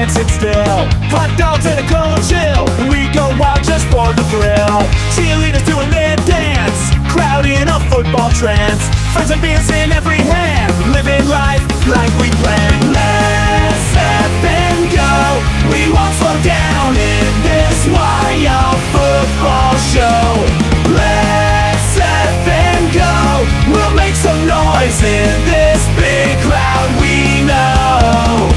can't sit still. Hot dogs and a cold chill, we go wild just for the thrill. Cheerleaders doing their dance, crowd in a football trance. Friends and beers in every hand, living life like we planned. Let's up and go, we won't slow down in this wild football show. Let's up and go, we'll make some noise in this big crowd we know.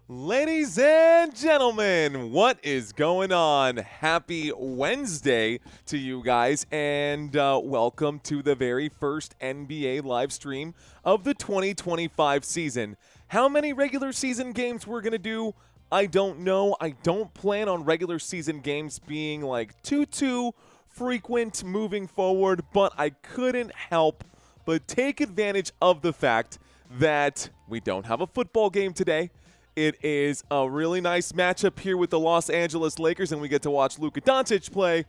Ladies and gentlemen, what is going on? Happy Wednesday to you guys, and welcome to the very first NBA live stream of the 2025 season. How many regular season games we're going to do, I don't know. I don't plan on regular season games being like too frequent moving forward, but I couldn't help but take advantage of the fact that we don't have a football game today. It is a really nice matchup here with the Los Angeles Lakers, and we get to watch Luka Doncic play.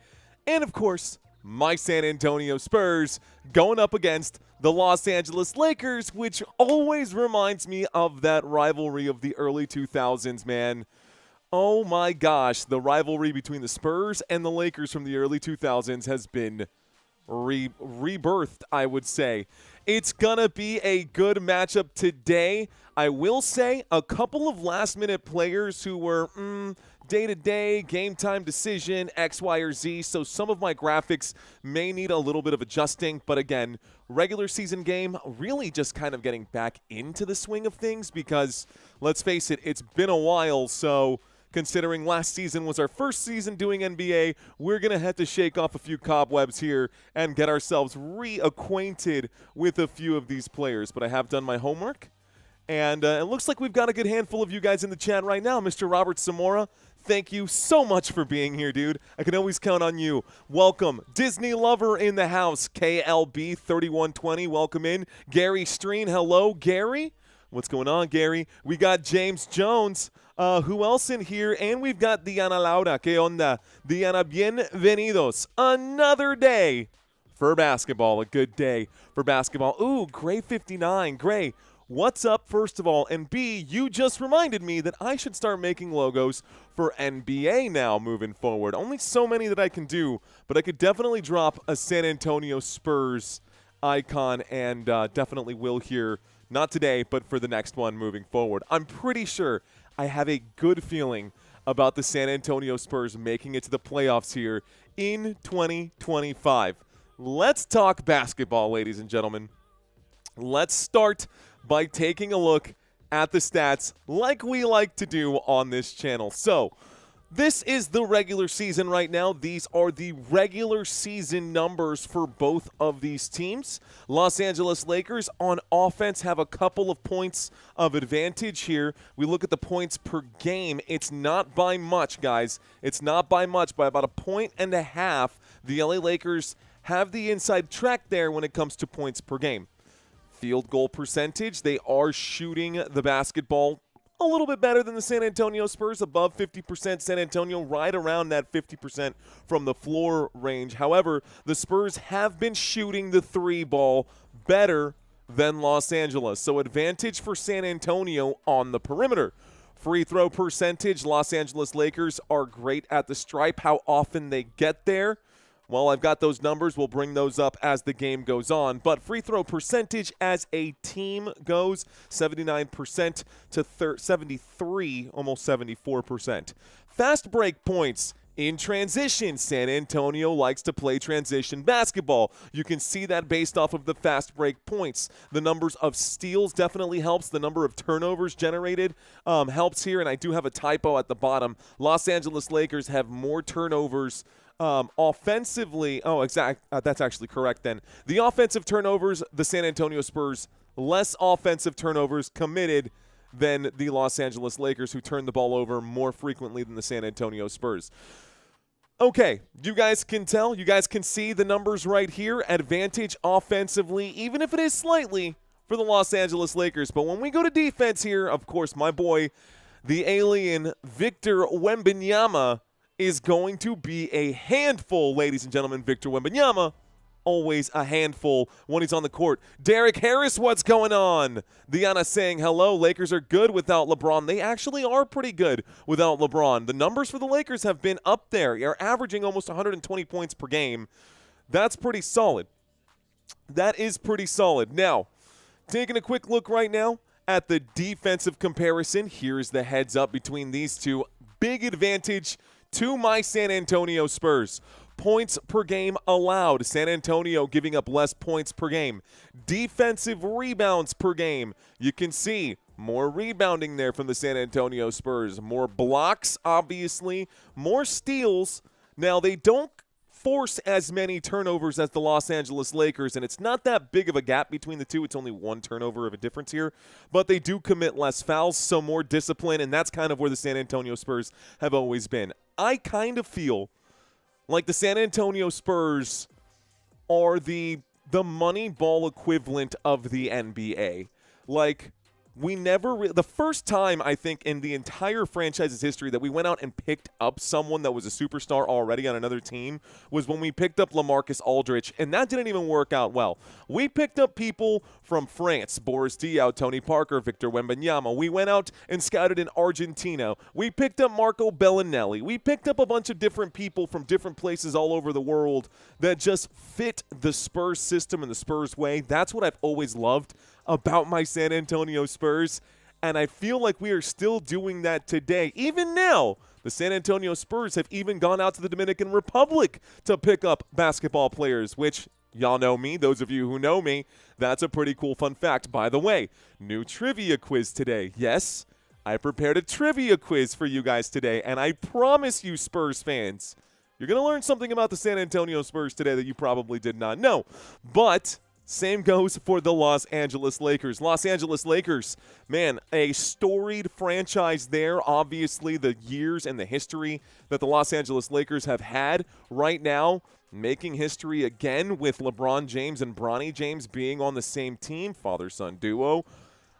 And, of course, my San Antonio Spurs going up against the Los Angeles Lakers, which always reminds me of that rivalry of the early 2000s, man. Oh, my gosh. The rivalry between the Spurs and the Lakers from the early 2000s has been rebirthed, I would say. It's going to be a good matchup today. I will say a couple of last-minute players who were day-to-day, game-time decision, X, Y, or Z, so some of my graphics may need a little bit of adjusting. But again, regular season game, really just kind of getting back into the swing of things because, let's face it, it's been a while, so considering last season was our first season doing NBA, we're going to have to shake off a few cobwebs here and get ourselves reacquainted with a few of these players. But I have done my homework, and it looks like we've got a good handful of you guys in the chat right now. Mr. Robert Zamora, thank you so much for being here, dude. I can always count on you. Welcome. Disney Lover in the house. KLB3120, welcome in. Gary Streen, hello, Gary. What's going on, Gary? We got James Jones. Who else in here? And we've got Diana Laura. ¿Qué onda? Diana, bienvenidos. Another day for basketball. A good day for basketball. Ooh, Gray 59. Gray, what's up, first of all? And B, you just reminded me that I should start making logos for NBA now moving forward. Only so many that I can do, but I could definitely drop a San Antonio Spurs icon and definitely will here. Not today, but for the next one moving forward. I'm pretty sure I have a good feeling about the San Antonio Spurs making it to the playoffs here in 2025. Let's talk basketball, ladies and gentlemen. Let's start by taking a look at the stats like we like to do on this channel. So, this is the regular season right now. These are the regular season numbers for both of these teams. Los Angeles Lakers on offense have a couple of points of advantage here. We look at the points per game. It's not by much, guys. It's not by much, by about 1.5 points. The LA Lakers have the inside track there when it comes to points per game. Field goal percentage, they are shooting the basketball a little bit better than the San Antonio Spurs, above 50%. San Antonio right around that 50% from the floor range. However, the Spurs have been shooting the three ball better than Los Angeles. So advantage for San Antonio on the perimeter. Free throw percentage, Los Angeles Lakers are great at the stripe. How often they get there? Well, I've got those numbers. We'll bring those up as the game goes on. But free throw percentage as a team goes, 79% to 73, almost 74%. Fast break points in transition. San Antonio likes to play transition basketball. You can see that based off of the fast break points. The numbers of steals definitely helps. The number of turnovers generated helps here. And I do have a typo at the bottom. Los Angeles Lakers have more turnovers offensively. That's actually correct then. The offensive turnovers, the San Antonio Spurs, less offensive turnovers committed than the Los Angeles Lakers, who turn the ball over more frequently than the San Antonio Spurs. Okay, you guys can tell, you guys can see the numbers right here. Advantage offensively, even if it is slightly, for the Los Angeles Lakers. But when we go to defense here, of course, my boy, the alien Victor Wembanyama, is going to be a handful, ladies and gentlemen. Victor Wembanyama always a handful when he's on the court. Derek Harris, what's going on? Deanna saying hello. Lakers are good without LeBron. They actually are pretty good without LeBron. The numbers for the Lakers have been up there. They're averaging almost 120 points per game. That's pretty solid. That is pretty solid. Now, taking a quick look right now at the defensive comparison. Here's the heads up between these two. Big advantage to my San Antonio Spurs. Points per game allowed. San Antonio giving up less points per game. Defensive rebounds per game. You can see more rebounding there from the San Antonio Spurs. More blocks, obviously. More steals. Now, they don't force as many turnovers as the Los Angeles Lakers, and it's not that big of a gap between the two. It's only one turnover of a difference here, but they do commit less fouls, so more discipline, and that's kind of where the San Antonio Spurs have always been. I kind of feel like the San Antonio Spurs are the money ball equivalent of the NBA. Like, we never the first time, I think, in the entire franchise's history that we went out and picked up someone that was a superstar already on another team was when we picked up LaMarcus Aldridge, and that didn't even work out well. We picked up people from France, Boris Diaw, Tony Parker, Victor Wembanyama. We went out and scouted in Argentina. We picked up Marco Bellinelli. We picked up a bunch of different people from different places all over the world that just fit the Spurs system and the Spurs way. That's what I've always loved about my San Antonio Spurs, and I feel like we are still doing that today. Even now, the San Antonio Spurs have even gone out to the Dominican Republic to pick up basketball players, which y'all know me. Those of you who know me, that's a pretty cool fun fact. By the way, new trivia quiz today. Yes, I prepared a trivia quiz for you guys today, and I promise you, Spurs fans, you're going to learn something about the San Antonio Spurs today that you probably did not know. But same goes for the Los Angeles Lakers. Los Angeles Lakers, man, a storied franchise there. Obviously, the years and the history that the Los Angeles Lakers have had right now, making history again with LeBron James and Bronny James being on the same team, father-son duo.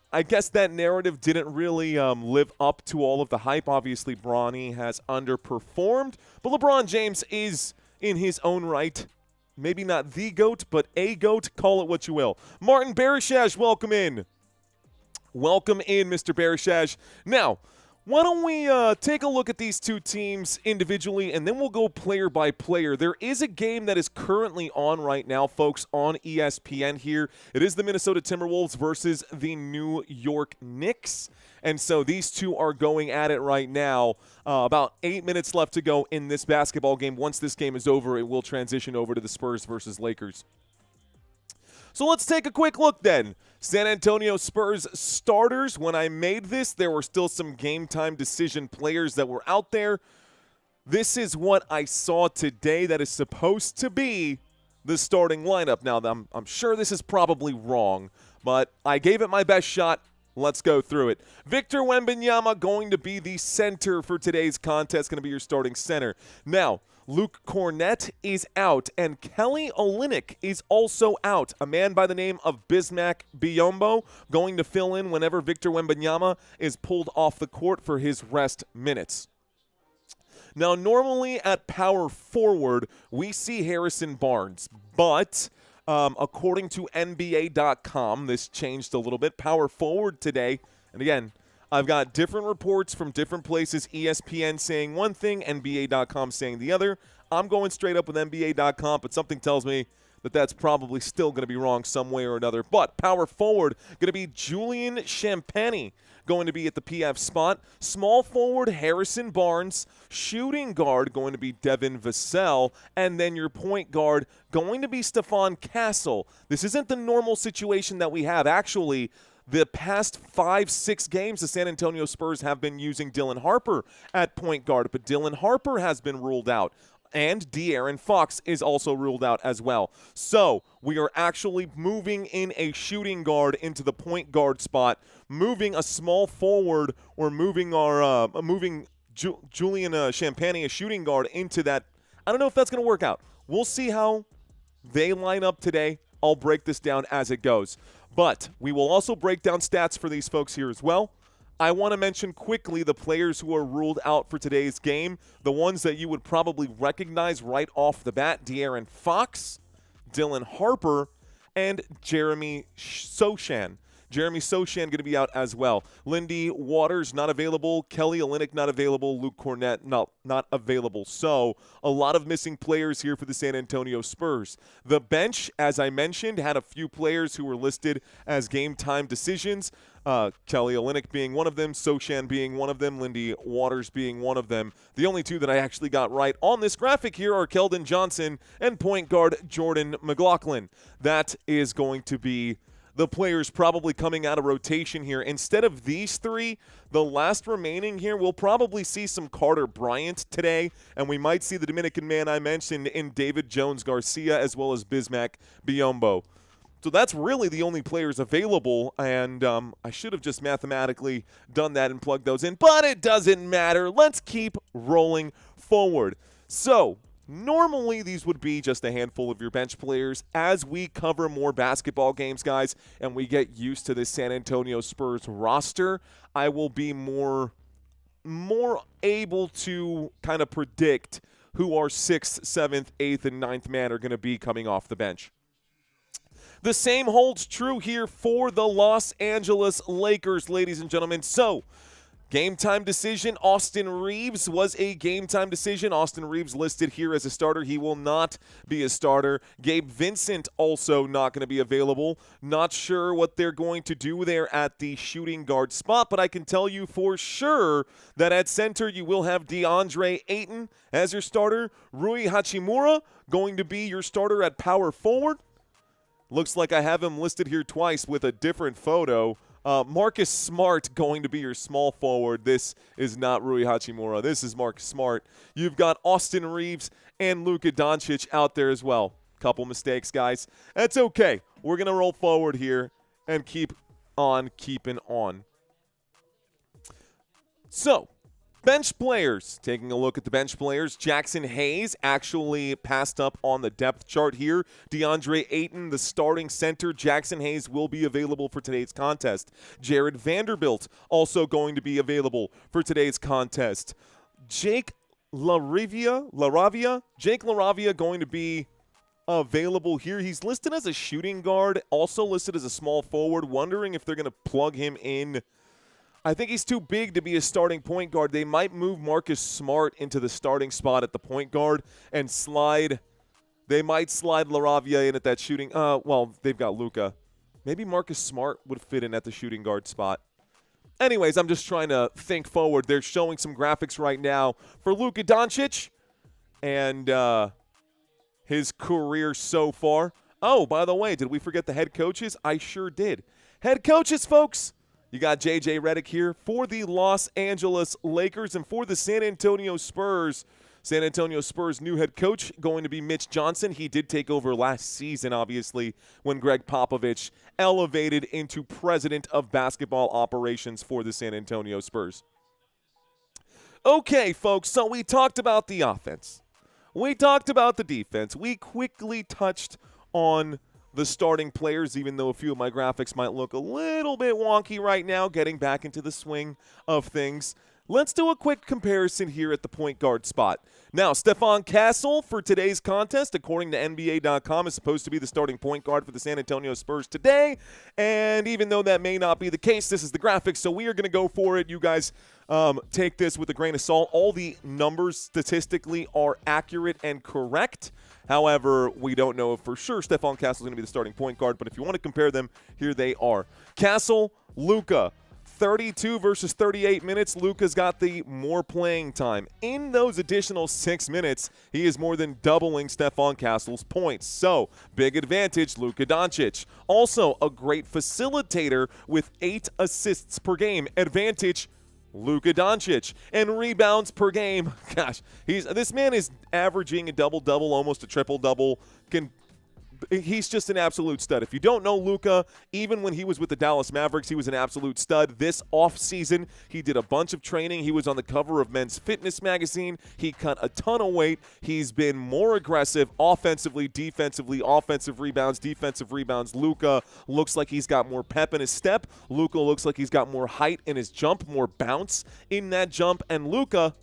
I guess that narrative didn't really live up to all of the hype. Obviously, Bronny has underperformed, but LeBron James is, in his own right, maybe not the GOAT, but a GOAT. Call it what you will. Martin Barishash, welcome in. Welcome in, Mr. Barishash. Now, why don't we take a look at these two teams individually, and then we'll go player by player. There is a game that is currently on right now, folks, on ESPN here. It is the Minnesota Timberwolves versus the New York Knicks. And so these two are going at it right now. About 8 minutes left to go in this basketball game. Once this game is over, it will transition over to the Spurs versus Lakers. So let's take a quick look then. San Antonio Spurs starters. When I made this, there were still some game time decision players that were out there. This is what I saw today that is supposed to be the starting lineup. Now, I'm sure this is probably wrong, but I gave it my best shot. Let's go through it. Victor Wembanyama going to be the center for today's contest, going to be your starting center. Now, Luke Cornett is out, and Kelly Olynyk is also out. A man by the name of Bismack Biyombo going to fill in whenever Victor Wembanyama is pulled off the court for his rest minutes. Now, normally at power forward, we see Harrison Barnes, but according to NBA.com, this changed a little bit. Power forward today, and again, I've got different reports from different places, ESPN saying one thing, NBA.com saying the other. I'm going straight up with NBA.com, but something tells me that that's probably still going to be wrong some way or another. But power forward, going to be Julian Champagnie going to be at the PF spot. Small forward, Harrison Barnes. Shooting guard, going to be Devin Vassell. And then your point guard, going to be Stephon Castle. This isn't the normal situation that we have. Actually, the past 5-6 games, the San Antonio Spurs have been using Dylan Harper at point guard, but Dylan Harper has been ruled out. And De'Aaron Fox is also ruled out as well. So we are actually moving in a shooting guard into the point guard spot, moving a small forward, or moving our Julian Champagnie, a shooting guard, into that. I don't know if that's going to work out. We'll see how they line up today. I'll break this down as it goes. But we will also break down stats for these folks here as well. I want to mention quickly the players who are ruled out for today's game, the ones that you would probably recognize right off the bat: De'Aaron Fox, Dylan Harper, and Jeremy Sochan. Jeremy Sochan going to be out as well. Lindy Waters not available. Kelly Olynyk not available. Luke Cornett not available. So a lot of missing players here for the San Antonio Spurs. The bench, as I mentioned, had a few players who were listed as game time decisions. Kelly Olynyk being one of them, Sochan being one of them, Lindy Waters being one of them. The only two that I actually got right on this graphic here are Keldon Johnson and point guard Jordan McLaughlin. That is going to be the players probably coming out of rotation here. Instead of these three, the last remaining here, we'll probably see some Carter Bryant today, and we might see the Dominican man I mentioned in David Jones-Garcia as well as Bismack Biyombo. So that's really the only players available, and I should have just mathematically done that and plugged those in, but it doesn't matter. Let's keep rolling forward. So normally these would be just a handful of your bench players. As we cover more basketball games, guys, and we get used to this San Antonio Spurs roster, I will be more able to kind of predict who our 6th, 7th, 8th, and 9th man are going to be coming off the bench. The same holds true here for the Los Angeles Lakers, ladies and gentlemen. So, game time decision, Austin Reeves was a game time decision. Austin Reeves listed here as a starter. He will not be a starter. Gabe Vincent also not going to be available. Not sure what they're going to do there at the shooting guard spot, but I can tell you for sure that at center you will have DeAndre Ayton as your starter. Rui Hachimura going to be your starter at power forward. Looks like I have him listed here twice with a different photo. Marcus Smart going to be your small forward. This is not Rui Hachimura. This is Marcus Smart. You've got Austin Reeves and Luka Doncic out there as well. Couple mistakes, guys. That's okay. We're going to roll forward here and keep on keeping on. So, bench players. Taking a look at the bench players. Jackson Hayes actually passed up on the depth chart here. DeAndre Ayton, the starting center. Jackson Hayes will be available for today's contest. Jared Vanderbilt also going to be available for today's contest. Jake LaRavia going to be available here. He's listed as a shooting guard, also listed as a small forward. Wondering if they're going to plug him in. I think he's too big to be a starting point guard. They might move Marcus Smart into the starting spot at the point guard and they might slide LaRavia in at that shooting. Well, they've got Luka. Maybe Marcus Smart would fit in at the shooting guard spot. Anyways, I'm just trying to think forward. They're showing some graphics right now for Luka Doncic and his career so far. Oh, by the way, did we forget the head coaches? I sure did. Head coaches, folks. You got J.J. Redick here for the Los Angeles Lakers, and for the San Antonio Spurs. San Antonio Spurs' new head coach going to be Mitch Johnson. He did take over last season, obviously, when Greg Popovich elevated into president of basketball operations for the San Antonio Spurs. Okay, folks, so we talked about the offense. We talked about the defense. We quickly touched on the starting players, even though a few of my graphics might look a little bit wonky right now, getting back into the swing of things. Let's do a quick comparison here at the point guard spot. Now, Stephon Castle for today's contest, according to NBA.com, is supposed to be the starting point guard for the San Antonio Spurs today. And even though that may not be the case, this is the graphic, so we are going to go for it. You guys take this with a grain of salt. All the numbers statistically are accurate and correct. However, we don't know if for sure Stephon Castle is going to be the starting point guard, but if you want to compare them, here they are. Castle, Luka. 32 versus 38 minutes, Luka's got the more playing time. In those additional 6 minutes, he is more than doubling Stephon Castle's points. So, big advantage, Luka Doncic. Also, a great facilitator with 8 assists per game. Advantage, Luka Doncic. And rebounds per game. Gosh, this man is averaging a double-double, almost a triple-double. He's just an absolute stud. If you don't know Luka, even when he was with the Dallas Mavericks, he was an absolute stud. This offseason, he did a bunch of training. He was on the cover of Men's Fitness magazine. He cut a ton of weight. He's been more aggressive offensively, defensively, offensive rebounds, defensive rebounds. Luka looks like he's got more pep in his step. Luka looks like he's got more height in his jump, more bounce in that jump. And Luka,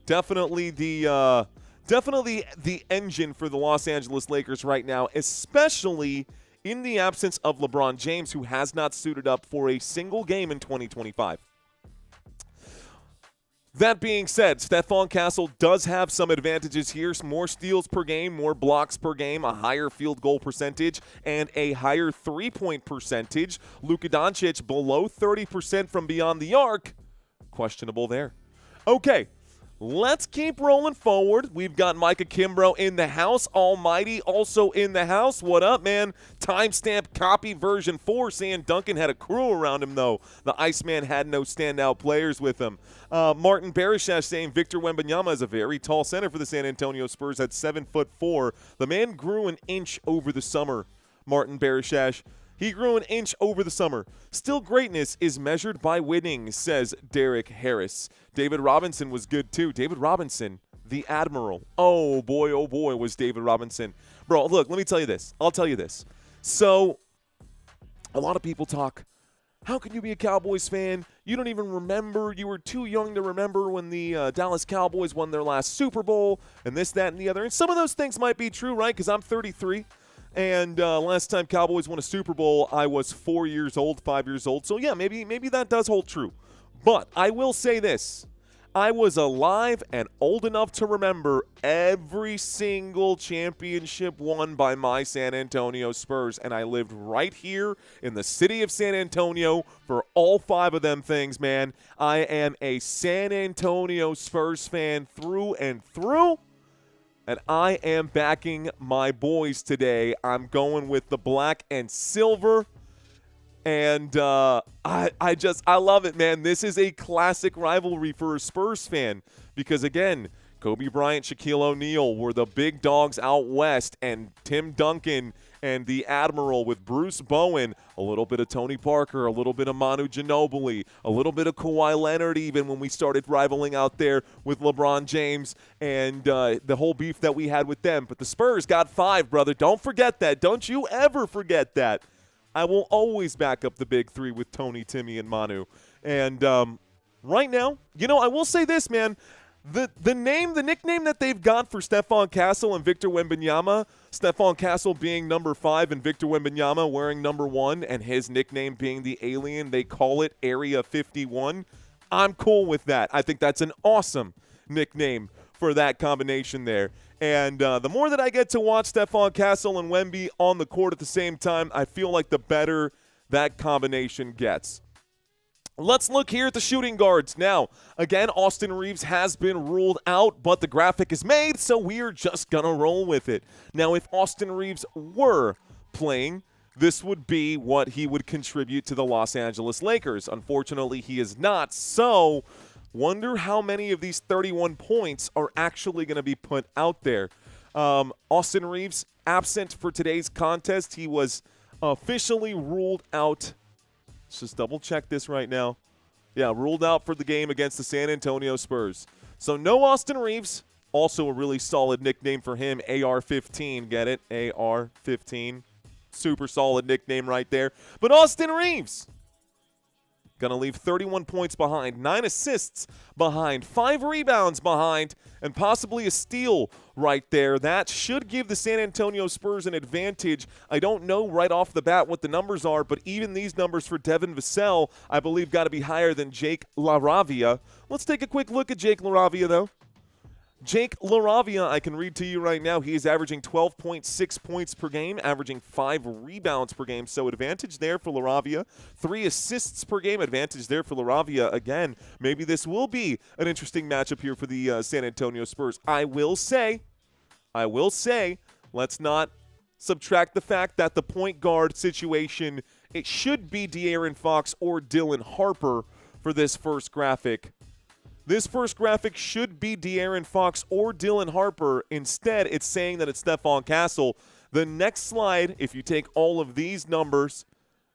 definitely the definitely the engine for the Los Angeles Lakers right now, especially in the absence of LeBron James, who has not suited up for a single game in 2025. That being said, Stephon Castle does have some advantages here. More steals per game, more blocks per game, a higher field goal percentage, and a higher three-point percentage. Luka Doncic below 30% from beyond the arc. Questionable there. Okay, let's keep rolling forward. We've got Micah Kimbrough in the house. Almighty also in the house. What up, man? Timestamp copy version 4 saying Duncan had a crew around him, though. The Iceman had no standout players with him. Martin Barishash saying Victor Wembanyama is a very tall center for the San Antonio Spurs at 7'4". The man grew an inch over the summer, Martin Barishash. He grew an inch over the summer. Still, greatness is measured by winning, says Derek Harris. David Robinson was good, too. David Robinson, the Admiral. Oh, boy, was David Robinson. Bro, look, let me tell you this. I'll tell you this. So, a lot of people talk, how can you be a Cowboys fan? You don't even remember. You were too young to remember when the Dallas Cowboys won their last Super Bowl and this, that, and the other. And some of those things might be true, right? Because I'm 33. And last time Cowboys won a Super Bowl, I was 4 years old, 5 years old. So, yeah, maybe that does hold true. But I will say this. I was alive and old enough to remember every single championship won by my San Antonio Spurs. And I lived right here in the city of San Antonio for all 5 of them things, man. I am a San Antonio Spurs fan through and through. And I am backing my boys today. I'm going with the black and silver. And I love it, man. This is a classic rivalry for a Spurs fan. Because, again, Kobe Bryant, Shaquille O'Neal were the big dogs out west. And Tim Duncan and the Admiral with Bruce Bowen, a little bit of Tony Parker, a little bit of Manu Ginobili, a little bit of Kawhi Leonard even when we started rivaling out there with LeBron James and the whole beef that we had with them. But the Spurs got 5, brother. Don't forget that. Don't you ever forget that. I will always back up the big 3 with Tony, Timmy, and Manu. And right now, I will say this, man. The nickname that they've got for Stephon Castle and Victor Wembanyama, Stephon Castle being number 5 and Victor Wembanyama wearing number 1, and his nickname being the Alien, they call it Area 51. I'm cool with that. I think that's an awesome nickname for that combination there. And the more that I get to watch Stephon Castle and Wemby on the court at the same time, I feel like the better that combination gets. Let's look here at the shooting guards. Now, again, Austin Reeves has been ruled out, but the graphic is made, so we're just going to roll with it. Now, if Austin Reeves were playing, this would be what he would contribute to the Los Angeles Lakers. Unfortunately, he is not, so wonder how many of these 31 points are actually going to be put out there. Austin Reeves, absent for today's contest. He was officially ruled out. Let's just double check this right now. Yeah, ruled out for the game against the San Antonio Spurs. So no Austin Reeves. Also a really solid nickname for him, AR-15. Get it? AR-15. Super solid nickname right there. But Austin Reeves going to leave 31 points behind, 9 assists behind, 5 rebounds behind, and possibly a steal right there. That should give the San Antonio Spurs an advantage. I don't know right off the bat what the numbers are, but even these numbers for Devin Vassell, I believe, got to be higher than Jake LaRavia. Let's take a quick look at Jake LaRavia, though. Jake LaRavia, I can read to you right now. He is averaging 12.6 points per game, averaging 5 rebounds per game. So advantage there for LaRavia. 3 assists per game, advantage there for LaRavia. Again, maybe this will be an interesting matchup here for the San Antonio Spurs. I will say, let's not subtract the fact that the point guard situation, it should be De'Aaron Fox or Dylan Harper for this first graphic. This first graphic should be De'Aaron Fox or Dylan Harper. Instead, it's saying that it's Stephon Castle. The next slide, if you take all of these numbers,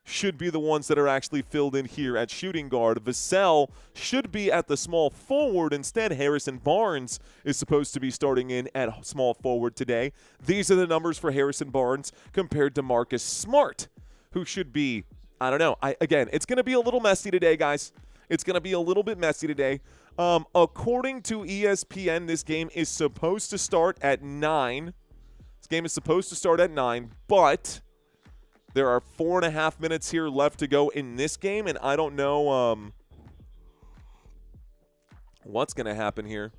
should be the ones that are actually filled in here at shooting guard. Vassell should be at the small forward. Instead, Harrison Barnes is supposed to be starting in at small forward today. These are the numbers for Harrison Barnes compared to Marcus Smart, who should be, I don't know. Again, it's going to be a little messy today, guys. It's going to be a little bit messy today. According to ESPN, this game is supposed to start at 9. This game is supposed to start at 9, but there are 4.5 minutes here left to go in this game, and I don't know what's going to happen here.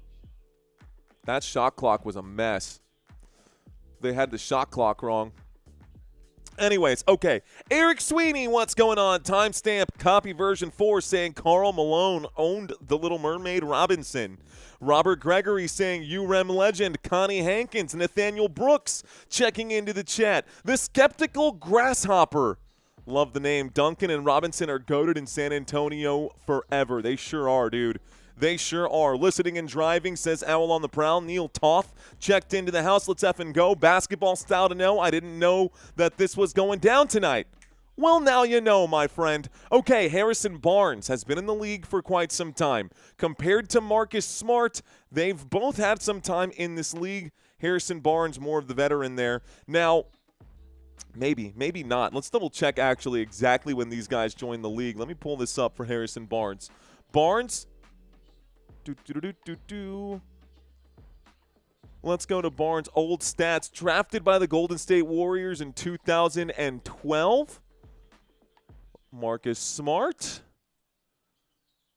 That shot clock was a mess. They had the shot clock wrong. Anyways, okay. Eric Sweeney, what's going on? Timestamp copy version 4 saying Karl Malone owned the Little Mermaid Robinson. Robert Gregory saying UREM legend Connie Hankins. Nathaniel Brooks checking into the chat. The Skeptical Grasshopper. Love the name. Duncan and Robinson are goated in San Antonio forever. They sure are, dude. They sure are. Listening and driving, says Owl on the Prowl. Neil Toth checked into the house. Let's effing go. Basketball style to know. I didn't know that this was going down tonight. Well, now you know, my friend. Okay, Harrison Barnes has been in the league for quite some time. Compared to Marcus Smart, they've both had some time in this league. Harrison Barnes, more of the veteran there. Now, maybe not. Let's double check actually exactly when these guys joined the league. Let me pull this up for Harrison Barnes. Barnes... Let's go to Barnes' old stats. Drafted by the Golden State Warriors in 2012. Marcus Smart.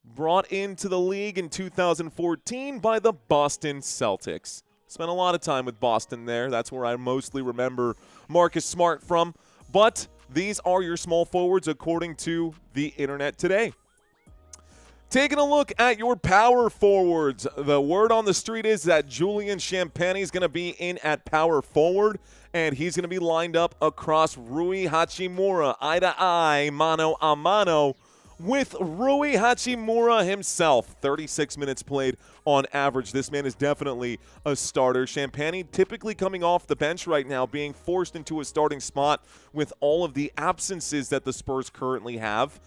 Brought into the league in 2014 by the Boston Celtics. Spent a lot of time with Boston there. That's where I mostly remember Marcus Smart from. But these are your small forwards according to the internet today. Taking a look at your power forwards, the word on the street is that Julian Champagnie is going to be in at power forward, and he's going to be lined up across Rui Hachimura, eye to eye, mano a mano, with Rui Hachimura himself. 36 minutes played on average. This man is definitely a starter. Champagnie typically coming off the bench right now, being forced into a starting spot with all of the absences that the Spurs currently have.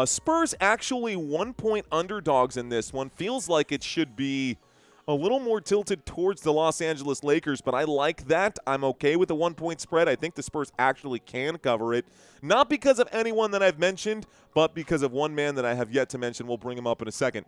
Spurs actually 1-point underdogs in this one. Feels like it should be a little more tilted towards the Los Angeles Lakers, but I like that. I'm okay with the 1-point spread. I think the Spurs actually can cover it. Not because of anyone that I've mentioned, but because of one man that I have yet to mention. We'll bring him up in a second.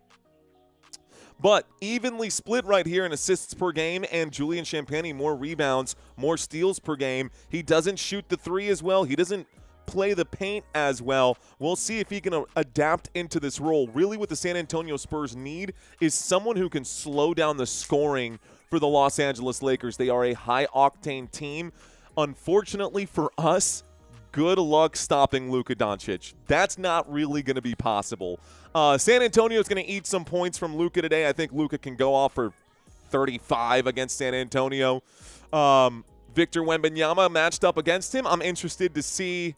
But evenly split right here in assists per game, and Julian Champagnie more rebounds, more steals per game. He doesn't shoot the three as well. He doesn't play the paint as well. We'll see if he can adapt into this role. Really what the San Antonio Spurs need is someone who can slow down the scoring for the Los Angeles Lakers. They are a high-octane team. Unfortunately for us, good luck stopping Luka Doncic. That's not really going to be possible. San Antonio is going to eat some points from Luka today. I think Luka can go off for 35 against San Antonio. Victor Wembanyama matched up against him. I'm interested to see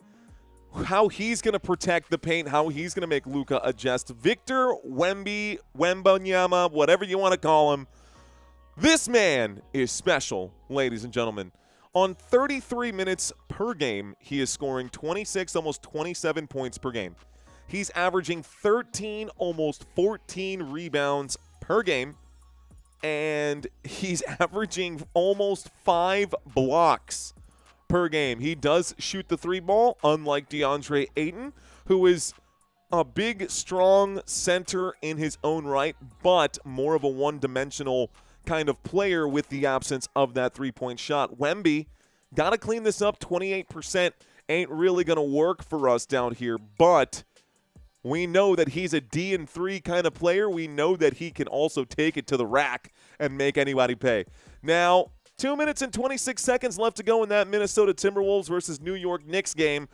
how he's going to protect the paint, how he's going to make Luka adjust. Victor Wembanyama, whatever you want to call him, this man is special, ladies and gentlemen. On 33 minutes per game, he is scoring 26, almost 27 points per game. He's averaging 13, almost 14 rebounds per game, and he's averaging almost 5 blocks per game. He does shoot the three ball, unlike DeAndre Ayton, who is a big, strong center in his own right, but more of a one-dimensional kind of player with the absence of that three-point shot. Wemby, got to clean this up. 28% ain't really going to work for us down here, but we know that he's a D&3 kind of player. We know that he can also take it to the rack and make anybody pay. Now, 2 minutes and 26 seconds left to go in that Minnesota Timberwolves versus New York Knicks game.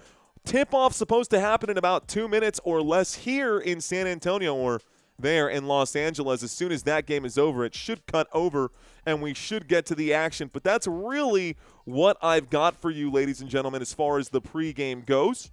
Tip-off supposed to happen in about 2 minutes or less here in San Antonio or there in Los Angeles. As soon as that game is over, it should cut over and we should get to the action. But that's really what I've got for you, ladies and gentlemen, as far as the pregame goes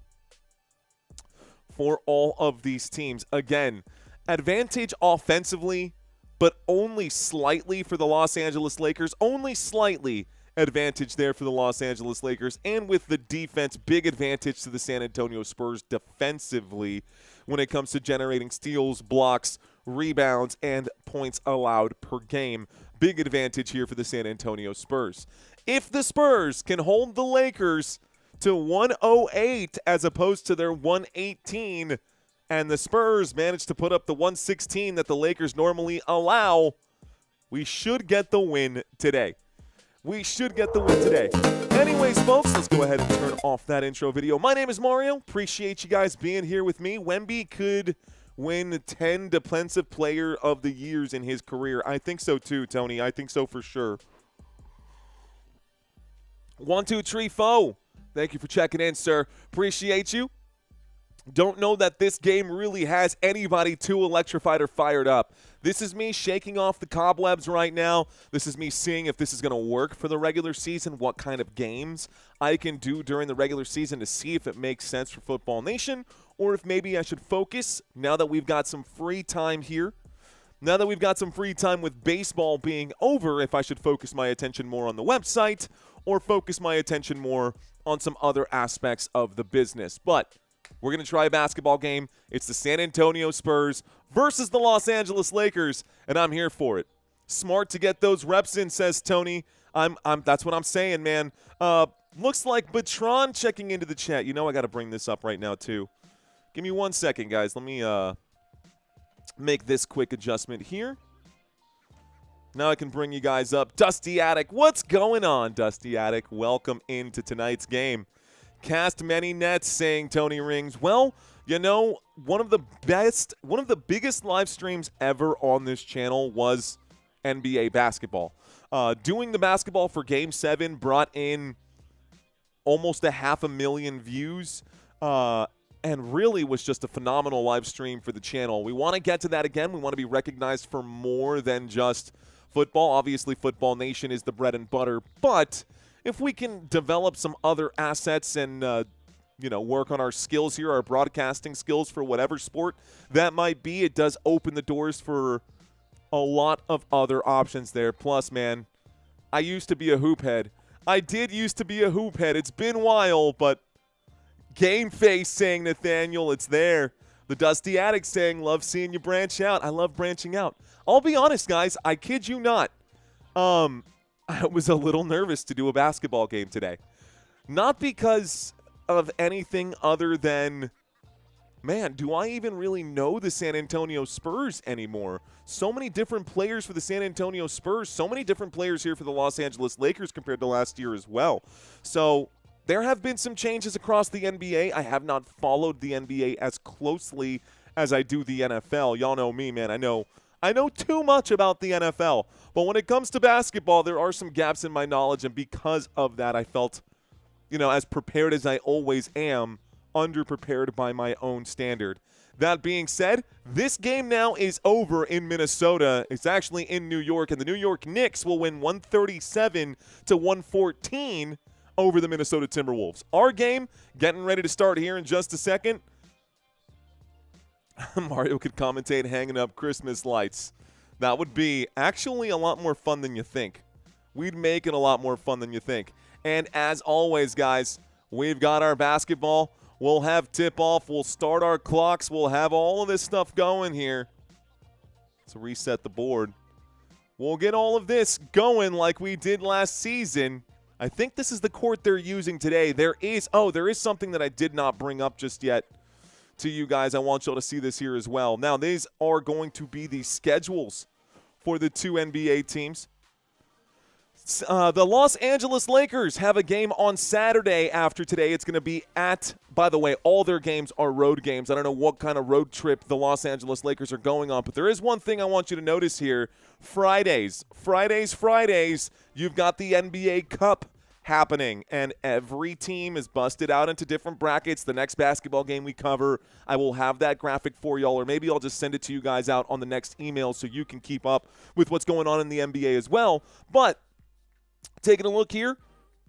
for all of these teams. Again, advantage offensively, but only slightly for the Los Angeles Lakers. Only slightly advantage there for the Los Angeles Lakers. And with the defense, big advantage to the San Antonio Spurs defensively when it comes to generating steals, blocks, rebounds, and points allowed per game. Big advantage here for the San Antonio Spurs. If the Spurs can hold the Lakers to 108 as opposed to their 118, and the Spurs managed to put up the 116 that the Lakers normally allow, we should get the win today. We should get the win today. Anyways, folks, let's go ahead and turn off that intro video. My name is Mario. Appreciate you guys being here with me. Wemby could win 10 Defensive Player of the Years in his career. I think so too, Tony. I think so for sure. 123 Foe. Thank you for checking in, sir. Appreciate you. Don't know that this game really has anybody too electrified or fired up. This is me shaking off the cobwebs right now. This is me seeing if this is going to work for the regular season, what kind of games I can do during the regular season to see if it makes sense for Football Nation, or if maybe I should focus, now that we've got some free time here, now that we've got some free time with baseball being over, if I should focus my attention more on the website or focus my attention more on some other aspects of the business. But we're going to try a basketball game. It's the San Antonio Spurs versus the Los Angeles Lakers, and I'm here for it. Smart to get those reps in, says Tony. That's what I'm saying, man. Looks like Batron checking into the chat. You know I got to bring this up right now, too. Give me 1 second, guys. Let me make this quick adjustment here. Now I can bring you guys up. Dusty Attic. What's going on, Dusty Attic? Welcome into tonight's game. Cast many nets, saying Tony Rings. Well, you know, one of the biggest live streams ever on this channel was NBA basketball. Doing the basketball for Game 7 brought in almost 500,000 views, and really was just a phenomenal live stream for the channel. We want to get to that again. We want to be recognized for more than just football. Obviously, Football Nation is the bread and butter, but if we can develop some other assets and, work on our skills here, our broadcasting skills for whatever sport that might be, it does open the doors for a lot of other options there. Plus, man, I used to be a hoop head. I did used to be a hoop head. It's been a while, but Game Face saying, Nathaniel, it's there. The Dusty Attic saying, love seeing you branch out. I love branching out. I'll be honest, guys. I kid you not. I was a little nervous to do a basketball game today. Not because of anything other than, man, do I even really know the San Antonio Spurs anymore? So many different players for the San Antonio Spurs, so many different players here for the Los Angeles Lakers compared to last year as well. So there have been some changes across the NBA. I have not followed the NBA as closely as I do the NFL. Y'all know me, man. I know too much about the NFL. But when it comes to basketball, there are some gaps in my knowledge, and because of that, I felt, as prepared as I always am, underprepared by my own standard. That being said, this game now is over in Minnesota. It's actually in New York, and the New York Knicks will win 137-114 over the Minnesota Timberwolves. Our game getting ready to start here in just a second. Mario could commentate hanging up Christmas lights. That would be actually a lot more fun than you think. We'd make it a lot more fun than you think. And as always, guys, we've got our basketball. We'll have tip-off. We'll start our clocks. We'll have all of this stuff going here. Let's reset the board. We'll get all of this going like we did last season. I think this is the court they're using today. There is something that I did not bring up just yet to you guys. I want y'all to see this here as well. Now, these are going to be the schedules for the two NBA teams. The Los Angeles Lakers have a game on Saturday after today. It's going to be by the way, all their games are road games. I don't know what kind of road trip the Los Angeles Lakers are going on, but there is one thing I want you to notice here. Fridays, you've got the NBA Cup happening, and every team is busted out into different brackets. The next basketball game we cover, I will have that graphic for y'all, or maybe I'll just send it to you guys out on the next email so you can keep up with what's going on in the NBA as well. But taking a look here,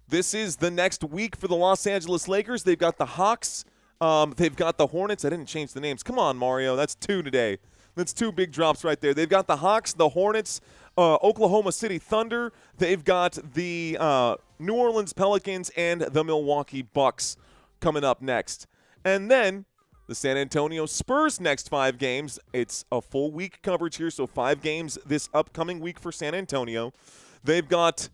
this is the next week for the Los Angeles Lakers. They've got the Hawks. They've got the Hornets. I didn't change the names. Come on, Mario. That's two today. That's two big drops right there. They've got the Hawks, the Hornets, Oklahoma City Thunder. They've got the New Orleans Pelicans and the Milwaukee Bucks coming up next. And then the San Antonio Spurs next 5 games. It's a full week coverage here, so 5 games this upcoming week for San Antonio. They've got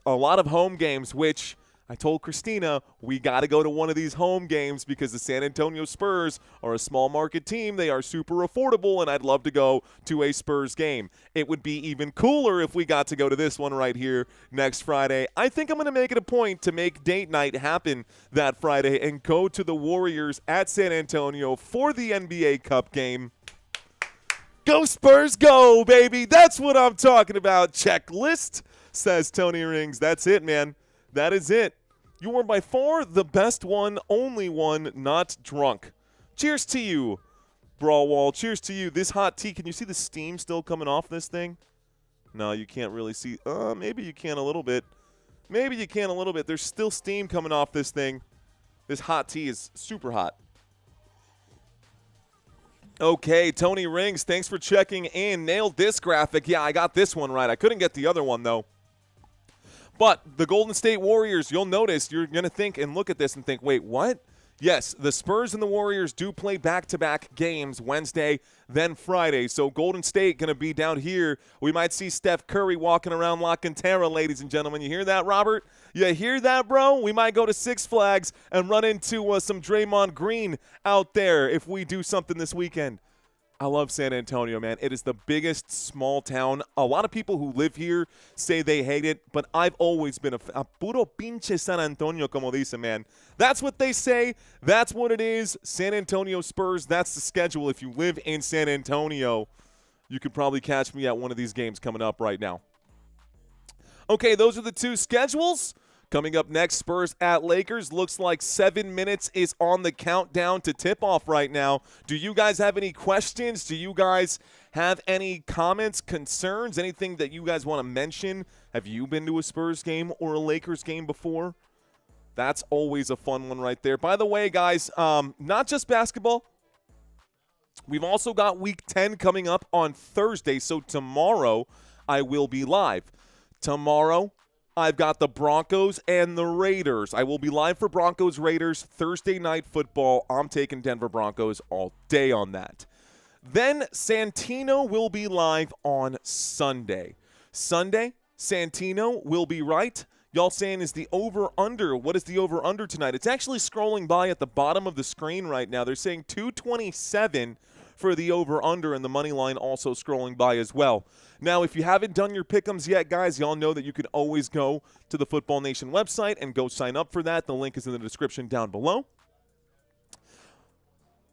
a lot of home games, which I told Christina we got to go to one of these home games because the San Antonio Spurs are a small market team. They are super affordable, and I'd love to go to a Spurs game. It would be even cooler if we got to go to this one right here next Friday. I think I'm going to make it a point to make date night happen that Friday and go to the Warriors at San Antonio for the NBA Cup game. Go Spurs, go, baby. That's what I'm talking about. Checklist, says Tony Rings. That's it, man. That is it. You were by far the best one, only one, not drunk. Cheers to you, Brawl Wall. Cheers to you. This hot tea, can you see the steam still coming off this thing? No, you can't really see. Maybe you can a little bit. Maybe you can a little bit. There's still steam coming off this thing. This hot tea is super hot. Okay, Tony Rings, thanks for checking in. Nailed this graphic. Yeah, I got this one right. I couldn't get the other one, though. But the Golden State Warriors, you'll notice, you're going to think and look at this and think, wait, what? Yes, the Spurs and the Warriors do play back-to-back games Wednesday, then Friday. So Golden State going to be down here. We might see Steph Curry walking around La Cantera, ladies and gentlemen. You hear that, Robert? You hear that, bro? We might go to Six Flags and run into some Draymond Green out there if we do something this weekend. I love San Antonio, man. It is the biggest small town. A lot of people who live here say they hate it, but I've always been a puro pinche San Antonio, como dice, man. That's what they say. That's what it is. San Antonio Spurs, that's the schedule. If you live in San Antonio, you could probably catch me at one of these games coming up right now. Okay, those are the two schedules. Coming up next, Spurs at Lakers. Looks like 7 minutes is on the countdown to tip-off right now. Do you guys have any questions? Do you guys have any comments, concerns, anything that you guys want to mention? Have you been to a Spurs game or a Lakers game before? That's always a fun one right there. By the way, guys, not just basketball. We've also got Week 10 coming up on Thursday, so tomorrow I will be live. Tomorrow, I've got the Broncos and the Raiders. I will be live for Broncos-Raiders Thursday night football. I'm taking Denver Broncos all day on that. Then Santino will be live on Sunday. Sunday, Santino will be right. Y'all saying is the over-under. What is the over-under tonight? It's actually scrolling by at the bottom of the screen right now. They're saying 227 for the over-under, and the money line also scrolling by as well. Now, if you haven't done your pick'ems yet, guys, y'all know that you can always go to the Football Nation website and go sign up for that. The link is in the description down below.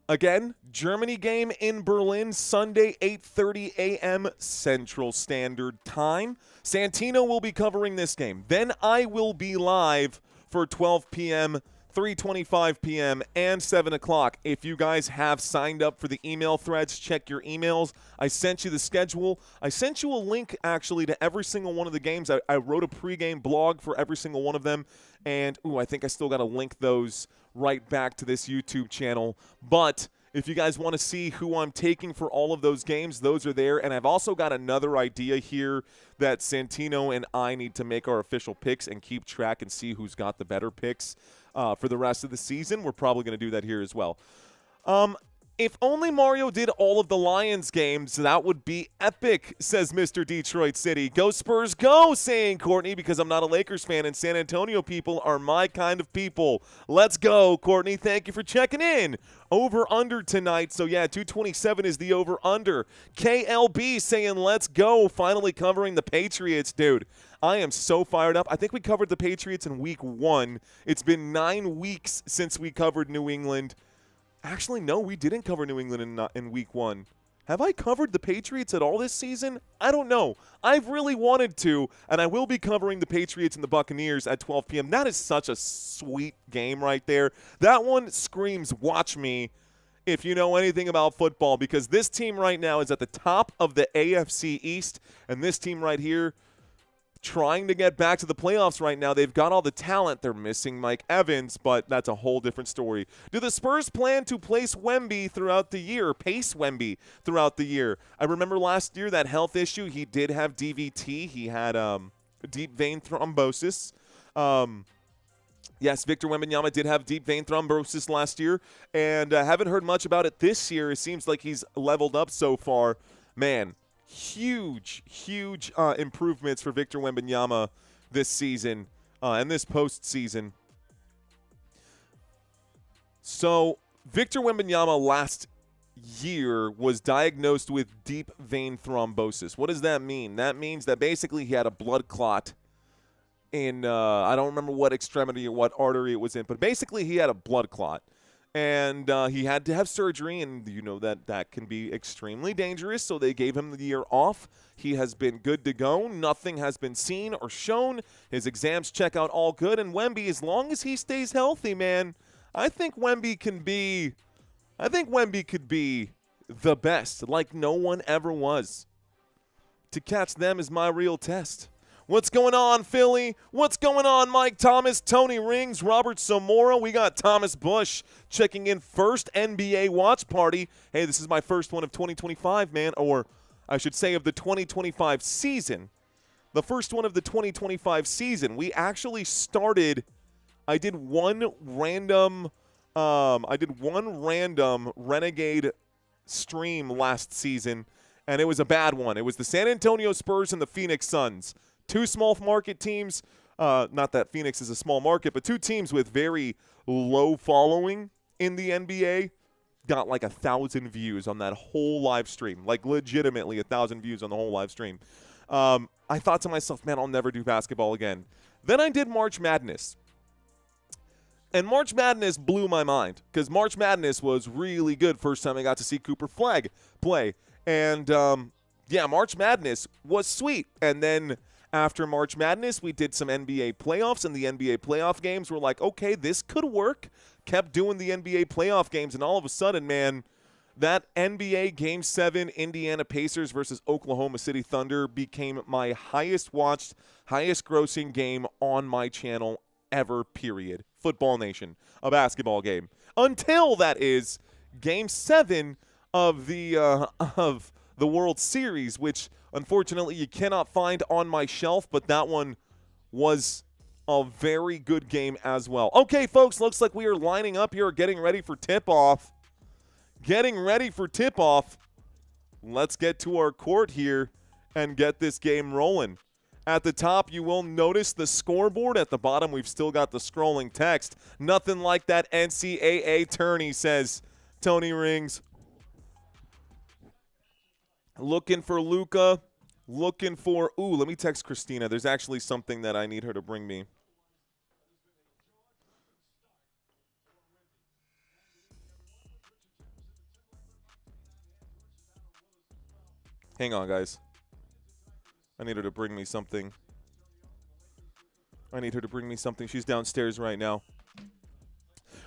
Again, Germany game in Berlin, Sunday, 8:30 a.m. Central Standard Time. Santino will be covering this game. Then I will be live for 12 p.m., 3:25 p.m., and 7 o'clock. If you guys have signed up for the email threads, check your emails. I sent you the schedule. I sent you a link, actually, to every single one of the games. I wrote a pregame blog for every single one of them. And, I think I still got to link those right back to this YouTube channel. But if you guys want to see who I'm taking for all of those games, those are there. And I've also got another idea here that Santino and I need to make our official picks and keep track and see who's got the better picks for the rest of the season. We're probably going to do that here as well. If only Mario did all of the Lions games, that would be epic, says Mr. Detroit City. Go Spurs, go, saying Courtney, because I'm not a Lakers fan, and San Antonio people are my kind of people. Let's go, Courtney. Thank you for checking in. Over-under tonight. So, yeah, 227 is the over-under. KLB saying let's go, finally covering the Patriots. Dude, I am so fired up. I think we covered the Patriots in Week 1. It's been 9 weeks since we covered New England. Actually, no, we didn't cover New England in Week 1. Have I covered the Patriots at all this season? I don't know. I've really wanted to, and I will be covering the Patriots and the Buccaneers at 12 p.m. That is such a sweet game right there. That one screams, watch me, if you know anything about football, because this team right now is at the top of the AFC East, and this team right here trying to get back to the playoffs right now. They've got all the talent. They're missing Mike Evans, but that's a whole different story. Do the Spurs plan to place Wemby throughout the year, pace Wemby throughout the year? I remember last year that health issue. He did have DVT. He had deep vein thrombosis. Yes, Victor Wembanyama did have deep vein thrombosis last year, and haven't heard much about it this year. It seems like he's leveled up so far. Man, huge improvements for Victor Wembanyama this season. and this postseason. So Victor Wembanyama last year was diagnosed with deep vein thrombosis. What does that mean? That means that basically he had a blood clot in, I don't remember what extremity or what artery it was in, but basically he had a blood clot. And he had to have surgery, and you know that can be extremely dangerous, so they gave him the year off. He has been good to go. Nothing has been seen or shown. His exams check out all good, and Wemby, as long as he stays healthy, man, I think Wemby could be the best, like no one ever was. To catch them is my real test. What's going on, Philly? What's going on, Mike Thomas, Tony Rings, Robert Zamora? We got Thomas Bush checking in, first NBA watch party. Hey, this is my first one of 2025, man, or I should say of the 2025 season. The first one of the 2025 season. We actually started, I did one random Renegade stream last season, and it was a bad one. It was the San Antonio Spurs and the Phoenix Suns. Two small market teams, not that Phoenix is a small market, but two teams with very low following in the NBA. Got like 1,000 views on that whole live stream, like legitimately 1,000 views on the whole live stream. I thought to myself, man, I'll never do basketball again. Then I did March Madness. And March Madness blew my mind because March Madness was really good. First time I got to see Cooper Flag play. And, yeah, March Madness was sweet. And then after March Madness, we did some NBA playoffs, and the NBA playoff games were like, okay, this could work. Kept doing the NBA playoff games, and all of a sudden, man, that NBA Game 7 Indiana Pacers versus Oklahoma City Thunder became my highest watched, highest grossing game on my channel ever, period. Football Nation, a basketball game. Until, that is, Game 7 of the World Series, which unfortunately you cannot find on my shelf, but that one was a very good game as well. Okay, folks, looks like we are lining up here, getting ready for tip-off. Let's get to our court here and get this game rolling. At the top, you will notice the scoreboard. At the bottom, we've still got the scrolling text. Nothing like that NCAA tourney, says Tony Rings. Looking for Luca. Looking for, ooh, let me text Christina. There's actually something that I need her to bring me. Hang on, guys. I need her to bring me something. She's downstairs right now.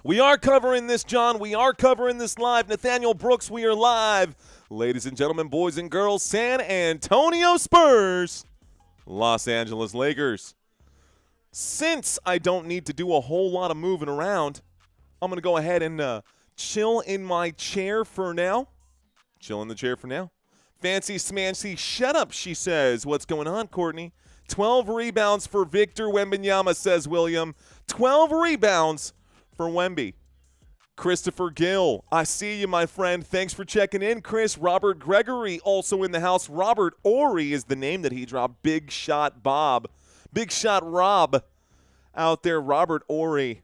We are covering this, John. We are covering this live. Nathaniel Brooks, we are live. Ladies and gentlemen, boys and girls, San Antonio Spurs, Los Angeles Lakers. Since I don't need to do a whole lot of moving around, I'm going to go ahead and chill in my chair for now. Chill in the chair for now. Fancy smancy, shut up, she says. What's going on, Courtney? 12 rebounds for Victor Wembanyama, says William. 12 rebounds for Wemby. Christopher Gill, I see you, my friend. Thanks for checking in, Chris. Robert Gregory, also in the house. Robert Ory is the name that he dropped. Big Shot Bob. Big Shot Rob out there. Robert Ory.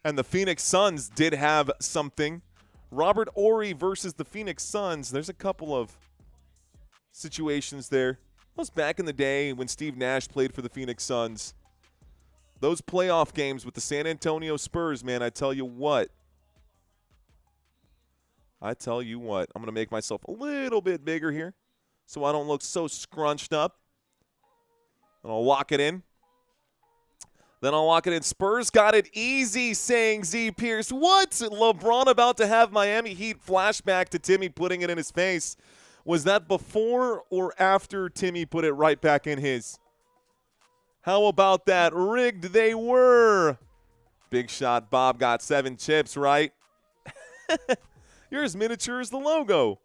And the Phoenix Suns did have something. Robert Ory versus the Phoenix Suns. There's a couple of situations there. That was back in the day when Steve Nash played for the Phoenix Suns. Those playoff games with the San Antonio Spurs, man, I tell you what. I'm going to make myself a little bit bigger here so I don't look so scrunched up. And I'll lock it in. Spurs got it easy, saying Z Pierce. What? LeBron about to have Miami Heat flashback to Timmy putting it in his face. Was that before or after Timmy put it right back in his? How about that? Rigged they were. Big Shot Bob got 7 chips, right? You're as miniature as the logo.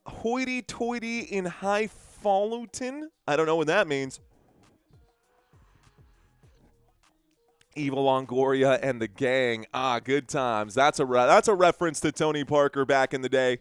Hoity-toity in highfalutin? I don't know what that means. Evil Longoria and the gang. Good times. That's a reference to Tony Parker back in the day.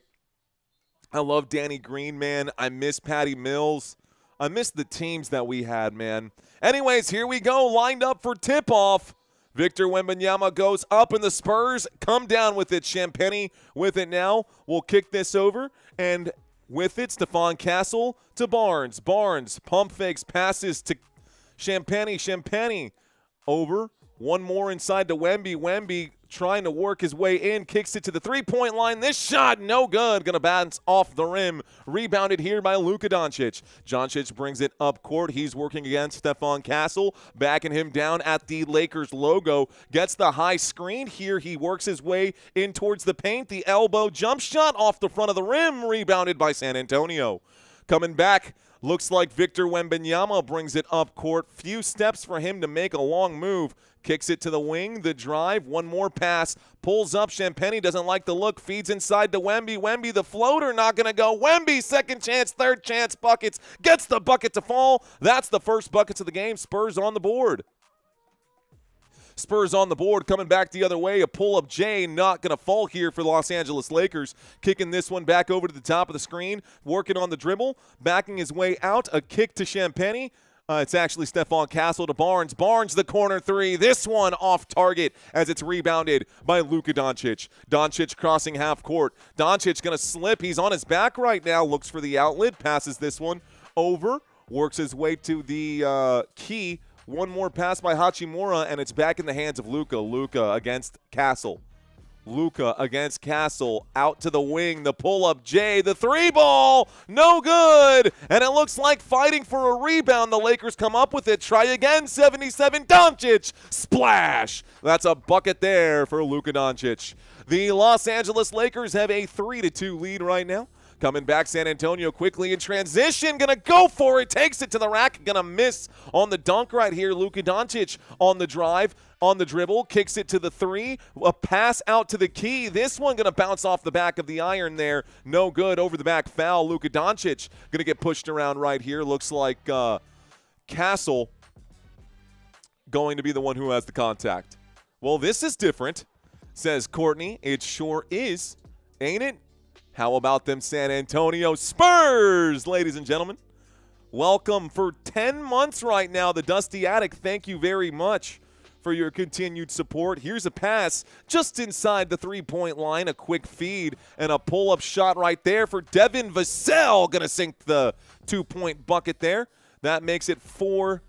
I love Danny Green, man. I miss Patty Mills. I miss the teams that we had, man. Anyways, here we go, lined up for tip-off. Victor Wembanyama goes up, and the Spurs come down with it. Champagnie with it now. We'll kick this over, and with it, Stephon Castle to Barnes. Barnes, pump fakes, passes to Champagnie. Champagnie over. One more inside to Wemby. Wemby trying to work his way in, kicks it to the three-point line. This shot, no good. Going to bounce off the rim. Rebounded here by Luka Doncic. Doncic brings it up court. He's working against Stephon Castle, backing him down at the Lakers logo. Gets the high screen here. He works his way in towards the paint. The elbow jump shot off the front of the rim. Rebounded by San Antonio. Coming back, looks like Victor Wembanyama brings it up court. Few steps for him to make a long move. Kicks it to the wing, the drive, one more pass, pulls up. Champagnie doesn't like the look, feeds inside to Wemby. Wemby, the floater, not going to go. Wemby, second chance, third chance, buckets, gets the bucket to fall. That's the first buckets of the game. Spurs on the board. Spurs on the board, coming back the other way. A pull-up J, not going to fall here for the Los Angeles Lakers. Kicking this one back over to the top of the screen, working on the dribble, backing his way out. A kick to Champagnie. It's actually Stephon Castle to Barnes. Barnes, the corner three. This one off target as it's rebounded by Luka Doncic. Doncic crossing half court. Doncic going to slip. He's on his back right now. Looks for the outlet. Passes this one over. Works his way to the key. One more pass by Hachimura, and it's back in the hands of Luka. Luka against Castle. Luka against Castle, out to the wing, the pull-up J, the three ball, no good, and it looks like fighting for a rebound. The Lakers come up with it, try again, 77, Doncic, splash. That's a bucket there for Luka Doncic. The Los Angeles Lakers have a 3-2 lead right now. Coming back, San Antonio quickly in transition, gonna go for it, takes it to the rack, gonna miss on the dunk right here. Luka Doncic on the drive, on the dribble, kicks it to the three, a pass out to the key. This one gonna bounce off the back of the iron there, no good, over the back foul. Luka Doncic gonna get pushed around right here. Looks like Castle going to be the one who has the contact. Well, this is different, says Courtney. It sure is, ain't it? How about them San Antonio Spurs, ladies and gentlemen? Welcome for 10 months right now, the Dusty Attic. Thank you very much for your continued support. Here's a pass just inside the three-point line, a quick feed, and a pull-up shot right there for Devin Vassell. Going to sink the two-point bucket there. That makes it 4-3,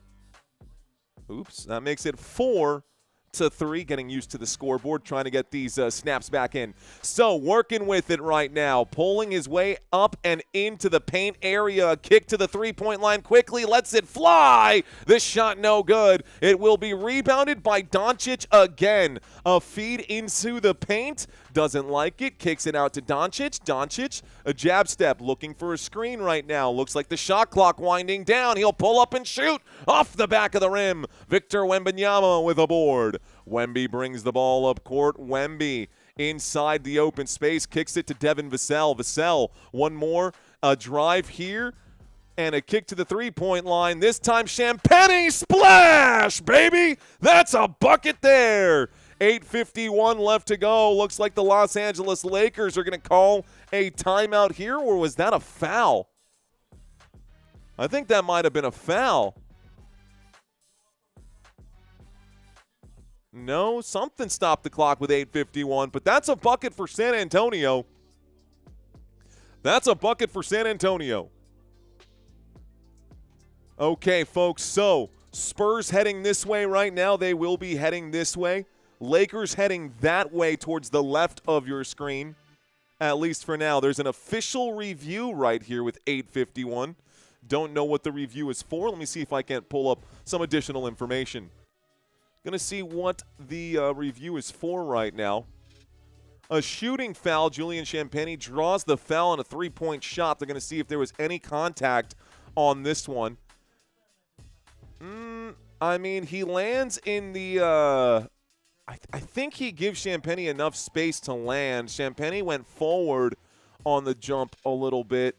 getting used to the scoreboard, trying to get these snaps back in. So working with it right now, pulling his way up and into the paint area. A kick to the three-point line quickly, lets it fly. This shot no good. It will be rebounded by Doncic again. A feed into the paint. Doesn't like it, kicks it out to Doncic. Doncic, a jab step, looking for a screen right now. Looks like the shot clock winding down. He'll pull up and shoot off the back of the rim. Victor Wembanyama with a board. Wemby brings the ball up court. Wemby inside the open space, kicks it to Devin Vassell. Vassell, one more, a drive here, and a kick to the three-point line. This time Champagnie, splash, baby! That's a bucket there. 8:51 left to go. Looks like the Los Angeles Lakers are going to call a timeout here, or was that a foul? I think that might have been a foul. No, something stopped the clock with 8:51, but that's a bucket for San Antonio. That's a bucket for San Antonio. Okay, folks, so Spurs heading this way right now. They will be heading this way. Lakers heading that way towards the left of your screen, at least for now. There's an official review right here with 8:51. Don't know what the review is for. Let me see if I can't pull up some additional information. Going to see what the review is for right now. A shooting foul. Julian Champagnie draws the foul on a three-point shot. They're going to see if there was any contact on this one. I mean, he lands in the I think he gives Champagnie enough space to land. Champagnie went forward on the jump a little bit.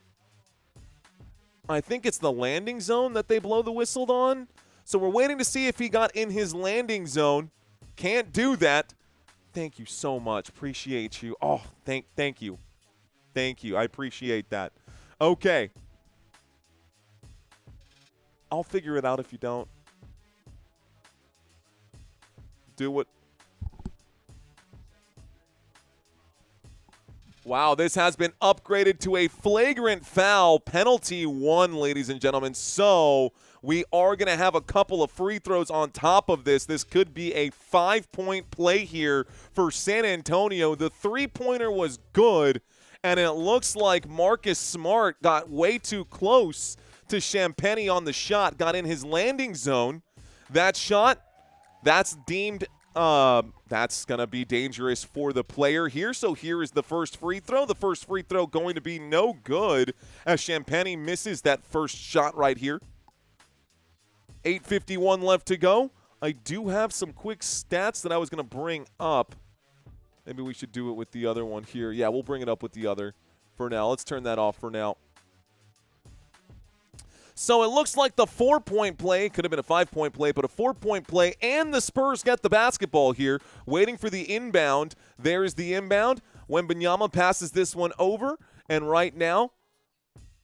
I think it's the landing zone that they blow the whistle on. So we're waiting to see if he got in his landing zone. Can't do that. Thank you so much. Appreciate you. Oh, thank you. Thank you. I appreciate that. Okay. I'll figure it out if you don't. Do it. Wow, this has been upgraded to a flagrant foul. Penalty 1, ladies and gentlemen. So we are going to have a couple of free throws on top of this. This could be a 5-point play here for San Antonio. The three-pointer was good, and it looks like Marcus Smart got way too close to Champagnie on the shot, got in his landing zone. That shot, that's deemed that's going to be dangerous for the player here. So here is the first free throw. The first free throw going to be no good as Champagnie misses that first shot right here. 8:51 left to go. I do have some quick stats that I was going to bring up. Maybe we should do it with the other one here. Yeah, we'll bring it up with the other for now. Let's turn that off for now. So it looks like the 4-point play, could have been a 5-point play, but a 4-point play, and the Spurs get the basketball here, waiting for the inbound. There's the inbound. Wembanyama passes this one over, and right now,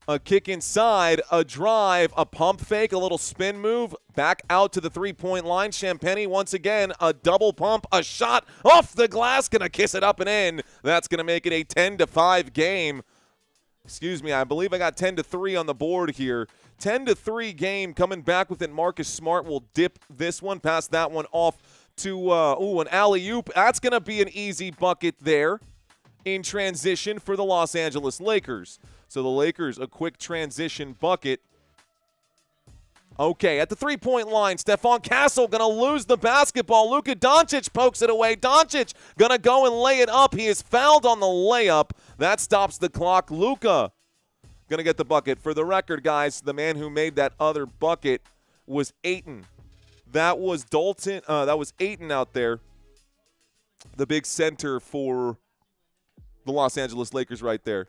a kick inside, a drive, a pump fake, a little spin move, back out to the three-point line. Champagnie once again, a double pump, a shot off the glass, gonna kiss it up and in. That's gonna make it a 10-5 game. Excuse me, I believe I got 10-3 on the board here. 10-3 game coming back with it. Marcus Smart will dip this one, pass that one off to, an alley-oop. That's going to be an easy bucket there in transition for the Los Angeles Lakers. So the Lakers, a quick transition bucket. Okay, at the three-point line, Stephon Castle going to lose the basketball. Luka Doncic pokes it away. Doncic going to go and lay it up. He is fouled on the layup. That stops the clock. Luka going to get the bucket. For the record, guys, the man who made that other bucket was Ayton. That was Dalton. That was Ayton out there, the big center for the Los Angeles Lakers right there.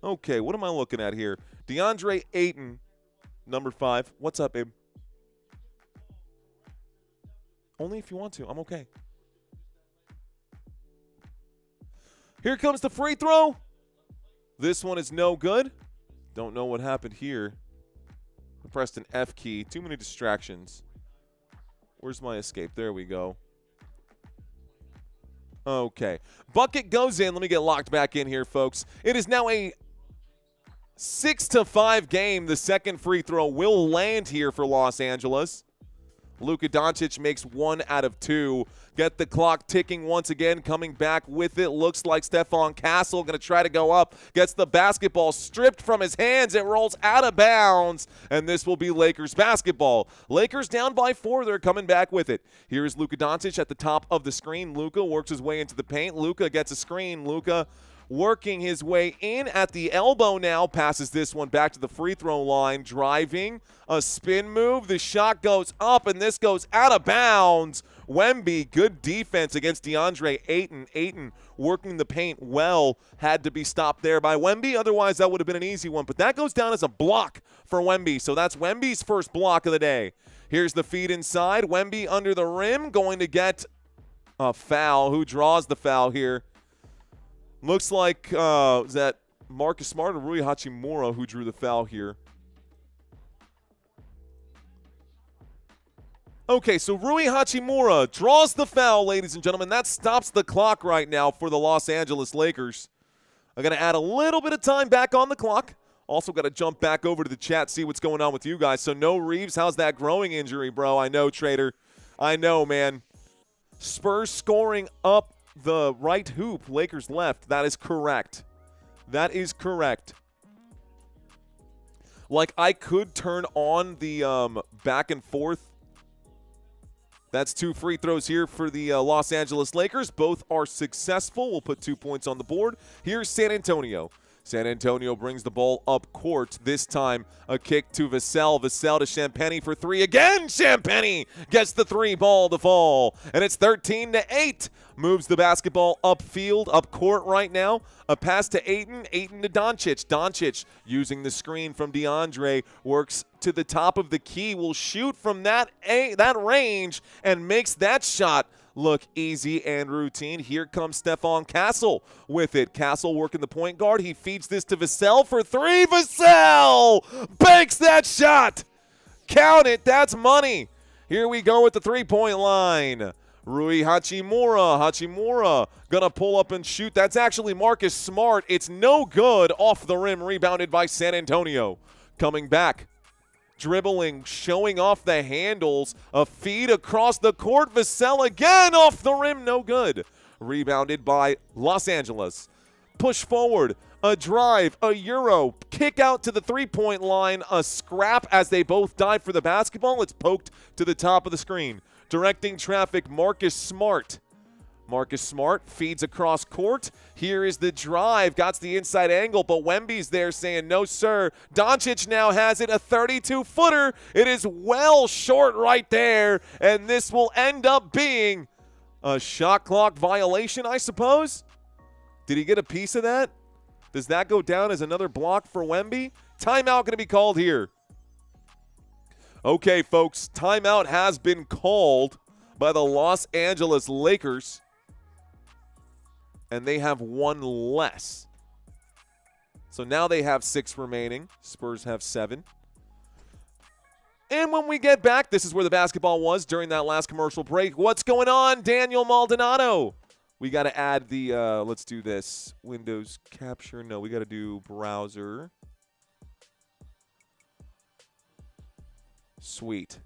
Okay, what am I looking at here? DeAndre Ayton, number 5. What's up, babe? Only if you want to. I'm okay. Here comes the free throw. This one is no good. Don't know what happened here. I pressed an F key. Too many distractions. Where's my escape? There we go. Okay. Bucket goes in. Let me get locked back in here, folks. It is now a 6-5 game. The second free throw will land here for Los Angeles. Luka Doncic makes 1 out of 2. Get the clock ticking once again. Coming back with it. Looks like Stephon Castle going to try to go up. Gets the basketball stripped from his hands. It rolls out of bounds. And this will be Lakers basketball. Lakers down by 4. They're coming back with it. Here is Luka Doncic at the top of the screen. Luka works his way into the paint. Luka gets a screen. Luka working his way in at the elbow now. Passes this one back to the free throw line. Driving. A spin move. The shot goes up, and this goes out of bounds. Wemby, good defense against DeAndre Ayton. Ayton working the paint well. Had to be stopped there by Wemby. Otherwise, that would have been an easy one. But that goes down as a block for Wemby. So that's Wemby's first block of the day. Here's the feed inside. Wemby under the rim. Going to get a foul. Who draws the foul here? Looks like is that Marcus Smart or Rui Hachimura who drew the foul here. Okay, so Rui Hachimura draws the foul, ladies and gentlemen. That stops the clock right now for the Los Angeles Lakers. I'm going to add a little bit of time back on the clock. Also got to jump back over to the chat, see what's going on with you guys. So no Reeves, how's that growing injury, bro? I know, Trader. I know, man. Spurs scoring up the right hoop, Lakers left. That is correct. That is correct. Like, I could turn on the back and forth. That's 2 free throws here for the Los Angeles Lakers. Both are successful. We'll put 2 points on the board. Here's San Antonio. San Antonio brings the ball up court. This time, a kick to Vassell. Vassell to Champagnie for 3 again. Champagnie gets the 3 ball to fall. And it's 13-8. Moves the basketball upfield, up court right now. A pass to Ayton. Ayton to Doncic. Doncic using the screen from DeAndre. Works to the top of the key. Will shoot from that range and makes that shot look easy and routine. Here comes Stephon Castle with it. Castle working the point guard. He feeds this to Vassell for 3. Vassell banks that shot. Count it. That's money. Here we go with the three-point line. Rui Hachimura gonna pull up and shoot. That's actually Marcus Smart. It's no good. Off the rim, rebounded by San Antonio. Coming back, dribbling, showing off the handles. A feed across the court. Vassell again off the rim, no good. Rebounded by Los Angeles. Push forward, a drive, a euro, kick out to the three-point line, a scrap as they both dive for the basketball. It's poked to the top of the screen. Directing traffic, Marcus Smart. Marcus Smart feeds across court. Here is the drive. Got the inside angle, but Wemby's there saying, no, sir. Doncic now has it, a 32-footer. It is well short right there, and this will end up being a shot clock violation, I suppose. Did he get a piece of that? Does that go down as another block for Wemby? Timeout going to be called here. Okay, folks, timeout has been called by the Los Angeles Lakers, and they have one less. So now they have 6 remaining. Spurs have 7. And when we get back, this is where the basketball was during that last commercial break. What's going on, Daniel Maldonado? We got to add the, let's do this. Windows capture. No, we got to do browser. Sweet.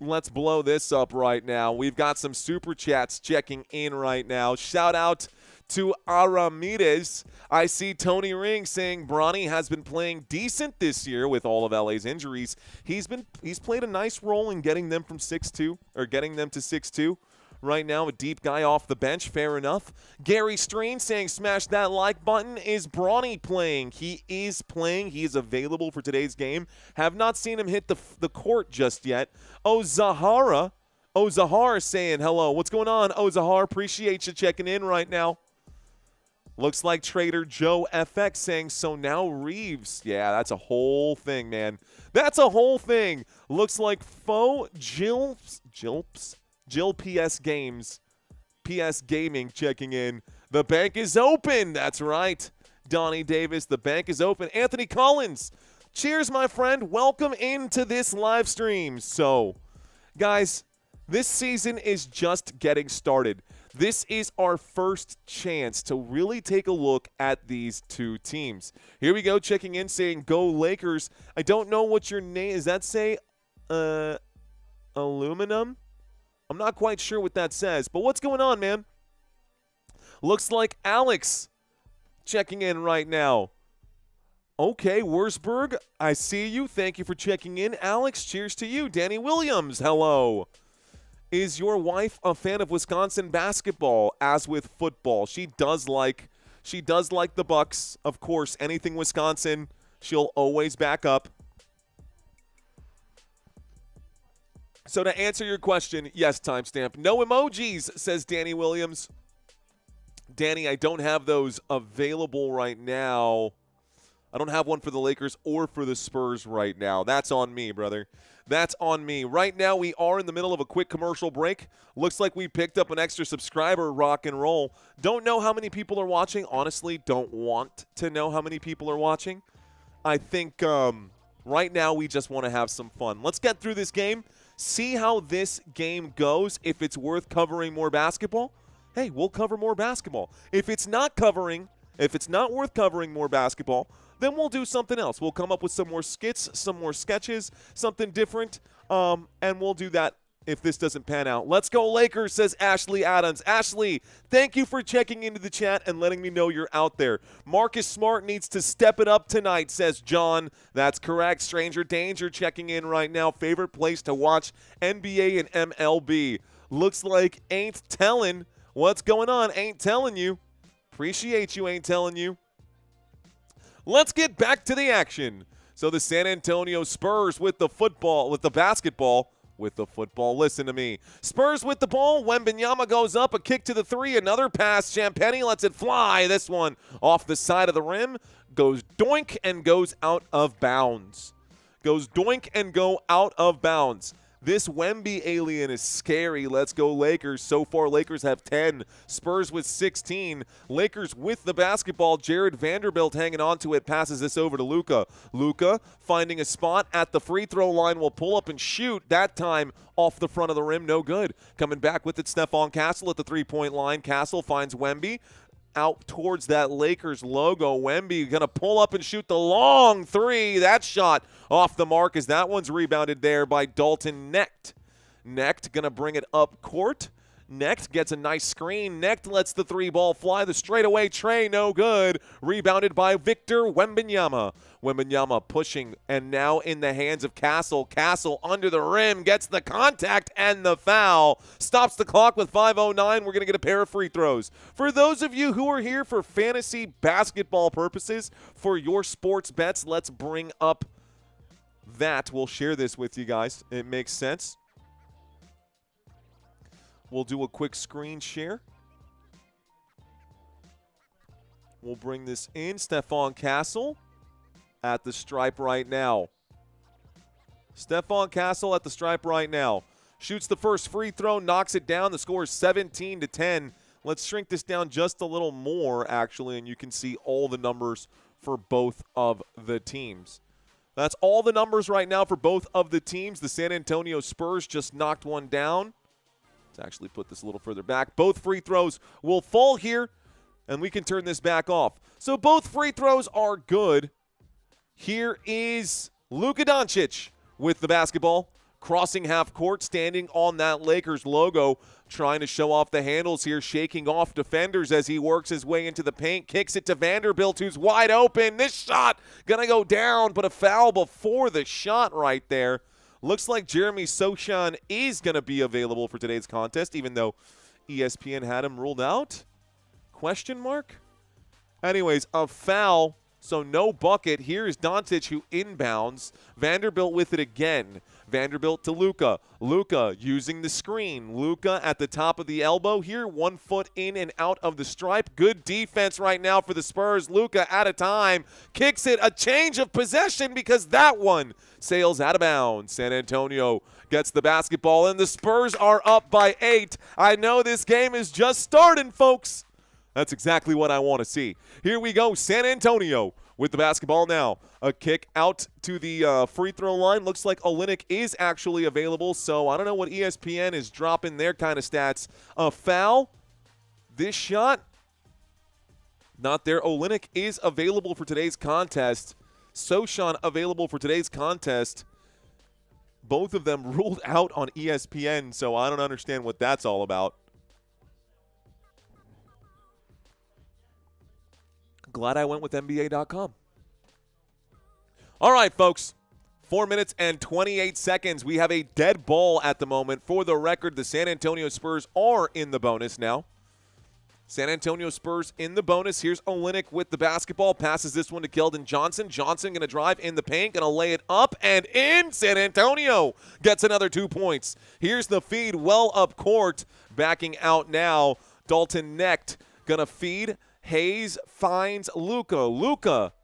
Let's blow this up right now. We've got some super chats checking in right now. Shout out to Aramides. I see Tony Ring saying Bronny has been playing decent this year with all of LA's injuries. He's played a nice role in getting them from 6'2", or getting them to 6'2". Right now, a deep guy off the bench, fair enough. Gary Streen saying smash that like button. Is Bronny playing? He is playing. He is available for today's game. Have not seen him hit the court just yet. Zahara saying hello. What's going on, Zahar? Appreciate you checking in right now. Looks like Trader Joe FX saying, so now Reeves. Yeah, that's a whole thing, man. That's a whole thing. Looks like Jill PS Gaming checking in. The bank is open. That's right. Donnie Davis, the bank is open. Anthony Collins, cheers, my friend. Welcome into this live stream. So, guys, this season is just getting started. This is our first chance to really take a look at these two teams. Here we go, checking in, saying, go Lakers. I don't know what your name, does that say aluminum? I'm not quite sure what that says, but what's going on, man? Looks like Alex checking in right now. Okay, Wurzburg, I see you. Thank you for checking in. Alex, cheers to you. Danny Williams, hello. Is your wife a fan of Wisconsin basketball, as with football? She does like the Bucks, of course. Anything Wisconsin, she'll always back up. So to answer your question, yes, timestamp. No emojis, says Danny Williams. Danny, I don't have those available right now. I don't have one for the Lakers or for the Spurs right now. That's on me, brother. That's on me. Right now, we are in the middle of a quick commercial break. Looks like we picked up an extra subscriber, rock and roll. Don't know how many people are watching. Honestly, don't want to know how many people are watching. I think right now we just want to have some fun. Let's get through this game. See how this game goes. If it's worth covering more basketball, hey, we'll cover more basketball. If it's not worth covering more basketball, then we'll do something else. We'll come up with some more skits, some more sketches, something different, and we'll do that if this doesn't pan out. Let's go Lakers, says Ashley Adams. Ashley, thank you for checking into the chat and letting me know you're out there. Marcus Smart needs to step it up tonight, says John. That's correct. Stranger Danger checking in right now. Favorite place to watch NBA and MLB. Looks like ain't telling. What's going on? Ain't telling you. Appreciate you, ain't telling you. Let's get back to the action. So the San Antonio Spurs with the basketball. Listen to me. Spurs with the ball. Wembanyama goes up. A kick to the three. Another pass. Champagny lets it fly. This one off the side of the rim. Goes doink and goes out of bounds. Goes doink and go out of bounds. This Wemby alien is scary. Let's go Lakers. So far, Lakers have 10. Spurs with 16. Lakers with the basketball. Jared Vanderbilt hanging on to it. Passes this over to Luka. Luka finding a spot at the free throw line. Will pull up and shoot. That time off the front of the rim. No good. Coming back with it, Stephon Castle at the three-point line. Castle finds Wemby. Out towards that Lakers logo. Wemby going to pull up and shoot the long three. That shot off the mark as that one's rebounded there by Dalton Knecht. Knecht going to bring it up court. Knecht gets a nice screen. Knecht lets the three ball fly. The straightaway tray, no good. Rebounded by Victor Wembanyama. Wembanyama pushing and now in the hands of Castle. Castle under the rim gets the contact and the foul. Stops the clock with 5:09. We're going to get a pair of free throws. For those of you who are here for fantasy basketball purposes, for your sports bets, let's bring up that. We'll share this with you guys. It makes sense. We'll do a quick screen share. We'll bring this in. Stephon Castle at the stripe right now. Stephon Castle at the stripe right now. Shoots the first free throw, knocks it down. The score is 17-10. Let's shrink this down just a little more, actually, and you can see all the numbers for both of the teams. That's all the numbers right now for both of the teams. The San Antonio Spurs just knocked one down. Let's actually put this a little further back. Both free throws will fall here, and we can turn this back off. So both free throws are good. Here is Luka Doncic with the basketball, crossing half court, standing on that Lakers logo, trying to show off the handles here, shaking off defenders as he works his way into the paint, kicks it to Vanderbilt, who's wide open. This shot going to go down, but a foul before the shot right there. Looks like Jeremy Sochan is going to be available for today's contest, even though ESPN had him ruled out? Question mark? Anyways, a foul, so no bucket. Here is Doncic who inbounds. Vanderbilt with it again. Vanderbilt to Luka. Luka using the screen. Luka at the top of the elbow here. 1 foot in and out of the stripe. Good defense right now for the Spurs. Luka out of time. Kicks it. A change of possession because that one sails out of bounds. San Antonio gets the basketball, and the Spurs are up by 8. I know this game is just starting, folks. That's exactly what I want to see. Here we go. San Antonio with the basketball now. A kick out to the free throw line. Looks like Olynyk is actually available, so I don't know what ESPN is dropping their kind of stats. A foul. This shot, not there. Olynyk is available for today's contest. Sochan available for today's contest. Both of them ruled out on ESPN, so I don't understand what that's all about. Glad I went with NBA.com. All right, folks. 4 minutes and 28 seconds. We have a dead ball at the moment. For the record, the San Antonio Spurs are in the bonus now. San Antonio Spurs in the bonus. Here's Olynyk with the basketball. Passes this one to Keldon Johnson. Johnson going to drive in the paint. Going to lay it up and in. San Antonio gets another 2 points. Here's the feed well up court. Backing out now. Dalton Knecht going to feed. Hayes finds Luka. Luka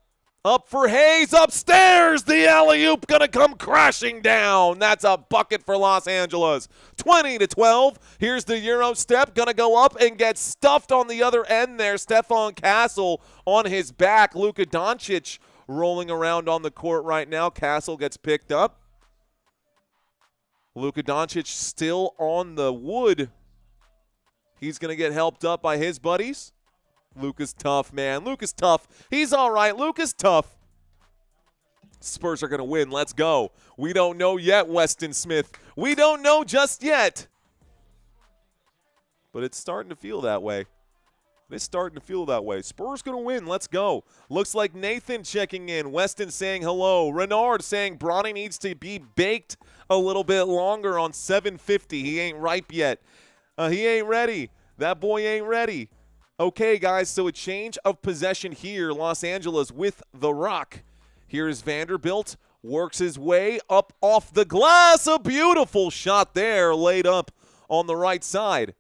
up for Hayes upstairs. The alley-oop going to come crashing down. That's a bucket for Los Angeles. 20-12. Here's the Euro step. Going to go up and get stuffed on the other end there. Stephon Castle on his back. Luka Doncic rolling around on the court right now. Castle gets picked up. Luka Doncic still on the wood. He's going to get helped up by his buddies. Luka's tough, man. Luka's tough. He's all right. Luka's tough. Spurs are going to win. Let's go. We don't know yet, Weston Smith. We don't know just yet. But it's starting to feel that way. It's starting to feel that way. Spurs going to win. Let's go. Looks like Nathan checking in. Weston saying hello. Renard saying Bronny needs to be baked a little bit longer on 750. He ain't ripe yet. He ain't ready. That boy ain't ready. Okay, guys, so a change of possession here. Los Angeles with the rock. Here's Vanderbilt. Works his way up off the glass. A beautiful shot there laid up on the right side.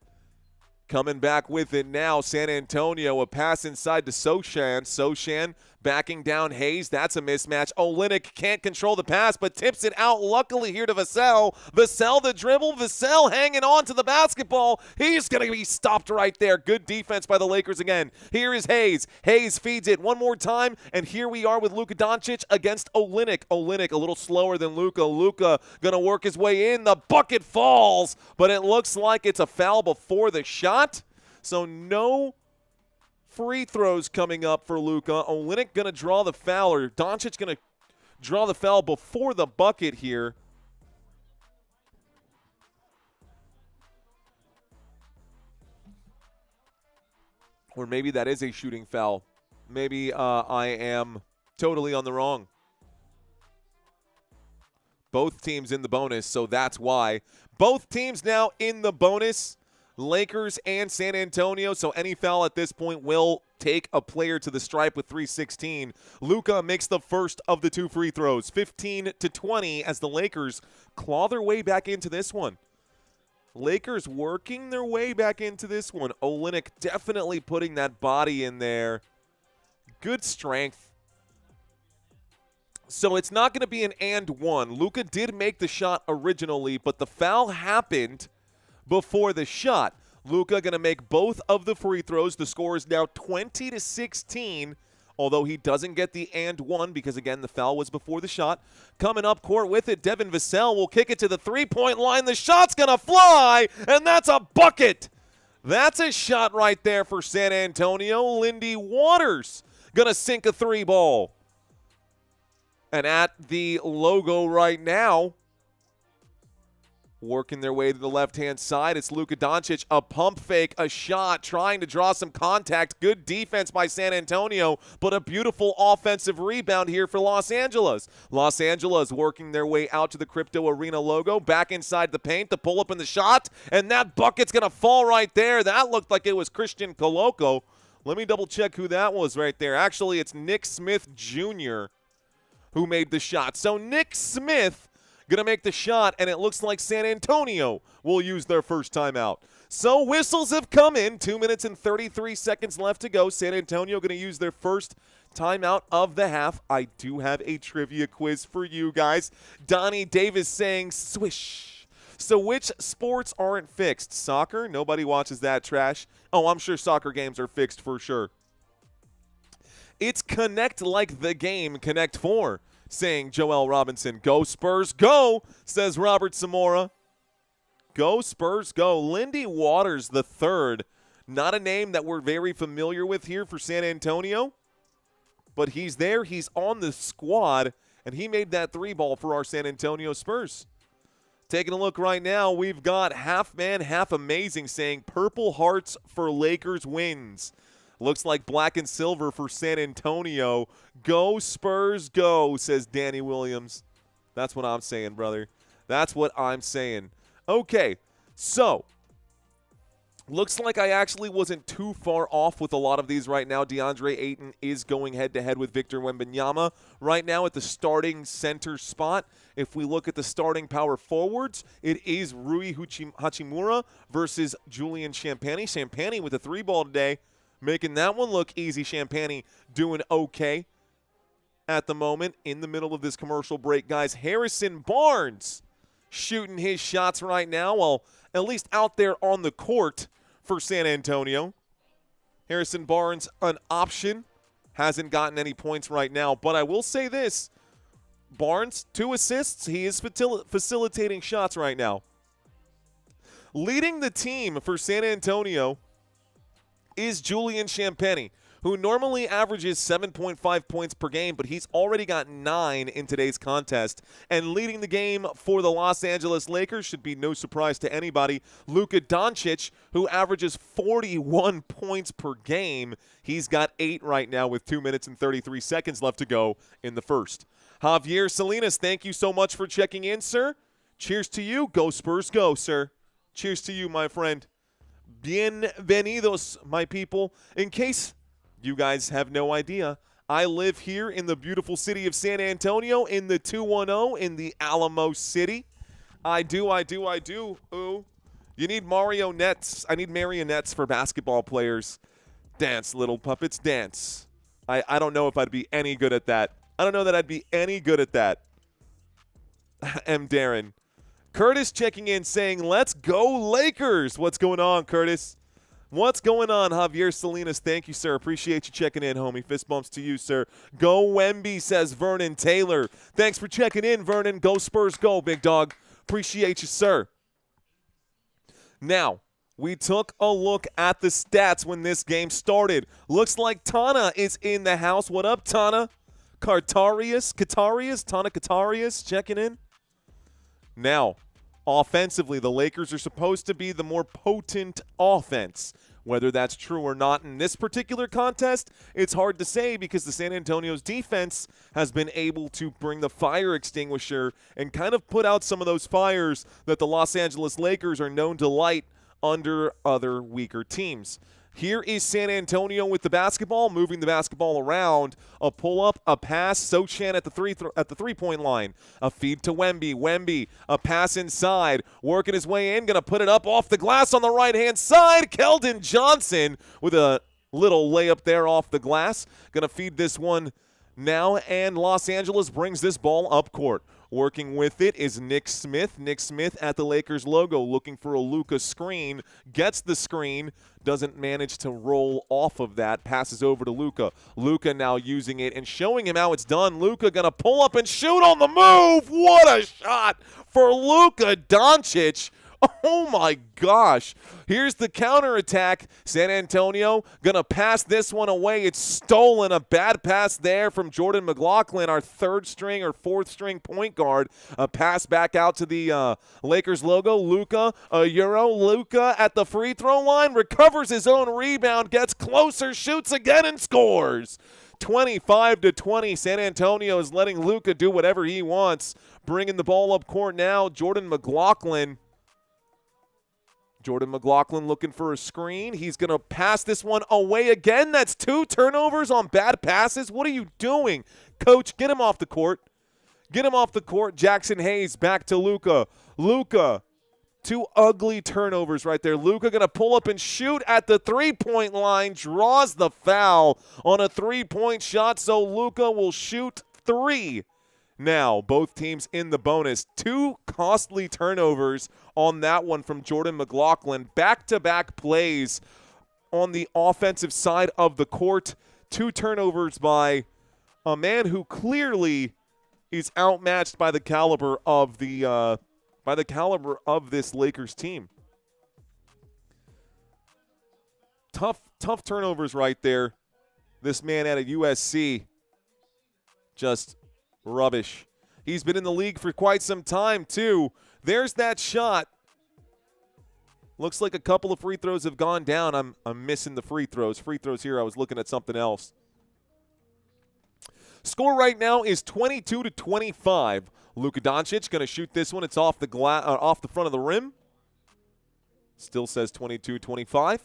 Coming back with it now, San Antonio. A pass inside to Sochan. Sochan Backing down Hayes, that's a mismatch. Olynyk can't control the pass, but tips it out luckily here to Vassell. Vassell the dribble, Vassell hanging on to the basketball. He's going to be stopped right there. Good defense by the Lakers again. Here is Hayes. Hayes feeds it one more time, and here we are with Luka Doncic against Olynyk. Olynyk a little slower than Luka. Luka going to work his way in. The bucket falls, but it looks like it's a foul before the shot, so no free throws coming up for Luka. Olynyk going to draw the foul, or Doncic going to draw the foul before the bucket here. Or maybe that is a shooting foul. Maybe I am totally on the wrong. Both teams in the bonus, so that's why. Both teams now in the bonus. Lakers and San Antonio, so any foul at this point will take a player to the stripe with 3:16. Luka makes the first of the 2 free throws, 15-20, as the Lakers claw their way back into this one. Lakers working their way back into this one. Olynyk definitely putting that body in there. Good strength. So it's not going to be an and one. Luka did make the shot originally, but the foul happened before the shot. Luka going to make both of the free throws. The score is now 20-16, although he doesn't get the and one because, again, the foul was before the shot. Coming up court with it, Devin Vassell will kick it to the three-point line. The shot's going to fly, and that's a bucket. That's a shot right there for San Antonio. Lindy Waters going to sink a 3-ball. And at the logo right now, working their way to the left-hand side, it's Luka Doncic, a pump fake, a shot, trying to draw some contact. Good defense by San Antonio, but a beautiful offensive rebound here for Los Angeles. Los Angeles working their way out to the Crypto Arena logo, back inside the paint, the pull-up in the shot, and that bucket's going to fall right there. That looked like it was Christian Coloco. Let me double-check who that was right there. Actually, it's Nick Smith Jr. who made the shot. So Nick Smith going to make the shot, and it looks like San Antonio will use their first timeout. So whistles have come in. 2 minutes and 33 seconds left to go. San Antonio going to use their first timeout of the half. I do have a trivia quiz for you guys. Donnie Davis saying swish. So which sports aren't fixed? Soccer? Nobody watches that trash. Oh, I'm sure soccer games are fixed for sure. It's Connect like the game, Connect 4, saying Joel Robinson. Go Spurs, go, says Robert Zamora. Go Spurs, go. Lindy Waters the third. Not a name that we're very familiar with here for San Antonio, but he's there. He's on the squad, and he made that 3-ball for our San Antonio Spurs. Taking a look right now, we've got half man, half amazing saying Purple Hearts for Lakers wins. Looks like black and silver for San Antonio. Go Spurs, go, says Danny Williams. That's what I'm saying, brother. That's what I'm saying. Okay, so looks like I actually wasn't too far off with a lot of these right now. DeAndre Ayton is going head-to-head with Victor Wembanyama right now at the starting center spot. If we look at the starting power forwards, it is Rui Hachimura versus Julian Champagnie. Champagnie with a 3-ball today, making that one look easy. Champagnie doing okay at the moment. In the middle of this commercial break, guys, Harrison Barnes shooting his shots right now, while at least out there on the court for San Antonio. Harrison Barnes, an option, hasn't gotten any points right now, but I will say this. Barnes, 2 assists. He is facilitating shots right now. Leading the team for San Antonio is Julian Champagnie, who normally averages 7.5 points per game, but he's already got 9 in today's contest. And leading the game for the Los Angeles Lakers should be no surprise to anybody, Luka Doncic, who averages 41 points per game. He's got 8 right now with 2 minutes and 33 seconds left to go in the first. Javier Salinas, thank you so much for checking in, sir. Cheers to you. Go Spurs, go, sir. Cheers to you, my friend. Bienvenidos, my people. In case you guys have no idea, I live here in the beautiful city of San Antonio in the 210 in the Alamo City. I do. Ooh. You need marionettes. I need marionettes for basketball players. Dance, little puppets, dance. I don't know if I'd be any good at that. I don't know that I'd be any good at that. M. Darren. Curtis checking in saying, let's go Lakers. What's going on, Curtis? What's going on, Javier Salinas? Thank you, sir. Appreciate you checking in, homie. Fist bumps to you, sir. Go Wemby, says Vernon Taylor. Thanks for checking in, Vernon. Go Spurs, go, big dog. Appreciate you, sir. Now, we took a look at the stats when this game started. Looks like Tana is in the house. What up, Tana? Tana Katarius checking in. Now, offensively, the Lakers are supposed to be the more potent offense. Whether that's true or not in this particular contest, it's hard to say because the San Antonio's defense has been able to bring the fire extinguisher and kind of put out some of those fires that the Los Angeles Lakers are known to light under other weaker teams. Here is San Antonio with the basketball, moving the basketball around. A pull-up, a pass, Sochan at the three-point line. A feed to Wemby. Wemby, a pass inside, working his way in, going to put it up off the glass on the right-hand side. Keldon Johnson with a little layup there off the glass. Going to feed this one now, and Los Angeles brings this ball up court. Working with it is Nick Smith. Nick Smith at the Lakers logo looking for a Luka screen. Gets the screen. Doesn't manage to roll off of that. Passes over to Luka. Luka now using it and showing him how it's done. Luka going to pull up and shoot on the move. What a shot for Luka Doncic. Oh, my gosh. Here's the counterattack. San Antonio going to pass this one away. It's stolen. A bad pass there from Jordan McLaughlin, our third string or fourth string point guard. A pass back out to the Lakers logo. Luka, a Euro. Luka at the free throw line. Recovers his own rebound. Gets closer. Shoots again and scores. 25-20. San Antonio is letting Luka do whatever he wants. Bringing the ball up court now. Jordan McLaughlin looking for a screen. He's going to pass this one away again. That's 2 turnovers on bad passes. What are you doing? Coach, get him off the court. Get him off the court. Jackson Hayes back to Luka. Luka, 2 ugly turnovers right there. Luka going to pull up and shoot at the three-point line. Draws the foul on a three-point shot, so Luka will shoot 3. Now, both teams in the bonus. 2 costly turnovers on that one from Jordan McLaughlin. Back-to-back plays on the offensive side of the court. 2 turnovers by a man who clearly is outmatched by the caliber of this Lakers team. Tough turnovers right there. This man out of USC just rubbish. He's been in the league for quite some time, too. There's that shot. Looks like a couple of free throws have gone down. I'm missing the free throws. Free throws here. I was looking at something else. Score right now is 22-25. Luka Doncic going to shoot this one. It's off the front of the rim. Still says 22-25.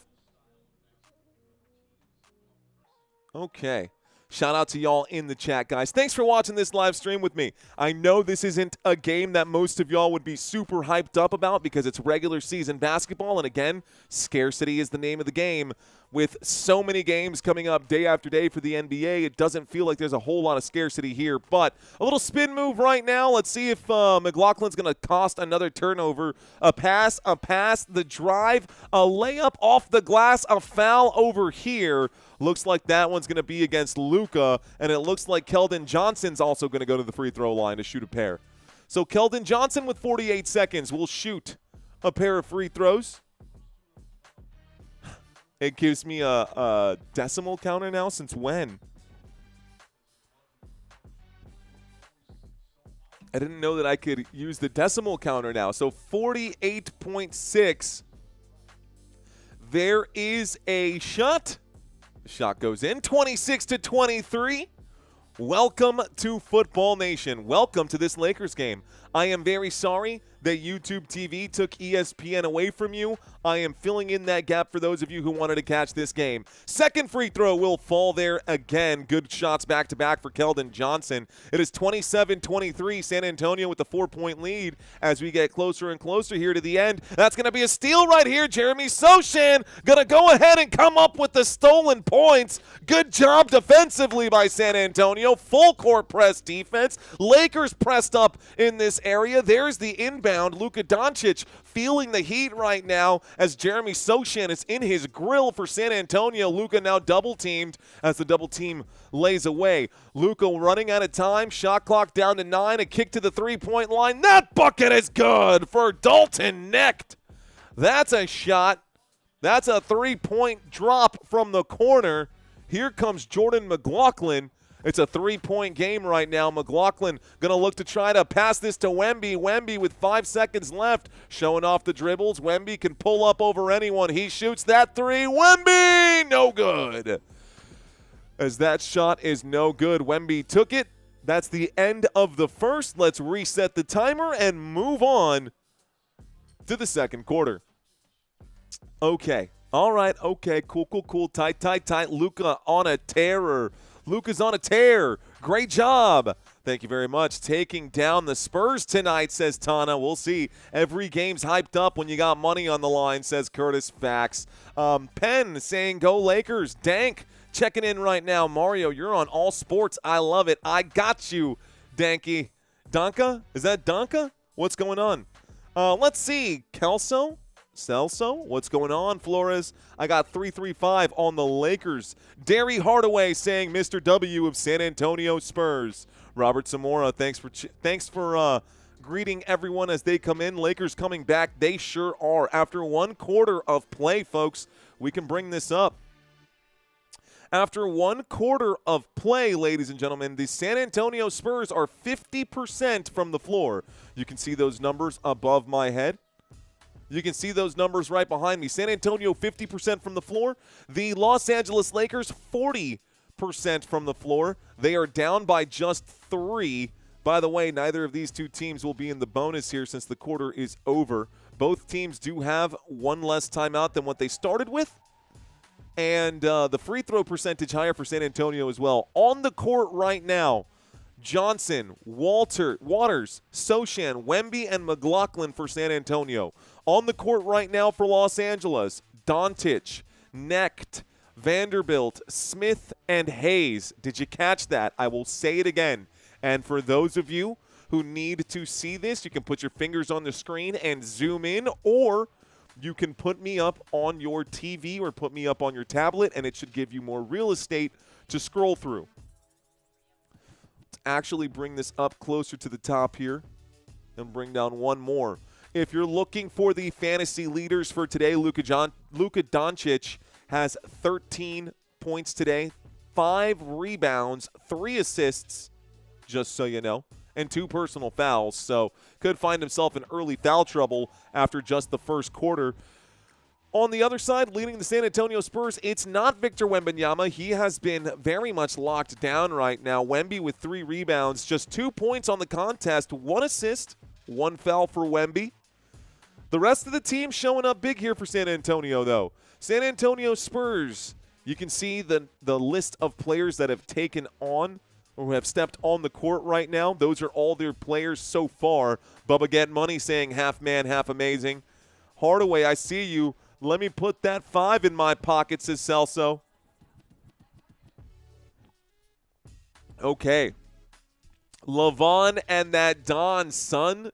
Okay. Shout out to y'all in the chat, guys. Thanks for watching this live stream with me. I know this isn't a game that most of y'all would be super hyped up about because it's regular season basketball, and again, scarcity is the name of the game. With so many games coming up day after day for the NBA, it doesn't feel like there's a whole lot of scarcity here. But a little spin move right now. Let's see if McLaughlin's going to cost another turnover. A pass, the drive, a layup off the glass, a foul over here. Looks like that one's going to be against Luka, and it looks like Keldon Johnson's also going to go to the free throw line to shoot a pair. So Keldon Johnson with 48 seconds will shoot a pair of free throws. It gives me a decimal counter now. Since when? I didn't know that I could use the decimal counter now. So 48.6. There is a shot. The shot goes in. 26-23. Welcome to Football Nation. Welcome to this Lakers game. I am very sorry that YouTube TV took ESPN away from you. I am filling in that gap for those of you who wanted to catch this game. Second free throw will fall there again. Good shots back-to-back for Keldon Johnson. It is 27-23, San Antonio with the 4-point lead as we get closer and closer here to the end. That's going to be a steal right here. Jeremy Sochan going to go ahead and come up with the stolen points. Good job defensively by San Antonio. Full court press defense. Lakers pressed up in this area. There's the inbound. Luka Doncic feeling the heat right now as Jeremy Sochan is in his grill for San Antonio. Luka now double-teamed as the double team lays away. Luka running out of time. Shot clock down to 9. A kick to the three-point line. That bucket is good for Dalton Knecht. That's a shot. That's a three-point drop from the corner. Here comes Jordan McLaughlin. It's a three-point game right now. McLaughlin going to look to try to pass this to Wemby. Wemby with 5 seconds left, showing off the dribbles. Wemby can pull up over anyone. He shoots that three. Wemby, no good. As that shot is no good. Wemby took it. That's the end of the first. Let's reset the timer and move on to the second quarter. Okay. All right. Okay. Cool. Tight. Luka on a terror. Luka's on a tear. Great job. Thank you very much. Taking down the Spurs tonight, says Tana. We'll see. Every game's hyped up when you got money on the line, says Curtis Fax. Penn saying go Lakers. Dank checking in right now. Mario, you're on All Sports. I love it. I got you, Danky. Donka? Is that Donka? What's going on? Let's see. Celso, what's going on, Flores? I got 335 on the Lakers. Derry Hardaway saying Mr. W of San Antonio Spurs. Robert Zamora, thanks for greeting everyone as they come in. Lakers coming back. They sure are. After one quarter of play, folks, we can bring this up. After one quarter of play, ladies and gentlemen, the San Antonio Spurs are 50% from the floor. You can see those numbers above my head. You can see those numbers right behind me. San Antonio, 50% from the floor. The Los Angeles Lakers, 40% from the floor. They are down by just 3. By the way, neither of these two teams will be in the bonus here since the quarter is over. Both teams do have one less timeout than what they started with. And the free throw percentage higher for San Antonio as well. On the court right now, Johnson, Waters, Sochan, Wemby, and McLaughlin for San Antonio. On the court right now for Los Angeles, Doncic, Knecht, Vanderbilt, Smith, and Hayes. Did you catch that? I will say it again. And for those of you who need to see this, you can put your fingers on the screen and zoom in, or you can put me up on your TV or put me up on your tablet, and it should give you more real estate to scroll through. Let's actually bring this up closer to the top here and bring down one more. If you're looking for the fantasy leaders for today, Luka Doncic has 13 points today, 5 rebounds, 3 assists, just so you know, and 2 personal fouls. So could find himself in early foul trouble after just the first quarter. On the other side, leading the San Antonio Spurs, it's not Victor Wembanyama. He has been very much locked down right now. Wemby with 3 rebounds, just 2 points on the contest, 1 assist, 1 foul for Wemby. The rest of the team showing up big here for San Antonio, though. San Antonio Spurs, you can see the list of players that have taken on or who have stepped on the court right now. Those are all their players so far. Bubba Get Money saying half man, half amazing. Hardaway, I see you. Let me put that 5 in my pocket, says Celso. Okay. Levon and that Don son.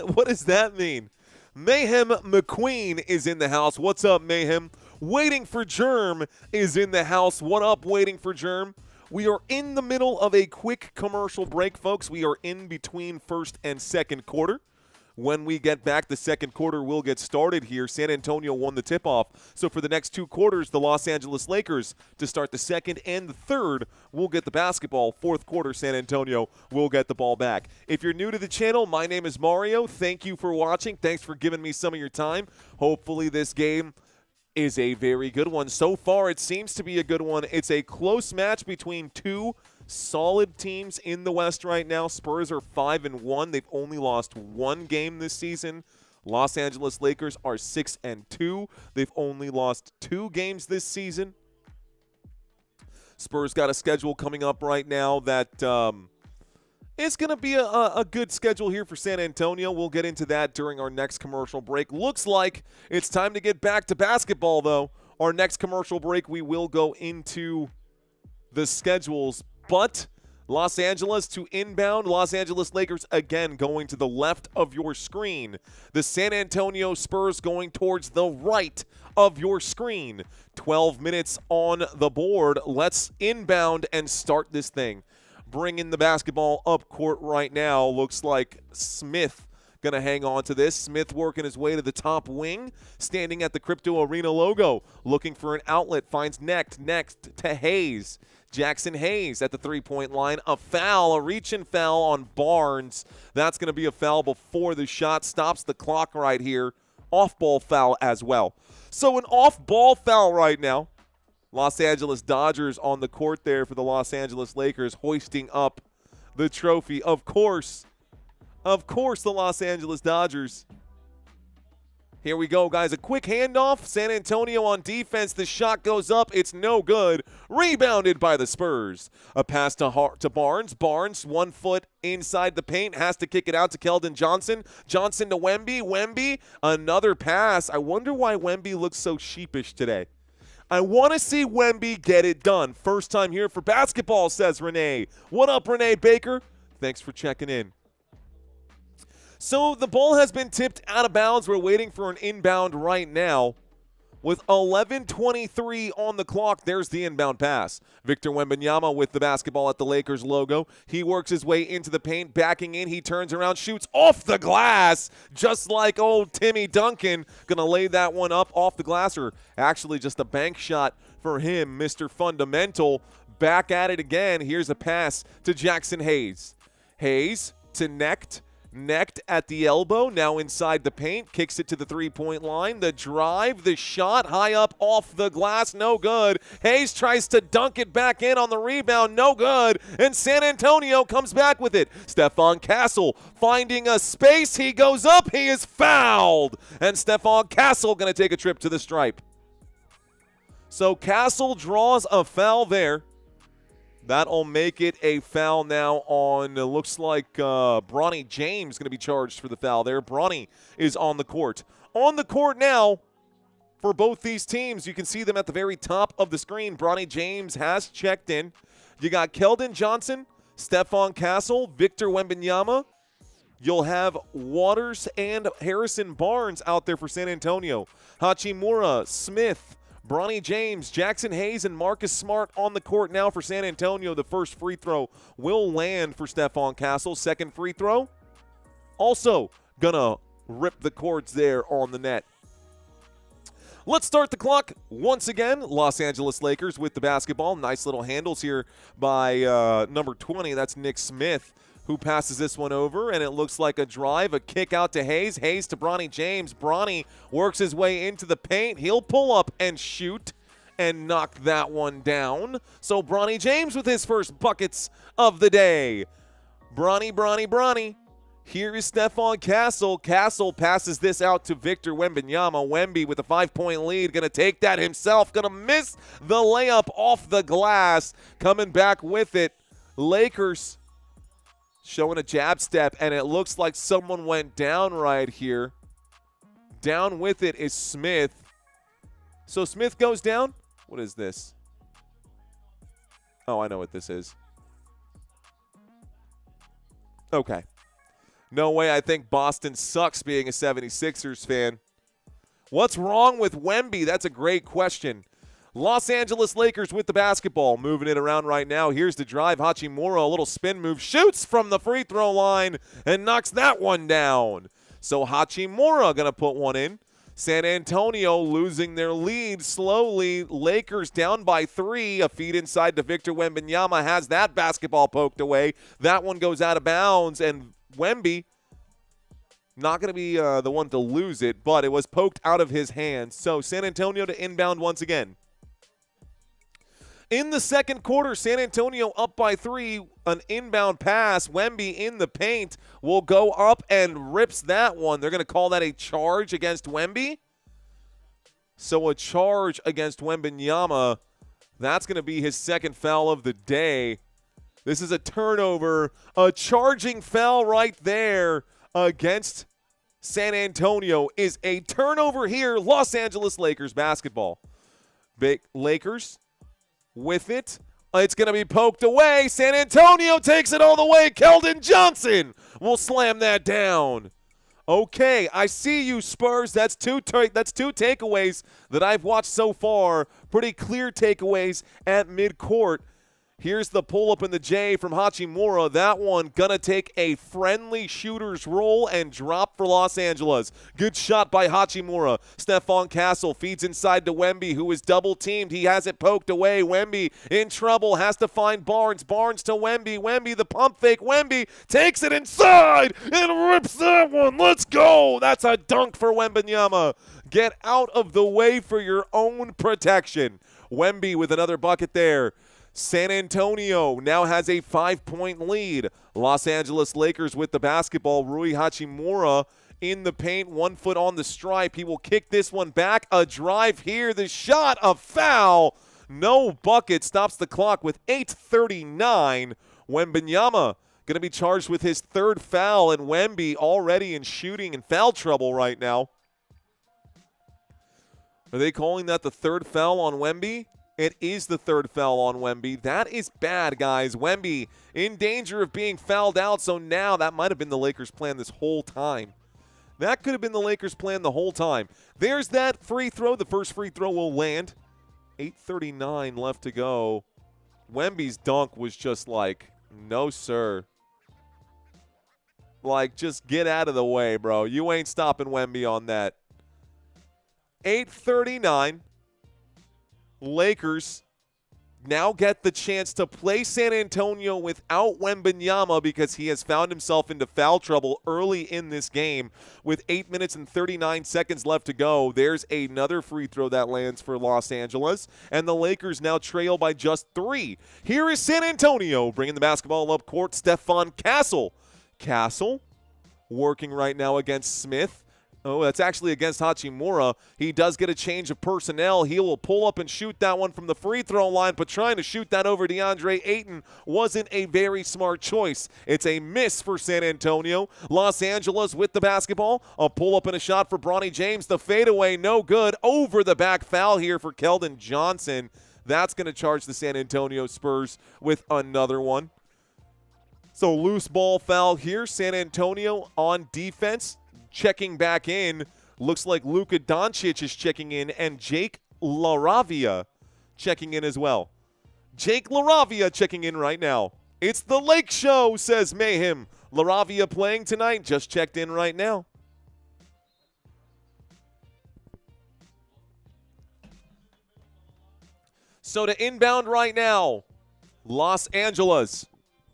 What does that mean? Mayhem McQueen is in the house. What's up, Mayhem? Waiting for Germ is in the house. What up, Waiting for Germ? We are in the middle of a quick commercial break, folks. We are in between first and second quarter. When we get back, the second quarter will get started here. San Antonio won the tip-off. So for the next 2 quarters, the Los Angeles Lakers, to start the second and the third, will get the basketball. Fourth quarter, San Antonio will get the ball back. If you're new to the channel, my name is Mario. Thank you for watching. Thanks for giving me some of your time. Hopefully this game is a very good one. So far, it seems to be a good one. It's a close match between 2 solid teams in the West right now. Spurs are 5-1. They've only lost one game this season. Los Angeles Lakers are 6-2. They've only lost 2 games this season. Spurs got a schedule coming up right now that it's going to be a good schedule here for San Antonio. We'll get into that during our next commercial break. Looks like it's time to get back to basketball, though. Our next commercial break, we will go into the schedules, but Los Angeles to inbound. Los Angeles Lakers again going to the left of your screen. The San Antonio Spurs going towards the right of your screen. 12 minutes on the board. Let's inbound and start this thing. Bring in the basketball up court right now. Looks like Smith going to hang on to this. Smith working his way to the top wing, standing at the Crypto Arena logo, looking for an outlet, finds next to Hayes. Jackson Hayes at the three-point line. A foul, a reach-in foul on Barnes. That's going to be a foul before the shot stops the clock right here. Off-ball foul as well. So an off-ball foul right now. Los Angeles Dodgers on the court there for the Los Angeles Lakers, hoisting up the trophy. Of course, the Los Angeles Dodgers. Here we go, guys. A quick handoff. San Antonio on defense. The shot goes up. It's no good. Rebounded by the Spurs. A pass to Barnes. Barnes, 1 foot inside the paint. Has to kick it out to Keldon Johnson. Johnson to Wemby. Wemby, another pass. I wonder why Wemby looks so sheepish today. I want to see Wemby get it done. First time here for basketball, says Renee. What up, Renee Baker? Thanks for checking in. So the ball has been tipped out of bounds. We're waiting for an inbound right now. With 11:23 on the clock, there's the inbound pass. Victor Wembanyama with the basketball at the Lakers logo. He works his way into the paint, backing in. He turns around, shoots off the glass, just like old Timmy Duncan. Going to lay that one up off the glass, or actually just a bank shot for him, Mr. Fundamental. Back at it again. Here's a pass to Jackson Hayes. Hayes to Necht. Necht at the elbow, now inside the paint, kicks it to the three-point line. The drive, the shot, high up off the glass, no good. Hayes tries to dunk it back in on the rebound, no good. And San Antonio comes back with it. Stephon Castle finding a space, he goes up, he is fouled. And Stephon Castle going to take a trip to the stripe. So Castle draws a foul there. That'll make it a foul now on, looks like Bronny James going to be charged for the foul there. Bronny is on the court. On the court now for both these teams. You can see them at the very top of the screen. Bronny James has checked in. You got Keldon Johnson, Stephon Castle, Victor Wembanyama. You'll have Waters and Harrison Barnes out there for San Antonio. Hachimura, Smith, Bronny James, Jackson Hayes, and Marcus Smart on the court now for San Antonio. The first free throw will land for Stephon Castle. Second free throw, also gonna rip the cords there on the net. Let's start the clock once again. Los Angeles Lakers with the basketball. Nice little handles here by number 20. That's Nick Smith, who passes this one over, and it looks like a drive, a kick out to Hayes. Hayes to Bronny James. Bronny works his way into the paint. He'll pull up and shoot and knock that one down. So Bronny James with his first buckets of the day. Bronny. Here is Stephon Castle. Castle passes this out to Victor Wembanyama. Wemby with a 5-point lead. Going to take that himself. Going to miss the layup off the glass. Coming back with it. Lakers showing a jab step, and it looks like someone went down right here. Down with it is Smith. So Smith goes down. What is this? Oh, I know what this is. Okay. No way. I think Boston sucks being a 76ers fan. What's wrong with Wemby? That's a great question. Los Angeles Lakers with the basketball, moving it around right now. Here's the drive. Hachimura, a little spin move, shoots from the free throw line and knocks that one down. So Hachimura going to put one in. San Antonio losing their lead slowly. Lakers down by 3. A feed inside to Victor Wembanyama, has that basketball poked away. That one goes out of bounds, and Wemby not going to be the one to lose it, but it was poked out of his hands. So San Antonio to inbound once again. In the second quarter, San Antonio up by 3. An inbound pass. Wemby in the paint will go up and rips that one. They're going to call that a charge against Wemby. So a charge against Wembanyama. That's going to be his second foul of the day. This is a turnover. A charging foul right there against San Antonio is a turnover here. Los Angeles Lakers basketball. Big Lakers with it. It's going to be poked away. San Antonio takes it all the way. Keldon Johnson will slam that down. Okay, I see you, Spurs. That's two takeaways that I've watched so far. Pretty clear takeaways at midcourt. Here's the pull-up in the J from Hachimura. That one gonna take a friendly shooter's roll and drop for Los Angeles. Good shot by Hachimura. Stephon Castle feeds inside to Wemby, who is double-teamed. He has it poked away. Wemby in trouble, has to find Barnes. Barnes to Wemby. Wemby, the pump fake. Wemby takes it inside and rips that one. Let's go. That's a dunk for Wembanyama. Get out of the way for your own protection. Wemby with another bucket there. San Antonio now has a 5-point lead. Los Angeles Lakers with the basketball. Rui Hachimura in the paint, 1 foot on the stripe. He will kick this one back. A drive here. The shot, a foul. No bucket. Stops the clock with 8:39. Wembanyama going to be charged with his third foul, and Wemby already in shooting and foul trouble right now. Are they calling that the third foul on Wemby? It is the third foul on Wemby. That is bad, guys. Wemby in danger of being fouled out, so now that might have been the Lakers' plan this whole time. That could have been the Lakers' plan the whole time. There's that free throw. The first free throw will land. 8:39 left to go. Wemby's dunk was just like, no, sir. Like, just get out of the way, bro. You ain't stopping Wemby on that. 8:39. Lakers now get the chance to play San Antonio without Wembanyama because he has found himself into foul trouble early in this game with 8 minutes and 39 seconds left to go. There's another free throw that lands for Los Angeles, and the Lakers now trail by just 3. Here is San Antonio bringing the basketball up court. Stephon Castle. Castle working right now against Smith. Oh, that's actually against Hachimura. He does get a change of personnel. He will pull up and shoot that one from the free throw line, but trying to shoot that over DeAndre Ayton wasn't a very smart choice. It's a miss for San Antonio. Los Angeles with the basketball. A pull up and a shot for Bronny James. The fadeaway, no good. Over the back foul here for Keldon Johnson. That's going to charge the San Antonio Spurs with another one. So loose ball foul here. San Antonio on defense. Checking back in, looks like Luka Doncic is checking in, and Jake LaRavia checking in as well. Jake LaRavia checking in right now. It's the Lake Show, says Mayhem. LaRavia playing tonight, just checked in right now. So to inbound right now, Los Angeles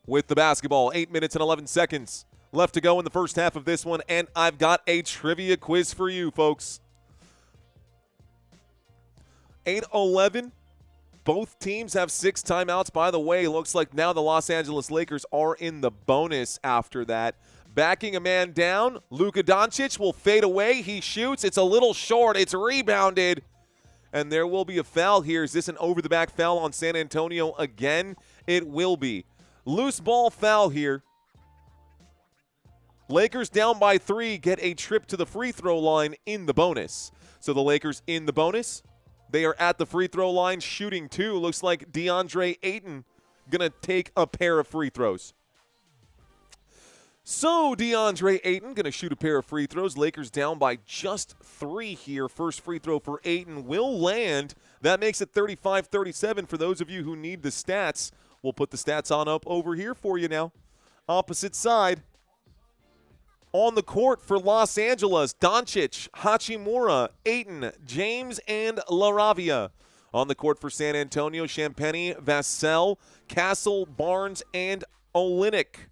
with the basketball. 8 minutes and 11 seconds. Left to go in the first half of this one, and I've got a trivia quiz for you, folks. 8:11. Both teams have 6 timeouts. By the way, looks like now the Los Angeles Lakers are in the bonus after that. Backing a man down, Luka Doncic will fade away. He shoots. It's a little short. It's rebounded. And there will be a foul here. Is this an over-the-back foul on San Antonio again? It will be. Loose ball foul here. Lakers down by 3 get a trip to the free throw line in the bonus. So the Lakers in the bonus. They are at the free throw line shooting 2. Looks like DeAndre Ayton going to take a pair of free throws. So DeAndre Ayton going to shoot a pair of free throws. Lakers down by just 3 here. First free throw for Ayton will land. That makes it 35-37 for those of you who need the stats. We'll put the stats on up over here for you now. Opposite side. On the court for Los Angeles, Doncic, Hachimura, Ayton, James, and LaRavia. On the court for San Antonio, Champagnie, Vassell, Castle, Barnes, and Olynyk.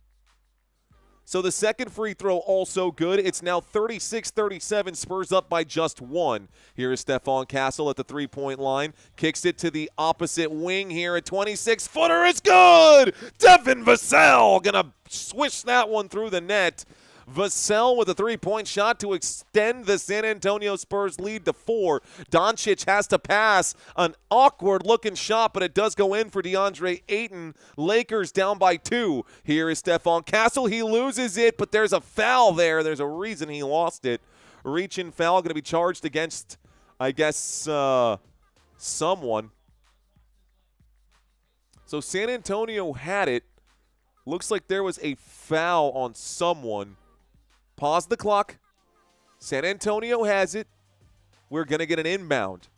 So the second free throw also good. It's now 36-37, Spurs up by just one. Here is Stephon Castle at the three-point line. Kicks it to the opposite wing here at 26-footer. It's good! Devin Vassell gonna swish that one through the net. Vassell with a three-point shot to extend the San Antonio Spurs lead to 4. Doncic has to pass. An awkward-looking shot, but it does go in for DeAndre Ayton. Lakers down by 2. Here is Stephon Castle. He loses it, but there's a foul there. There's a reason he lost it. Reach-in foul going to be charged against, I guess, someone. So San Antonio had it. Looks like there was a foul on someone. Pause the clock. San Antonio has it. We're going to get an inbound.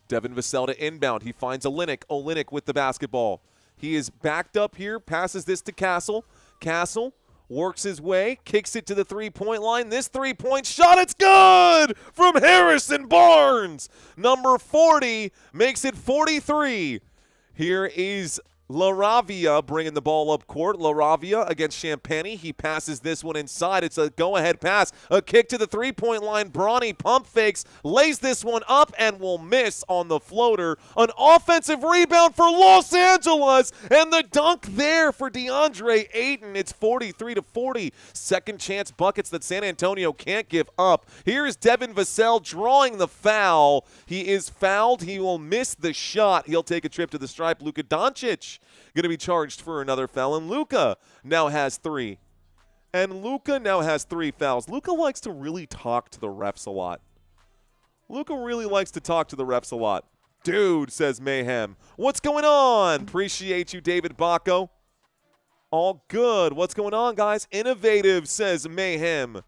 Devin Vassell to inbound. He finds Olynyk. Olynyk with the basketball. He is backed up here. Passes this to Castle. Castle works his way. Kicks it to the three-point line. This three-point shot, it's good from Harrison Barnes. Number 40 makes it 43. Here is LaRavia bringing the ball up court. LaRavia against Champagny. He passes this one inside. It's a go-ahead pass. A kick to the three-point line. Bronny pump fakes, lays this one up, and will miss on the floater. An offensive rebound for Los Angeles, and the dunk there for DeAndre Ayton. It's 43-40. Second chance buckets that San Antonio can't give up. Here is Devin Vassell drawing the foul. He is fouled. He will miss the shot. He'll take a trip to the stripe. Luka Doncic going to be charged for another foul, and Luka now has 3. And Luka now has 3 fouls. Luka likes to really talk to the refs a lot. Luka really likes to talk to the refs a lot. Dude, says Mayhem. What's going on? Appreciate you, David Bacco. All good. What's going on, guys? Innovative, says Mayhem.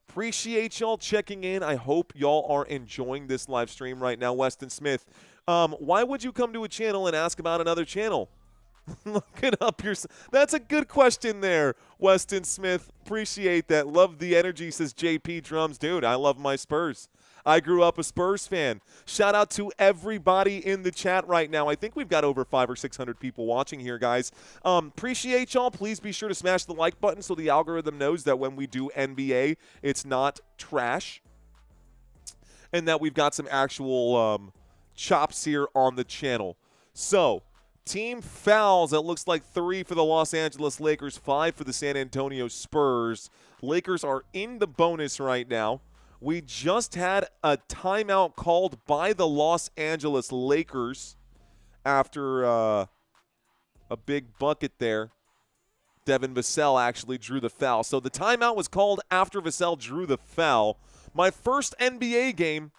Appreciate y'all checking in. I hope y'all are enjoying this live stream right now. Weston Smith, why would you come to a channel and ask about another channel? Look it up yourself. That's a good question there, Weston Smith. Appreciate that. Love the energy, says JP Drums. Dude, I love my Spurs. I grew up a Spurs fan. Shout out to everybody in the chat right now. I think we've got over 500 or 600 people watching here, guys. Appreciate y'all. Please be sure to smash the like button so the algorithm knows that when we do NBA, it's not trash. And that we've got some actual chops here on the channel. So, team fouls. It looks like 3 for the Los Angeles Lakers, 5 for the San Antonio Spurs. Lakers are in the bonus right now. We just had a timeout called by the Los Angeles Lakers after a big bucket there. Devin Vassell actually drew the foul. So the timeout was called after Vassell drew the foul. My first NBA game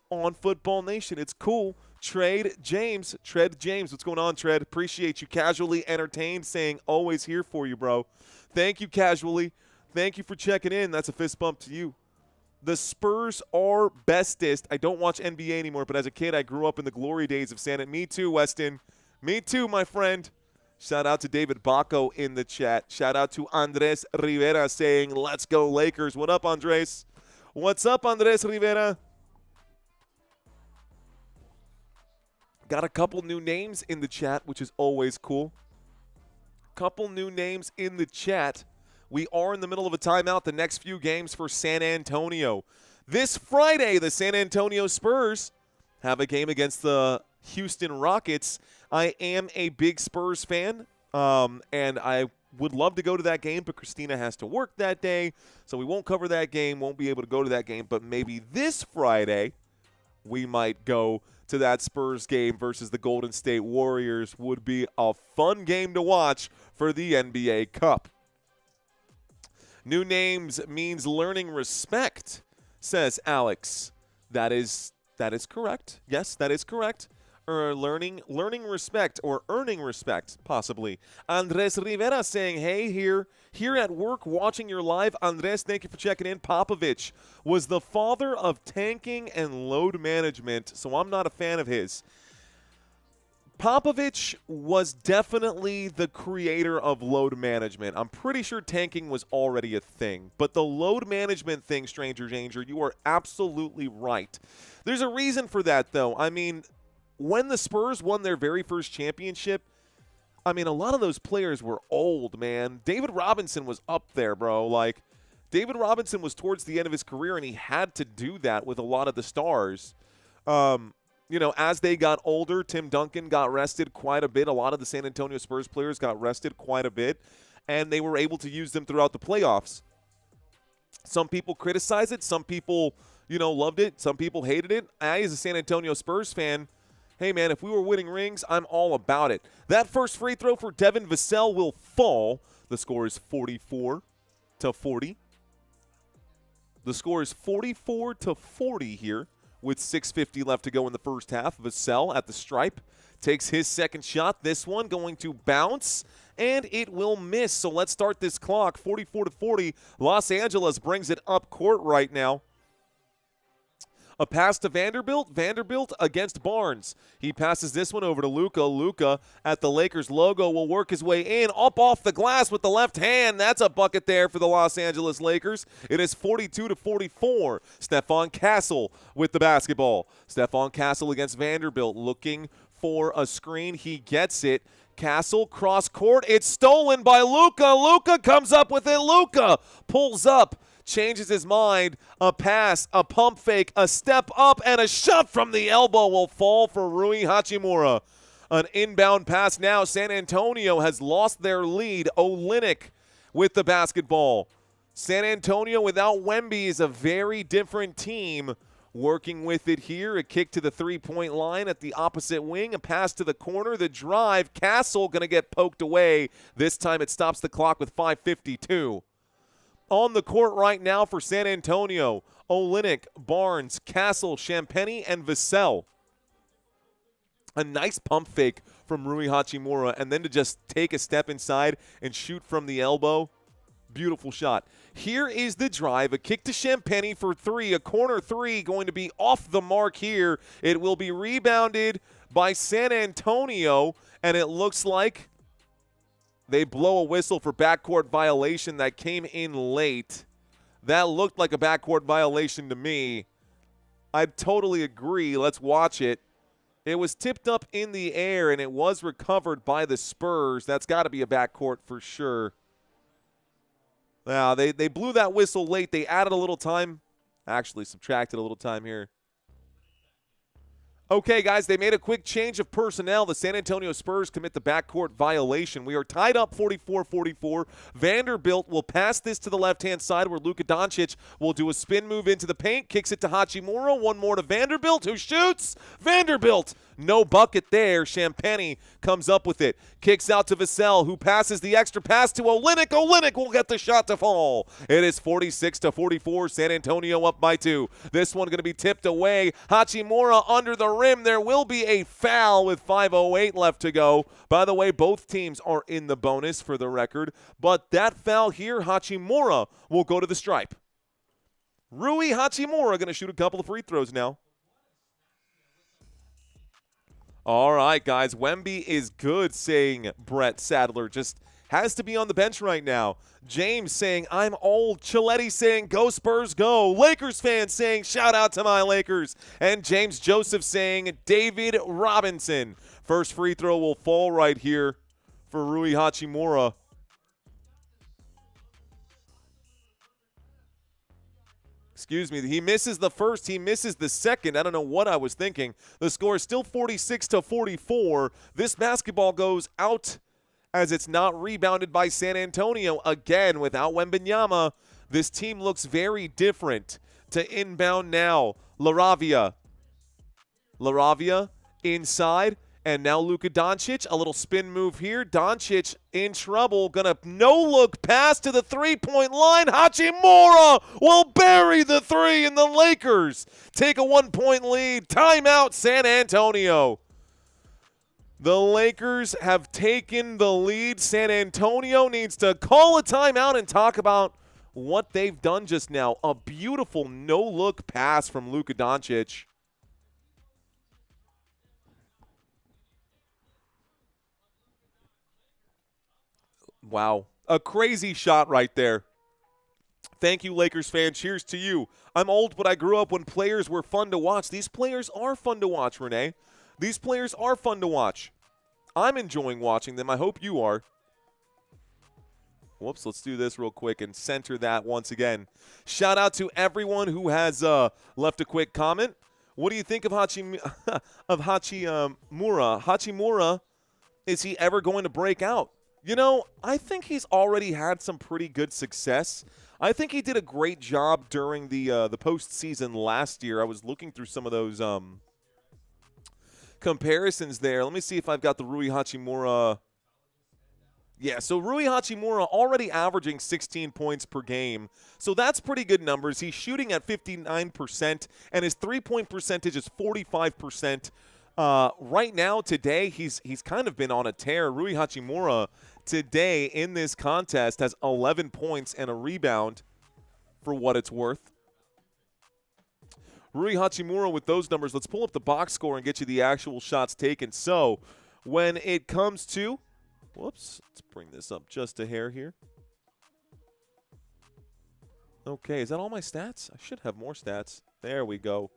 on Football Nation. It's cool. Tread James, what's going on, Tread? Appreciate you. Casually entertained, saying always here for you, bro. Thank you, Casually. Thank you for checking in. That's a fist bump to you. The Spurs are bestest. I don't watch NBA anymore, but as a kid, I grew up in the glory days of San Antonio. Me too, Weston. Me too, my friend. Shout out to David Bacco in the chat. Shout out to Andres Rivera saying, let's go Lakers. What up, Andres? What's up, Andres Rivera? Got a couple new names in the chat, which is always cool. Couple new names in the chat. We are in the middle of a timeout the next few games for San Antonio. This Friday, the San Antonio Spurs have a game against the Houston Rockets. I am a big Spurs fan, and I would love to go to that game, but Christina has to work that day, so we won't cover that game, won't be able to go to that game. But maybe this Friday we might go to that Spurs game versus the Golden State Warriors. Would be a fun game to watch for the NBA Cup. New names means learning respect, says Alex. That is correct. Yes, that is correct. Learning respect or earning respect, possibly. Andres Rivera saying, hey, here at work watching your live. Andres, thank you for checking in. Popovich was the father of tanking and load management, so I'm not a fan of his. Popovich was definitely the creator of load management. I'm pretty sure tanking was already a thing. But the load management thing, Stranger Danger, you are absolutely right. There's a reason for that, though. I mean, when the Spurs won their very first championship, I mean, a lot of those players were old, man. David Robinson was up there, bro. Like, David Robinson was towards the end of his career, and he had to do that with a lot of the stars. You know, as they got older, Tim Duncan got rested quite a bit. A lot of the San Antonio Spurs players got rested quite a bit, and they were able to use them throughout the playoffs. Some people criticize it. Some people, you know, loved it. Some people hated it. I, as a San Antonio Spurs fan, hey, man, if we were winning rings, I'm all about it. That first free throw for Devin Vassell will fall. The score is 44-40. The score is 44-40 here with 6:50 left to go in the first half. Vassell at the stripe takes his second shot. This one going to bounce, and it will miss. So let's start this clock. 44-40. Los Angeles brings it up court right now. A pass to Vanderbilt. Vanderbilt against Barnes. He passes this one over to Luka. Luka at the Lakers logo will work his way in. Up off the glass with the left hand. That's a bucket there for the Los Angeles Lakers. It is 42-44. Stephon Castle with the basketball. Stephon Castle against Vanderbilt looking for a screen. He gets it. Castle cross court. It's stolen by Luka. Luka comes up with it. Luka pulls up. Changes his mind. A pass, a pump fake, a step up, and a shot from the elbow will fall for Rui Hachimura. An inbound pass now. San Antonio has lost their lead. Olynyk with the basketball. San Antonio without Wemby is a very different team. Working with it here. A kick to the three-point line at the opposite wing. A pass to the corner. The drive. Castle going to get poked away. This time it stops the clock with 5:52. On the court right now for San Antonio, Olynyk, Barnes, Castle, Champagnie, and Vassell. A nice pump fake from Rui Hachimura, and then to just take a step inside and shoot from the elbow. Beautiful shot. Here is the drive. A kick to Champagnie for three. A corner three going to be off the mark here. It will be rebounded by San Antonio, and it looks like they blow a whistle for backcourt violation that came in late. That looked like a backcourt violation to me. I totally agree. Let's watch it. It was tipped up in the air, and it was recovered by the Spurs. That's got to be a backcourt for sure. Now, they blew that whistle late. They added a little time. Actually, subtracted a little time here. Okay, guys, they made a quick change of personnel. The San Antonio Spurs commit the backcourt violation. We are tied up 44-44. Vanderbilt will pass this to the left-hand side where Luka Doncic will do a spin move into the paint, kicks it to Hachimura. One more to Vanderbilt, who shoots. Vanderbilt, no bucket there. Champagnie comes up with it. Kicks out to Vassell, who passes the extra pass to Olynyk. Olynyk will get the shot to fall. It is 46-44. San Antonio up by 2. This one going to be tipped away. Hachimura under the rim. There will be a foul with 5:08 left to go. By the way, both teams are in the bonus for the record. But that foul here, Hachimura will go to the stripe. Rui Hachimura going to shoot a couple of free throws now. All right, guys. Wemby is good, saying Brett Sadler. Just has to be on the bench right now. James saying, I'm old. Chiletti saying, go Spurs, go. Lakers fans saying, shout out to my Lakers. And James Joseph saying, David Robinson. First free throw will fall right here for Rui Hachimura. Excuse me. He misses the first. He misses the second. I don't know what I was thinking. The score is still 46-44. This basketball goes out as it's not rebounded by San Antonio. Again, without Wembanyama, this team looks very different. To inbound now, LaRavia. LaRavia inside. And now Luka Doncic, a little spin move here. Doncic in trouble. Gonna no-look pass to the three-point line. Hachimura will bury the three, and the Lakers take a 1-point lead. Timeout, San Antonio. The Lakers have taken the lead. San Antonio needs to call a timeout and talk about what they've done just now. A beautiful no-look pass from Luka Doncic. Wow. A crazy shot right there. Thank you, Lakers fans. Cheers to you. I'm old, but I grew up when players were fun to watch. These players are fun to watch, Renee. These players are fun to watch. I'm enjoying watching them. I hope you are. Whoops, let's do this real quick and center that once again. Shout out to everyone who has left a quick comment. What do you think of Hachimura? Hachimura, is he ever going to break out? You know, I think he's already had some pretty good success. I think he did a great job during the postseason last year. I was looking through some of those comparisons there. Let me see if I've got the Rui Hachimura. Yeah, so Rui Hachimura already averaging 16 points per game. So that's pretty good numbers. He's shooting at 59%, and his three-point percentage is 45%. Right now, today, he's kind of been on a tear. Rui Hachimura today in this contest has 11 points and a rebound for what it's worth. Rui Hachimura with those numbers. Let's pull up the box score and get you the actual shots taken. So when it comes to – whoops, let's bring this up just a hair here. Okay, is that all my stats? I should have more stats. There we go.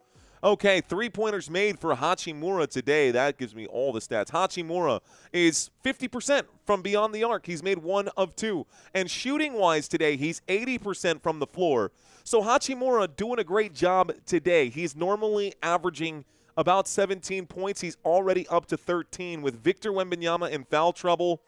Okay, three-pointers made for Hachimura today. That gives me all the stats. Hachimura is 50% from beyond the arc. He's made 1 of 2. And shooting-wise today, he's 80% from the floor. So Hachimura doing a great job today. He's normally averaging about 17 points. He's already up to 13 with Victor Wembanyama in foul trouble.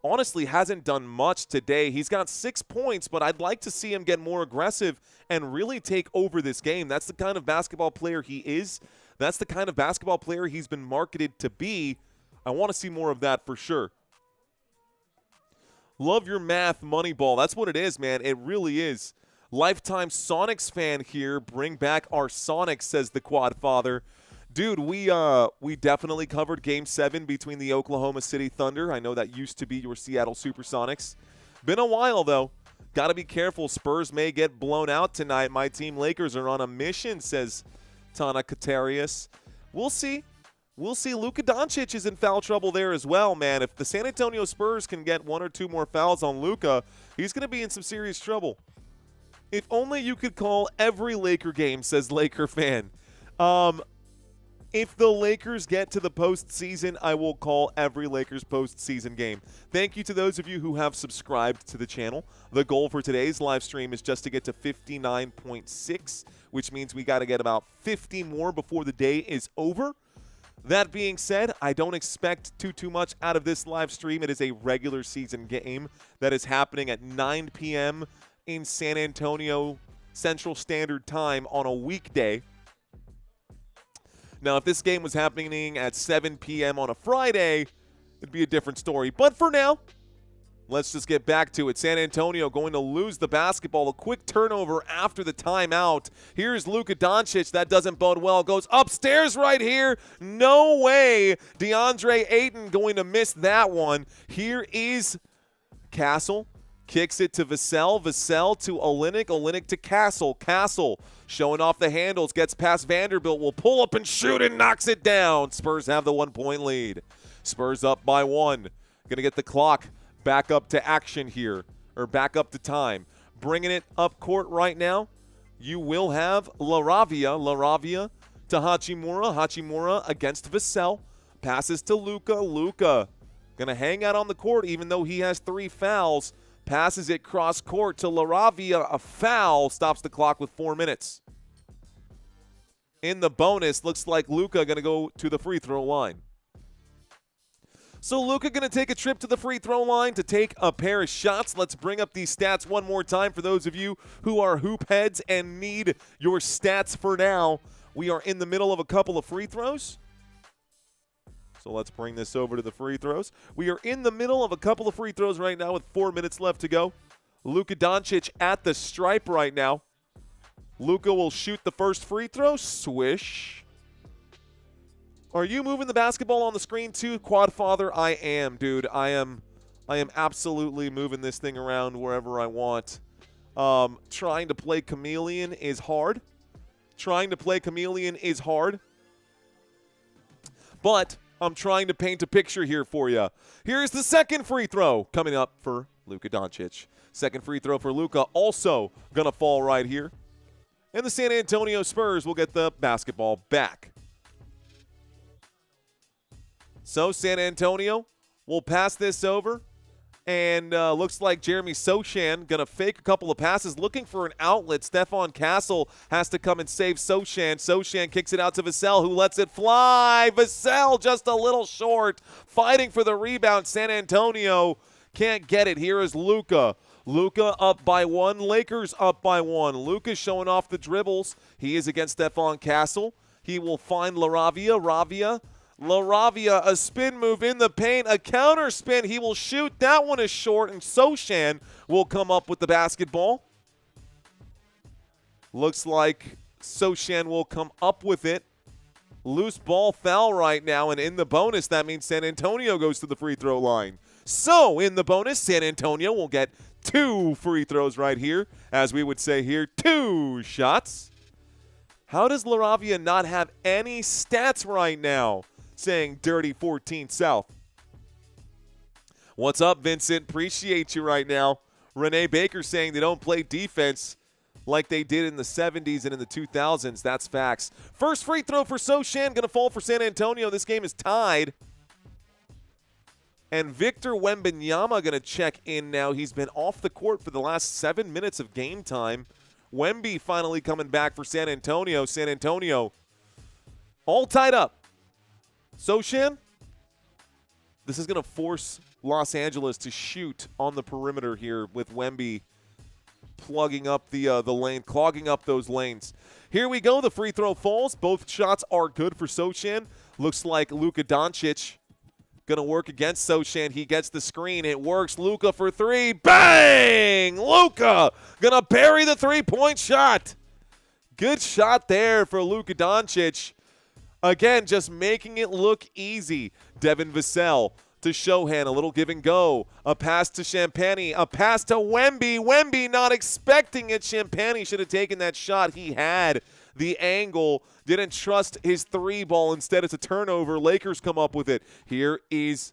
Honestly, hasn't done much today. He's got 6 points, but I'd like to see him get more aggressive and really take over this game. That's the kind of basketball player he is. That's the kind of basketball player he's been marketed to be. I want to see more of that for sure. Love your math, Moneyball. That's what it is, man. It really is. Lifetime Sonics fan here. Bring back our Sonics, says the Quad Father. Dude, we definitely covered Game 7 between the Oklahoma City Thunder. I know that used to be your Seattle Supersonics. Been a while, though. Got to be careful. Spurs may get blown out tonight. My team Lakers are on a mission, says Tana Katarius. We'll see. We'll see. Luka Doncic is in foul trouble there as well, man. If the San Antonio Spurs can get 1 or 2 more fouls on Luka, he's going to be in some serious trouble. If only you could call every Laker game, says Laker fan. If the Lakers get to the postseason, I will call every Lakers postseason game. Thank you to those of you who have subscribed to the channel. The goal for today's live stream is just to get to 59.6, which means we got to get about 50 more before the day is over. That being said, I don't expect too much out of this live stream. It is a regular season game that is happening at 9 p.m. in San Antonio Central Standard Time on a weekday. Now, if this game was happening at 7 p.m. on a Friday, it'd be a different story. But for now, let's just get back to it. San Antonio going to lose the basketball. A quick turnover after the timeout. Here's Luka Doncic. That doesn't bode well. Goes upstairs right here. No way. DeAndre Ayton going to miss that one. Here is Castle. Kicks it to Vassell. Vassell to Olynyk. Olynyk to Castle. Castle showing off the handles. Gets past Vanderbilt. Will pull up and shoot and knocks it down. Spurs have the 1-point lead. Spurs up by 1. Going to get the clock back up to action here. Or back up to time. Bringing it up court right now. You will have LaRavia. LaRavia to Hachimura. Hachimura against Vassell. Passes to Luka. Luka going to hang out on the court even though he has 3 fouls. Passes it cross court to LaRavia. A foul stops the clock with 4 minutes. In the bonus, looks like Luka going to go to the free throw line. So Luka going to take a trip to the free throw line to take a pair of shots. Let's bring up these stats one more time for those of you who are hoop heads and need your stats for now. We are in the middle of a couple of free throws. So let's bring this over to the free throws. We are in the middle of a couple of free throws right now with 4 minutes left to go. Luka Doncic at the stripe right now. Luka will shoot the first free throw. Swish. Are you moving the basketball on the screen too, Quad Father? I am, dude. I am absolutely moving this thing around wherever I want. Trying to play chameleon is hard. But I'm trying to paint a picture here for you. Here's the second free throw coming up for Luka Doncic. Second free throw for Luka also going to fall right here. And the San Antonio Spurs will get the basketball back. So San Antonio will pass this over. And looks like Jeremy Sochan going to fake a couple of passes, looking for an outlet. Stephon Castle has to come and save Sochan. Sochan kicks it out to Vassell, who lets it fly. Vassell just a little short, fighting for the rebound. San Antonio can't get it. Here is Luka. Luka up by 1. Lakers up by 1. Luka showing off the dribbles. He is against Stephon Castle. He will find LaRavia, a spin move in the paint, a counter spin. He will shoot. That one is short, and Sochan will come up with the basketball. Looks like Sochan will come up with it. Loose ball foul right now, and in the bonus, that means San Antonio goes to the free throw line. So in the bonus, San Antonio will get 2 free throws right here. As we would say here, 2 shots. How does LaRavia not have any stats right now? Saying Dirty 14 South. What's up, Vincent? Appreciate you right now. Renee Baker saying they don't play defense like they did in the 70s and in the 2000s. That's facts. First free throw for Sochan, going to fall for San Antonio. This game is tied. And Victor Wembanyama going to check in now. He's been off the court for the last 7 minutes of game time. Wemby finally coming back for San Antonio. San Antonio all tied up. Sochan, this is going to force Los Angeles to shoot on the perimeter here with Wemby plugging up the lane, clogging up those lanes. Here we go. The free throw falls. Both shots are good for Sochan. Looks like Luka Doncic going to work against Sochan. He gets the screen. It works. Luka for 3. Bang! Luka going to bury the three-point shot. Good shot there for Luka Doncic. Again, just making it look easy. Devin Vassell to Shohan, a little give and go. A pass to Champagny, a pass to Wemby. Wemby not expecting it. Champagny should have taken that shot. He had the angle, didn't trust his 3 ball. Instead, it's a turnover. Lakers come up with it. Here is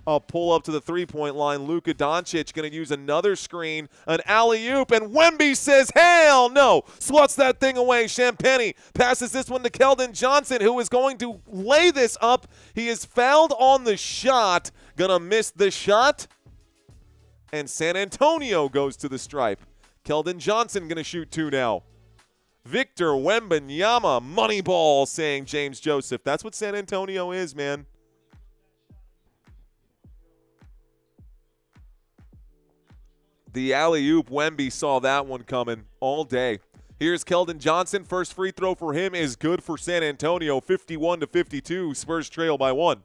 a pull up to the 3-point line. Luka Doncic going to use another screen, an alley-oop, and Wemby says, hell no. Swats that thing away. Champagny passes this one to Keldon Johnson, who is going to lay this up. He is fouled on the shot. Going to miss the shot. And San Antonio goes to the stripe. Keldon Johnson going to shoot 2 now. Victor Wembanyama, money ball, saying James Joseph. That's what San Antonio is, man. The alley-oop, Wemby saw that one coming all day. Here's Keldon Johnson. First free throw for him is good for San Antonio, 51-52. Spurs trail by 1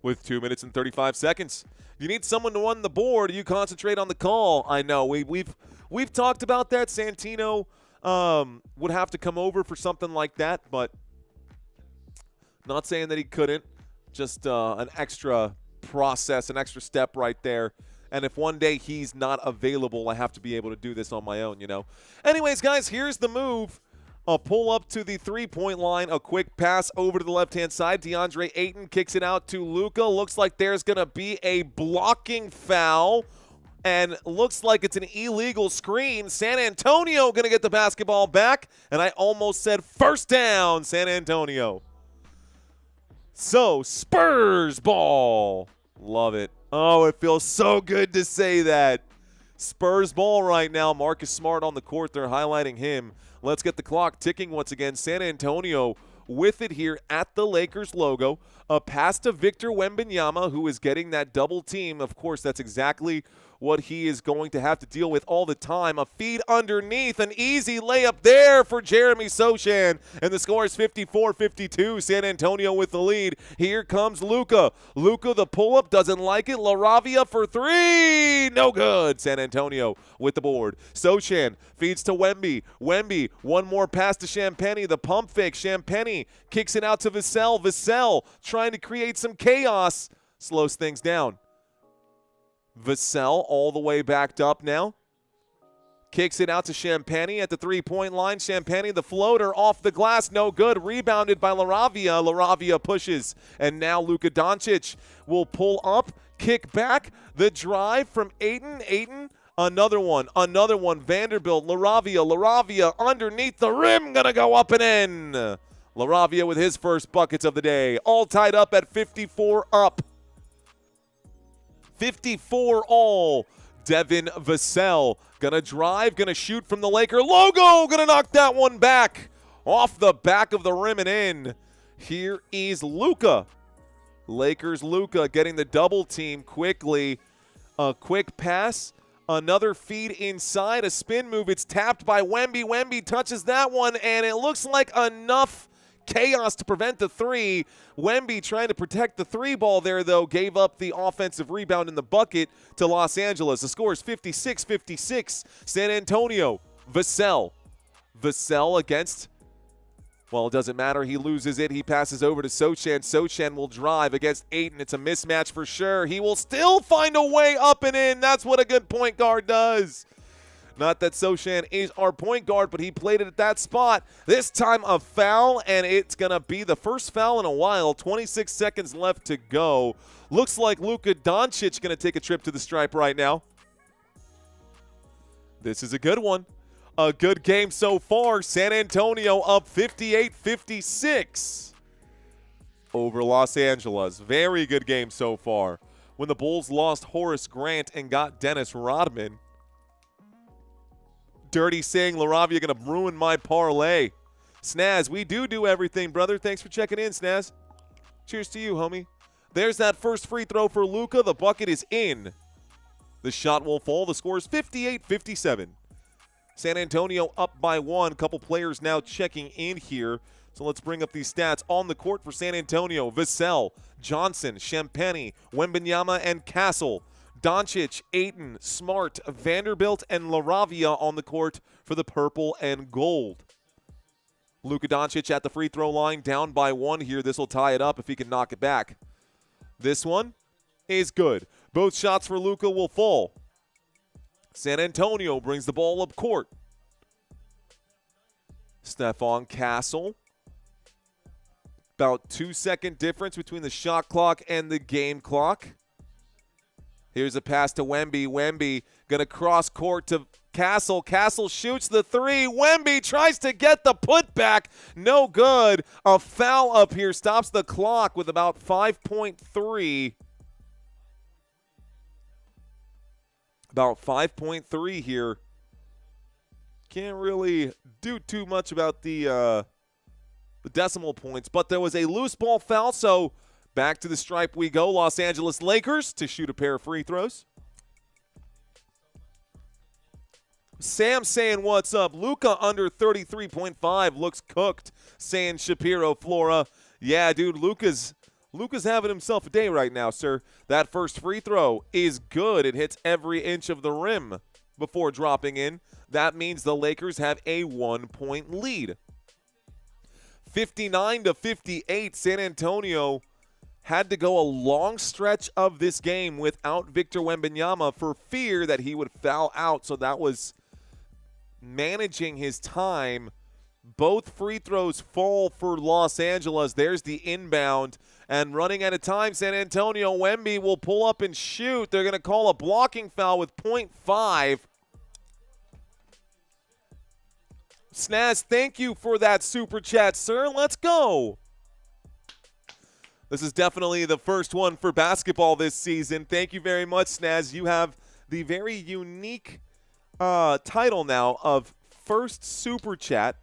with 2 minutes and 35 seconds. You need someone to run the board. You concentrate on the call. I know we've talked about that. Santino would have to come over for something like that, but not saying that he couldn't. Just an extra process, an extra step right there. And if one day he's not available, I have to be able to do this on my own, you know. Anyways, guys, here's the move. A pull up to the 3-point line, a quick pass over to the left-hand side. DeAndre Ayton kicks it out to Luka. Looks like there's going to be a blocking foul. And looks like it's an illegal screen. San Antonio going to get the basketball back. And I almost said first down, San Antonio. So, Spurs ball. Love it. Oh, it feels so good to say that. Spurs ball right now. Marcus Smart on the court. They're highlighting him. Let's get the clock ticking once again. San Antonio with it here at the Lakers logo. A pass to Victor Wembanyama, who is getting that double team. Of course, that's exactly what he is going to have to deal with all the time. A feed underneath, an easy layup there for Jeremy Sochan. And the score is 54-52. San Antonio with the lead. Here comes Luka. Luka, the pull-up, doesn't like it. LaRavia for 3. No good. San Antonio with the board. Sochan feeds to Wemby. Wemby, one more pass to Champagny. The pump fake. Champagny kicks it out to Vassell. Vassell trying to create some chaos. Slows things down. Vassell all the way backed up now. Kicks it out to Champagny at the 3-point line. Champagny, the floater off the glass, no good. Rebounded by LaRavia. LaRavia pushes. And now Luka Doncic will pull up, kick back. The drive from Ayton. Ayton, another one. Vanderbilt, LaRavia underneath the rim. Going to go up and in. LaRavia with his first buckets of the day. All tied up at 54 up. 54 all. Devin Vassell gonna drive, gonna shoot from the Laker logo, gonna knock that one back off the back of the rim and in. Here is Luka. Lakers Luka getting the double team quickly. A quick pass, another feed inside, a spin move. It's tapped by Wemby. Wemby touches that one, and it looks like enough chaos to prevent the three. Wemby trying to protect the three ball there, though, gave up the offensive rebound in the bucket to Los Angeles. The score is 56-56. San Antonio, Vassell. Vassell against, well, it doesn't matter. He loses it. He passes over to Sochan. Sochan will drive against Ayton. It's a mismatch for sure. He will still find a way up and in. That's what a good point guard does. Not that Sochan is our point guard, but he played it at that spot. This time a foul, and it's going to be the first foul in a while. 26 seconds left to go. Looks like Luka Doncic going to take a trip to the stripe right now. This is a good one. A good game so far. San Antonio up 58-56 over Los Angeles. Very good game so far. When the Bulls lost Horace Grant and got Dennis Rodman. Dirty saying LaRavia going to ruin my parlay. Snaz, we do everything, brother. Thanks for checking in, Snaz. Cheers to you, homie. There's that first free throw for Luka. The bucket is in. The shot will fall. The score is 58-57. San Antonio up by one. Couple players now checking in here. So let's bring up these stats on the court for San Antonio. Vassell, Johnson, Champagny, Wembanyama, and Castle. Doncic, Ayton, Smart, Vanderbilt, and LaRavia on the court for the purple and gold. Luka Doncic at the free throw line, down by one here. This will tie it up if he can knock it back. This one is good. Both shots for Luka will fall. San Antonio brings the ball up court. Stephon Castle. About 2-second difference between the shot clock and the game clock. Here's a pass to Wemby. Wemby going to cross court to Castle. Castle shoots the three. Wemby tries to get the putback. No good. A foul up here stops the clock with about 5.3. About 5.3 here. Can't really do too much about the decimal points, but there was a loose ball foul, so back to the stripe we go. Los Angeles Lakers to shoot a pair of free throws. Sam saying what's up. Luka under 33.5 looks cooked, saying Shapiro Flora. Yeah, dude, Luka's having himself a day right now, sir. That first free throw is good. It hits every inch of the rim before dropping in. That means the Lakers have a 1-point lead. 59-58, San Antonio had to go a long stretch of this game without Victor Wembanyama for fear that he would foul out. So that was managing his time. Both free throws fall for Los Angeles. There's the inbound. And running out of time, San Antonio, Wemby will pull up and shoot. They're going to call a blocking foul with 0.5. Snaz, thank you for that super chat, sir. Let's go. This is definitely the first one for basketball this season. Thank you very much, Snaz. You have the very unique title now of first super chat.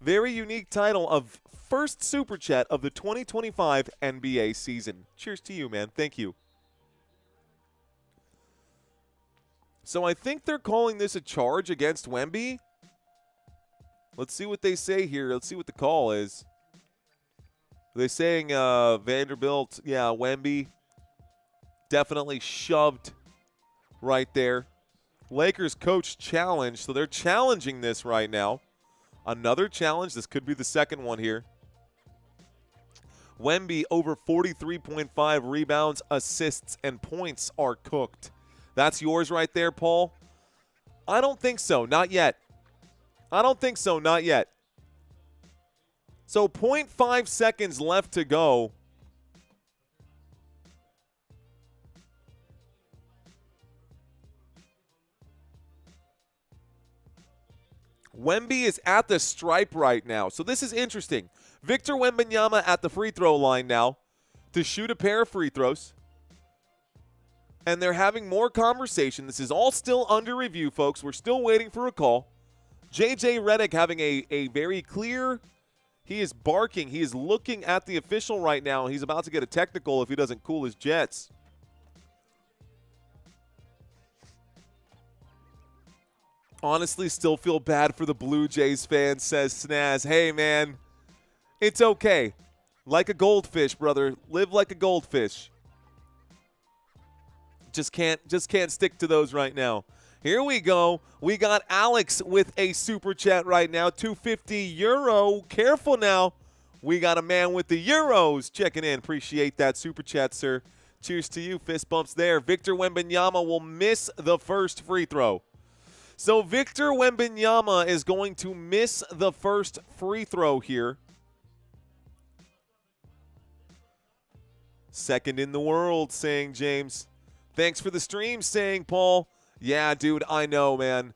Very unique title of first super chat of the 2025 NBA season. Cheers to you, man. Thank you. So I think they're calling this a charge against Wemby. Let's see what they say here. Let's see what the call is. They're saying Vanderbilt, yeah, Wemby definitely shoved right there. Lakers coach challenged, so they're challenging this right now. Another challenge. This could be the second one here. Wemby over 43.5 rebounds, assists, and points are cooked. That's yours right there, Paul? I don't think so. Not yet. I don't think so. Not yet. So 0.5 seconds left to go. Wemby is at the stripe right now. So this is interesting Victor Wembanyama at the free throw line now to shoot a pair of free throws. And they're having more conversation. This is all still under review, folks. We're still waiting for a call. J.J. Redick having a very clear, he is barking. He is looking at the official right now. He's about to get a technical if he doesn't cool his jets. Honestly, still feel bad for the Blue Jays fans, says Snaz. Hey, man, it's okay. Like a goldfish, brother. Live like a goldfish. Just can't stick to those right now. Here we go. We got Alex with a super chat right now. 250 euro. Careful now. We got a man with the euros checking in. Appreciate that super chat, sir. Cheers to you. Fist bumps there. Victor Wembanyama will miss the first free throw. So Victor Wembanyama is going to miss the first free throw here. Second in the world, saying James. Thanks for the stream, saying Paul. Yeah, dude, I know, man.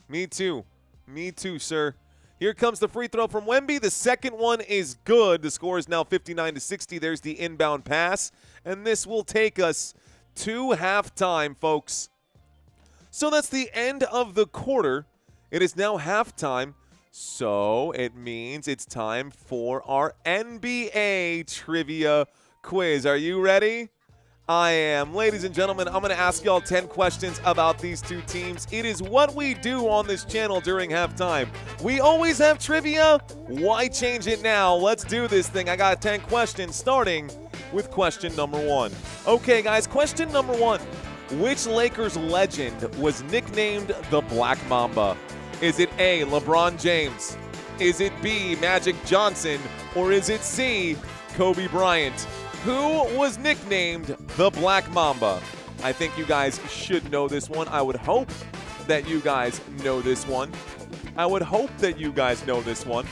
Me too. Me too, sir. Here comes the free throw from Wemby. The second one is good. The score is now 59-60. There's the inbound pass. And this will take us to halftime, folks. So that's the end of the quarter. It is now halftime. So it means it's time for our NBA trivia quiz. Are you ready? I am. Ladies and gentlemen, I'm going to ask y'all 10 questions about these two teams. It is what we do on this channel during halftime. We always have trivia. Why change it now? Let's do this thing. I got 10 questions, starting with question number 1. Okay, guys, question number 1. Which Lakers legend was nicknamed the Black Mamba? Is it A, LeBron James? Is it B, Magic Johnson? Or is it C, Kobe Bryant? Who was nicknamed the Black Mamba? I think you guys should know this one. I would hope that you guys know this one. I would hope that you guys know this one.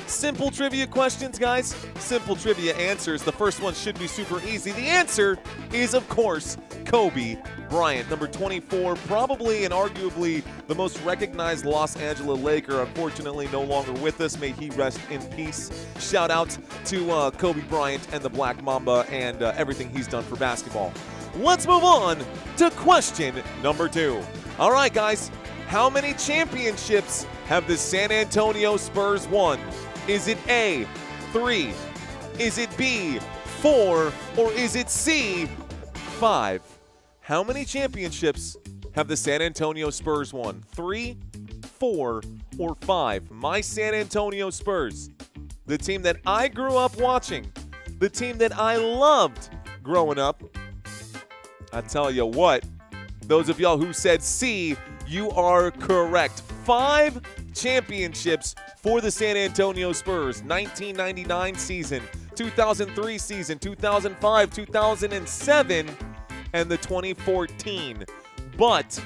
Simple trivia questions, guys. Simple trivia answers. The first one should be super easy. The answer is, of course, Kobe Bryant, number 24, probably and arguably the most recognized Los Angeles Laker. Unfortunately, no longer with us. May he rest in peace. Shout out to Kobe Bryant and the Black Mamba and everything he's done for basketball. Let's move on to question number 2. All right, guys. How many championships have the San Antonio Spurs won? Is it A, 3? Is it B, 4? Or is it C, 5? How many championships have the San Antonio Spurs won? 3, 4, or 5? My San Antonio Spurs, the team that I grew up watching, the team that I loved growing up. I tell you what, those of y'all who said C, you are correct. 5 championships for the San Antonio Spurs. 1999 season, 2003 season, 2005, 2007, and the 2014. But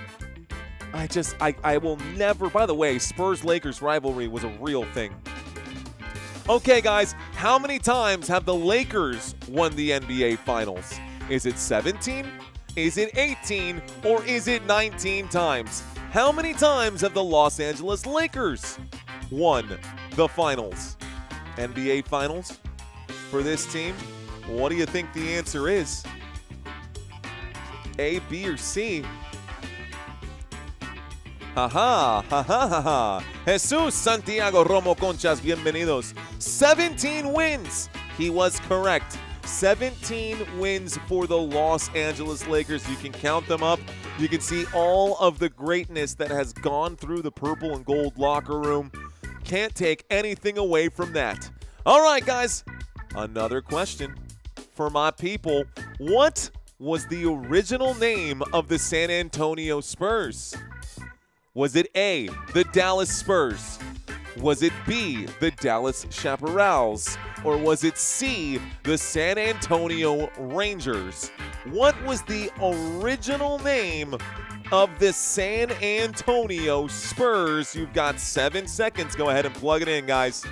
I will never, by the way, Spurs-Lakers rivalry was a real thing. Okay, guys, how many times have the Lakers won the NBA Finals? Is it 17? Is it 18? Or is it 19 times? How many times have the Los Angeles Lakers won the finals? NBA Finals for this team? What do you think the answer is? A, B, or C? Ha ha ha ha ha. Jesus Santiago Romo Conchas, bienvenidos. 17 wins. He was correct. 17 wins for the Los Angeles Lakers. You can count them up. You can see all of the greatness that has gone through the purple and gold locker room. Can't take anything away from that. All right, guys. Another question for my people. What was the original name of the San Antonio Spurs? Was it A, the Dallas Spurs? Was it B, the Dallas Chaparrals? Or was it C, the San Antonio Rangers? What was the original name of the San Antonio Spurs? You've got 7 seconds. Go ahead and plug it in, guys.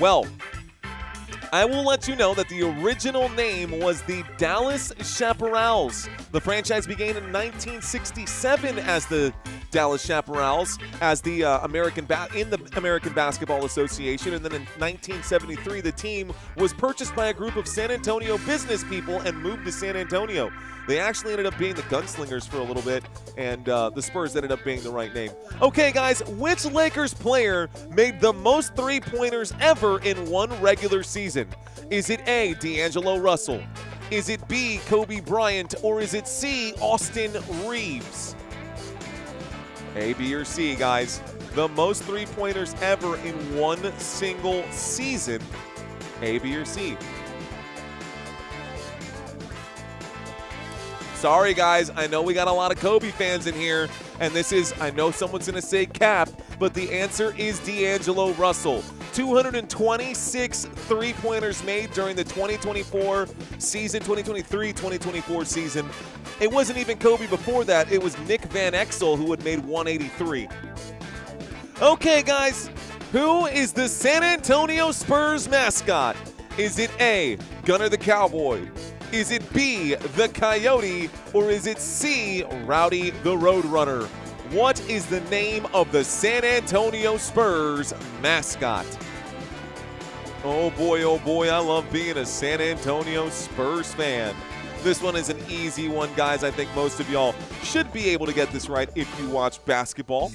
Well, I will let you know that the original name was the Dallas Chaparrals. The franchise began in 1967 as the Dallas Chaparrals as the American Basketball Association, and then in 1973 the team was purchased by a group of San Antonio business people and moved to San Antonio. They actually ended up being the Gunslingers for a little bit, and the Spurs ended up being the right name. Okay, guys, which Lakers player made the most three-pointers ever in one regular season? Is it A, D'Angelo Russell? Is it B, Kobe Bryant? Or is it C, Austin Reeves? A, B, or C, guys. The most three-pointers ever in one single season. A, B, or C. Sorry, guys. I know we got a lot of Kobe fans in here, and this is, I know someone's going to say Cap, but the answer is D'Angelo Russell. 226 three-pointers made during the 2024 season, 2023-2024 season. It wasn't even Kobe before that. It was Nick Van Exel who had made 183. Okay, guys. Who is the San Antonio Spurs mascot? Is it A, Gunner the Cowboy? Is it B, the Coyote? Or is it C, Rowdy the Roadrunner? What is the name of the San Antonio Spurs mascot? Oh boy, I love being a San Antonio Spurs fan. This one is an easy one, guys. I think most of y'all should be able to get this right if you watch basketball.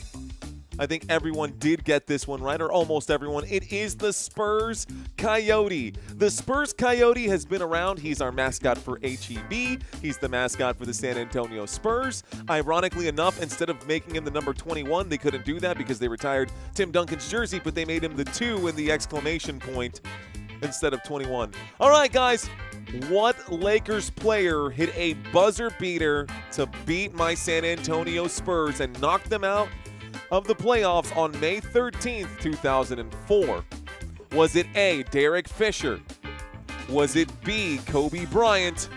I think everyone did get this one right, or almost everyone. It is the Spurs Coyote. The Spurs Coyote has been around. He's our mascot for HEB. He's the mascot for the San Antonio Spurs. Ironically enough, instead of making him the number 21, they couldn't do that because they retired Tim Duncan's jersey, but they made him the 2 in the exclamation point instead of 21. All right, guys. What Lakers player hit a buzzer beater to beat my San Antonio Spurs and knock them out of the playoffs on May 13th, 2004? Was it A, Derek Fisher? Was it B, Kobe Bryant?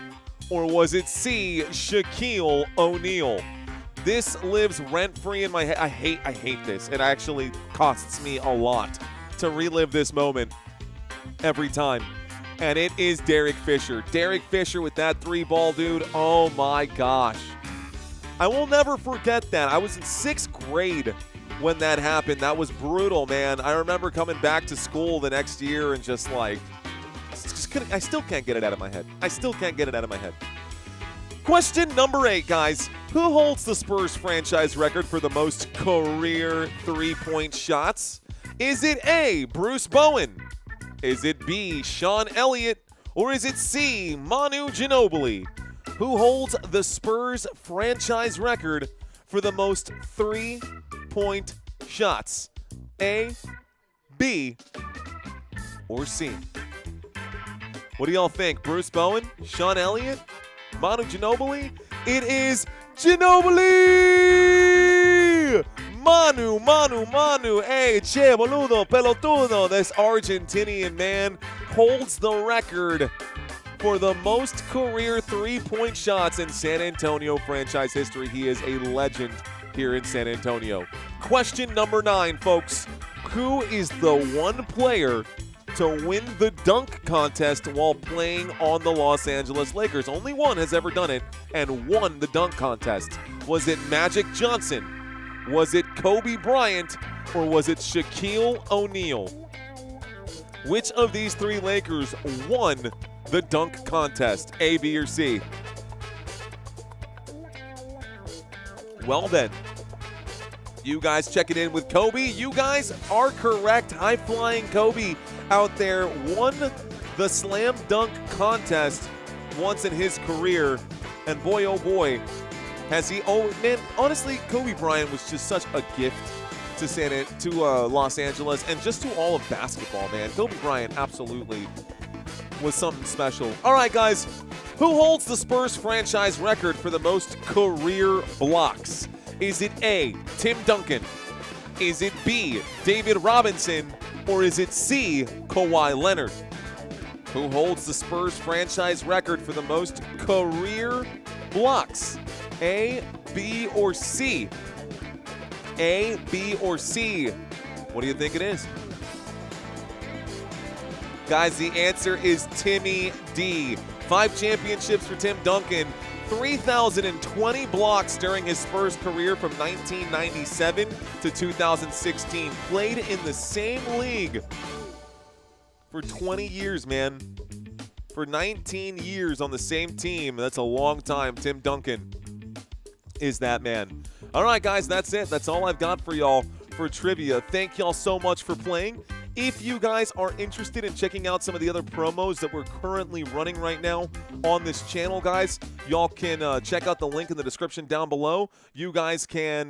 Or was it C, Shaquille O'Neal? This lives rent-free in my head. I hate this. It actually costs me a lot to relive this moment every time. And it is Derek Fisher. Derek Fisher with that 3-ball, dude. Oh my gosh. I will never forget that. I was in 6th grade when that happened. That was brutal, man. I remember coming back to school the next year and just like, I still can't get it out of my head. Question number 8, guys. Who holds the Spurs franchise record for the most career three-point shots? Is it A, Bruce Bowen? Is it B, Sean Elliott? Or is it C, Manu Ginobili? Who holds the Spurs franchise record for the most three-point shots? A, B, or C? What do y'all think? Bruce Bowen? Sean Elliott? Manu Ginobili? It is Ginobili! Manu. Hey, che, boludo, pelotudo. This Argentinian man holds the record for the most career three-point shots in San Antonio franchise history. He is a legend here in San Antonio. Question number 9, folks. Who is the one player to win the dunk contest while playing on the Los Angeles Lakers? Only one has ever done it and won the dunk contest. Was it Magic Johnson? Was it Kobe Bryant? Or was it Shaquille O'Neal? Which of these 3 Lakers won the dunk contest? A, B, or C? Well then, you guys checking in with Kobe. You guys are correct. High-flying Kobe out there won the slam dunk contest once in his career. And boy, oh boy, has he. Oh, man, honestly, Kobe Bryant was just such a gift to Los Angeles and just to all of basketball, man. Kobe Bryant absolutely was something special. All right, guys, who holds the Spurs franchise record for the most career blocks? Is it A, Tim Duncan? Is it B, David Robinson? Or is it C, Kawhi Leonard? Who holds the Spurs franchise record for the most career blocks? A, B, or C? A, B, or C? What do you think it is? Guys, the answer is Timmy D. 5 championships for Tim Duncan, 3,020 blocks during his Spurs career from 1997 to 2016. Played in the same league for 20 years, man. For 19 years on the same team. That's a long time. Tim Duncan is that man. All right, guys, that's it. That's all I've got for y'all for trivia. Thank y'all so much for playing. If you guys are interested in checking out some of the other promos that we're currently running right now on this channel, guys, y'all can check out the link in the description down below. You guys can,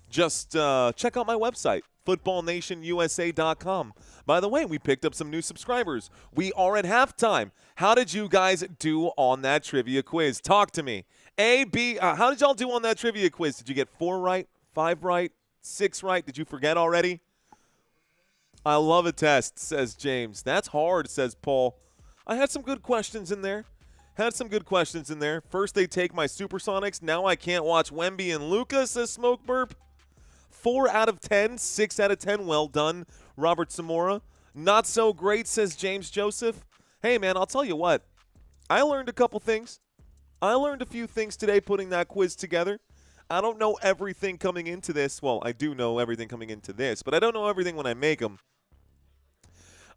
just check out my website, footballnationusa.com. By the way, we picked up some new subscribers. We are at halftime. How did you guys do on that trivia quiz? Talk to me. A, B, how did y'all do on that trivia quiz? Did you get 4 right, 5 right, 6 right? Did you forget already? I love a test, says James. That's hard, says Paul. I had some good questions in there. First they take my Supersonics. Now I can't watch Wemby and Luka, says Smoke Burp. 4 out of 10, 6 out of 10. Well done, Robert Zamora. Not so great, says James Joseph. Hey, man, I'll tell you what. I learned a couple things. I learned a few things today putting that quiz together. I don't know everything coming into this. Well, I do know everything coming into this, but I don't know everything when I make them.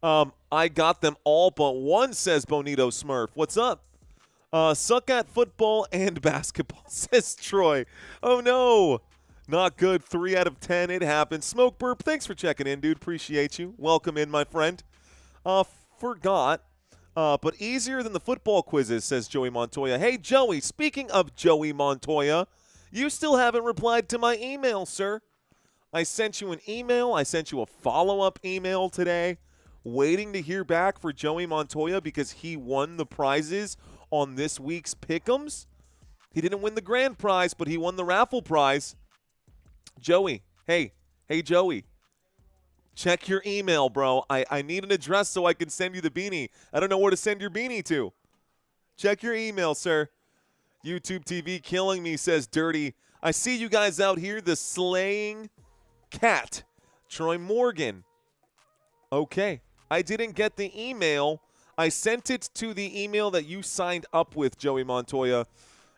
I got them all but one, says Bonito Smurf. What's up? Suck at football and basketball, says Troy. Oh, no. Not good. 3 out of 10. It happens. Smoke Burp, thanks for checking in, dude. Appreciate you. Welcome in, my friend. Forgot. But easier than the football quizzes, says Joey Montoya. Hey, Joey, speaking of Joey Montoya, you still haven't replied to my email, sir. I sent you an email. I sent you a follow-up email today, waiting to hear back for Joey Montoya because he won the prizes on this week's Pick'ems. He didn't win the grand prize, but he won the raffle prize. Joey, hey, Joey, check your email, bro. I need an address so I can send you the beanie. I don't know where to send your beanie to. Check your email, sir. YouTube TV killing me, says Dirty. I see you guys out here, the slaying cat. Troy Morgan. Okay. I didn't get the email. I sent it to the email that you signed up with, Joey Montoya.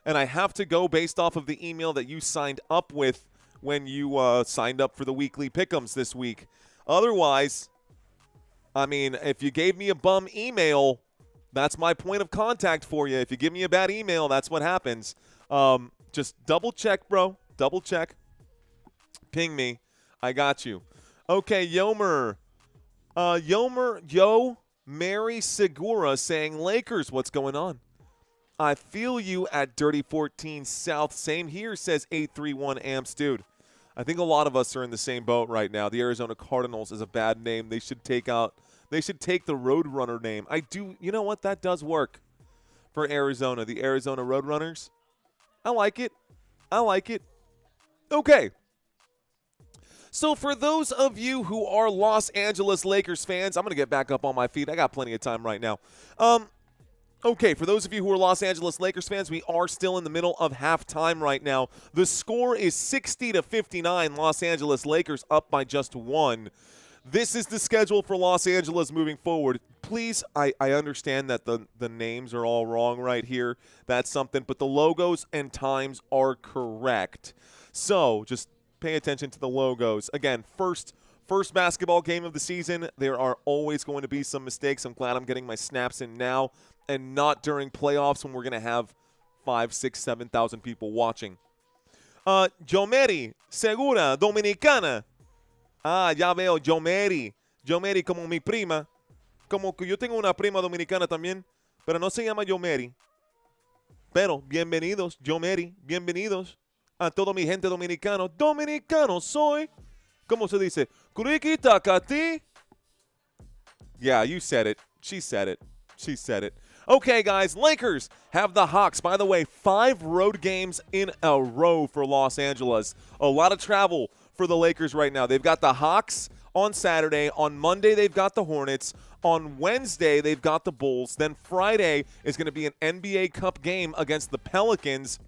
And I have to go based off of the email that you signed up with when you signed up for the weekly Pick'ems this week. Otherwise, I mean, if you gave me a bum email, that's my point of contact for you. If you give me a bad email, that's what happens. Just double check, bro. Double check. Ping me. I got you. Okay, Yomer. Mary Segura saying, Lakers, what's going on? I feel you at Dirty 14 South. Same here, says 831 Amps. Dude, I think a lot of us are in the same boat right now. The Arizona Cardinals is a bad name. They should take the Roadrunner name. You know what? That does work for Arizona. The Arizona Roadrunners. I like it. Okay. So for those of you who are Los Angeles Lakers fans, I'm going to get back up on my feet. I got plenty of time right now. Okay, for those of you who are Los Angeles Lakers fans, we are still in the middle of halftime right now. The score is 60-59. Los Angeles Lakers up by just 1. This is the schedule for Los Angeles moving forward. Please, I understand that the names are all wrong right here. That's something, but the logos and times are correct. So just pay attention to the logos. Again, first basketball game of the season. There are always going to be some mistakes. I'm glad I'm getting my snaps in now and not during playoffs when we're going to have 5, 6, 7,000 people watching. Jomeri, Segura, Dominicana. Ya veo, Jomeri. Jomeri como mi prima. Como que yo tengo una prima dominicana también, pero no se llama Jomeri. Pero, bienvenidos, Jomeri, bienvenidos a toda mi gente dominicano. Dominicano soy. ¿Cómo se dice? Kuriquita Kati. Yeah, you said it. She said it. Okay, guys, Lakers have the Hawks. By the way, 5 road games in a row for Los Angeles. A lot of travel for the Lakers right now. They've got the Hawks on Saturday. On Monday, they've got the Hornets. On Wednesday, they've got the Bulls. Then Friday is going to be an NBA Cup game against the Pelicans.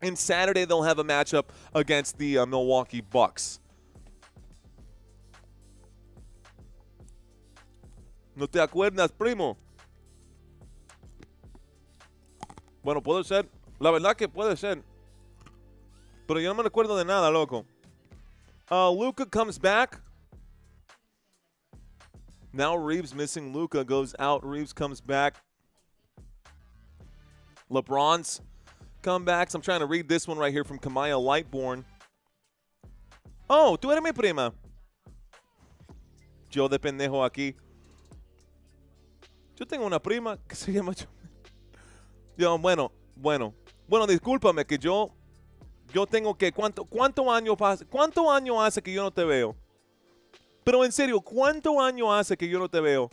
And Saturday, they'll have a matchup against the Milwaukee Bucks. ¿No te acuerdas, primo? Bueno, puede ser. La verdad que puede ser. Pero yo no me recuerdo de nada, loco. Luka comes back. Now Reeves missing. Luka goes out. Reeves comes back. LeBron's comebacks. I'm trying to read this one right here from Kamaya Lightborn. Oh, tú eres mi prima. Yo de pendejo aquí. Yo tengo una prima que se llama... Yo, bueno, discúlpame que yo tengo que... ¿Cuánto año hace que yo no te veo? Pero en serio, ¿cuánto año hace que yo no te veo?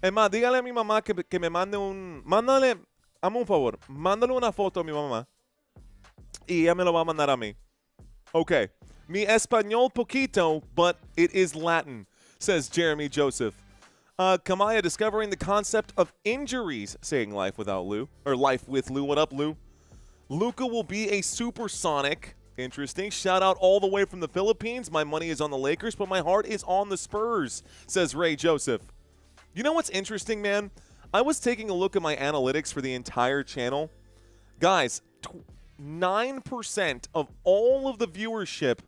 Es más, dígale a mi mamá que me mande un... Hazme un favor, mándale una foto a mi mamá y ella me lo va a mandar a mí. Okay. Mi español poquito, but it is Latin, says Jeremy Joseph. Kamaya discovering the concept of injuries, saying life without Lou, or life with Lou. What up, Lou? Luka will be a supersonic. Interesting. Shout out all the way from the Philippines. My money is on the Lakers, but my heart is on the Spurs, says Ray Joseph. You know what's interesting, man? I was taking a look at my analytics for the entire channel. Guys, 9% of all of the viewership